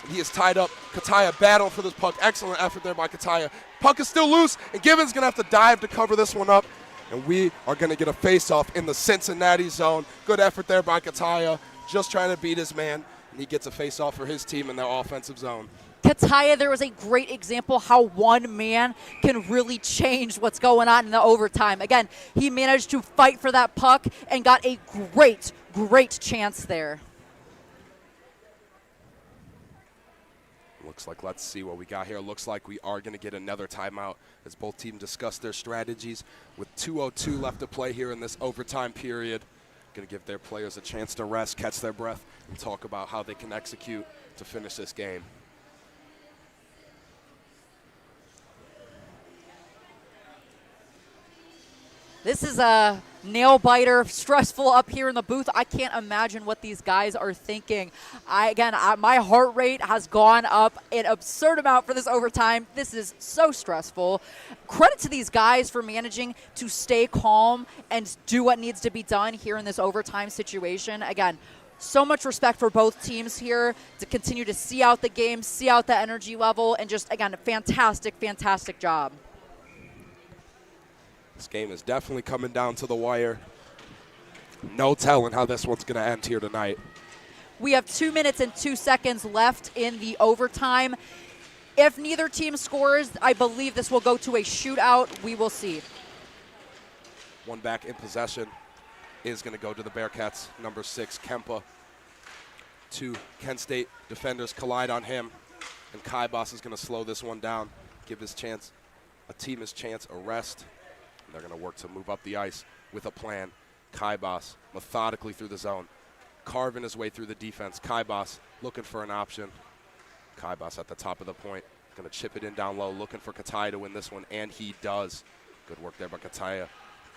And he is tied up. Kataya battling for this puck. Excellent effort there by Kataya. Puck is still loose, and Gibbons going to have to dive to cover this one up. And we are going to get a face-off in the Cincinnati zone. Good effort there by Kataya. Just trying to beat his man. And he gets a face-off for his team in their offensive zone. Kataya, there was a great example how one man can really change what's going on in the overtime. Again, he managed to fight for that puck and got a great, great chance there. Looks like, let's see what we got here. Looks like we are going to get another timeout as both teams discuss their strategies with 2:02 left to play here in this overtime period. Going to give their players a chance to rest, catch their breath, and talk about how they can execute to finish this game. This is a nail biter, stressful up here in the booth. I can't imagine what these guys are thinking. My heart rate has gone up an absurd amount for this overtime. This is so stressful. Credit to these guys for managing to stay calm and do what needs to be done here in this overtime situation. Again, so much respect for both teams here to continue to see out the game, see out the energy level, and just, again, a fantastic, fantastic job. This game is definitely coming down to the wire. No telling how this one's going to end here tonight. We have 2 minutes and 2 seconds left in the overtime. If neither team scores, I believe this will go to a shootout. We will see. One back in possession is going to go to the Bearcats. Number 6, Kempa. 2 Kent State defenders collide on him. And Kai Boss is going to slow this one down, give his chance, a team his chance, a rest. They're going to work to move up the ice with a plan. Kaibas methodically through the zone, carving his way through the defense. Kaibas looking for an option. Kaibas at the top of the point, going to chip it in down low, looking for Kataya to win this one, and he does. Good work there by Kataya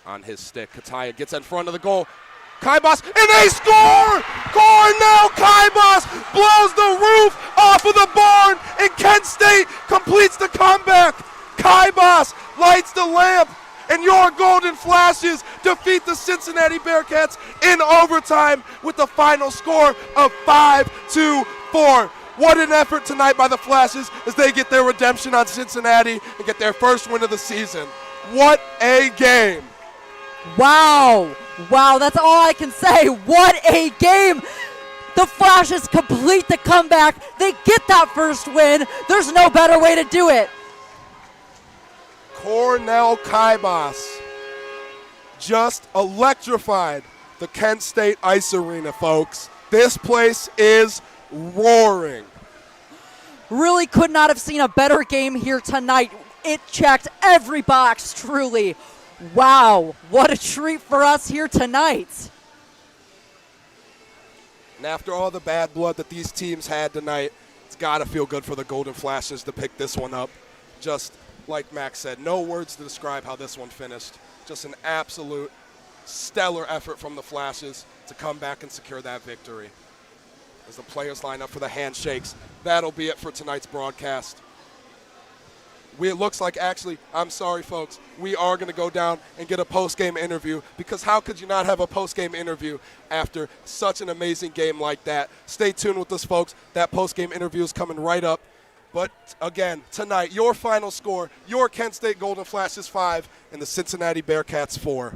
on his stick. Kataya gets in front of the goal. Kaibas, and they score! Cornell Kaibas blows the roof off of the barn, and Kent State completes the comeback. Kaibas lights the lamp and your Golden Flashes defeat the Cincinnati Bearcats in overtime with the final score of 5-4. What an effort tonight by the Flashes as they get their redemption on Cincinnati and get their first win of the season. What a game. Wow, that's all I can say. What a game. The Flashes complete the comeback. They get that first win. There's no better way to do it. Cornell Kaibas just electrified the Kent State Ice Arena, folks. This place is roaring. Really could not have seen a better game here tonight. It checked every box, truly. Wow, what a treat for us here tonight. And after all the bad blood that these teams had tonight, it's got to feel good for the Golden Flashes to pick this one up. Just like Max said, no words to describe how this one finished. Just an absolute stellar effort from the Flashes to come back and secure that victory. As the players line up for the handshakes, that'll be it for tonight's broadcast. It looks like, actually, I'm sorry, folks, we are going to go down and get a post-game interview, because how could you not have a post-game interview after such an amazing game like that? Stay tuned with us, folks. That post-game interview is coming right up. But, again, tonight, your final score, your Kent State Golden Flashes 5 and the Cincinnati Bearcats 4.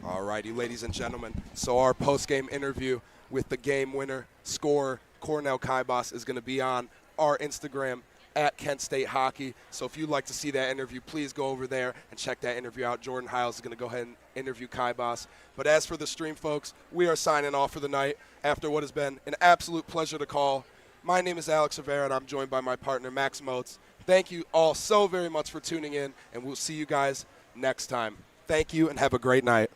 All righty, ladies and gentlemen. So our post-game interview with the game winner, scorer, Cornell Kaibas, is going to be on our Instagram at Kent State Hockey. So if you'd like to see that interview, please go over there and check that interview out. Jordan Hiles is going to go ahead and interview Kaibas. But as for the stream, folks, we are signing off for the night after what has been an absolute pleasure to call. My name is Alex Rivera, and I'm joined by my partner, Max Motes. Thank you all so very much for tuning in, and we'll see you guys next time. Thank you, and have a great night.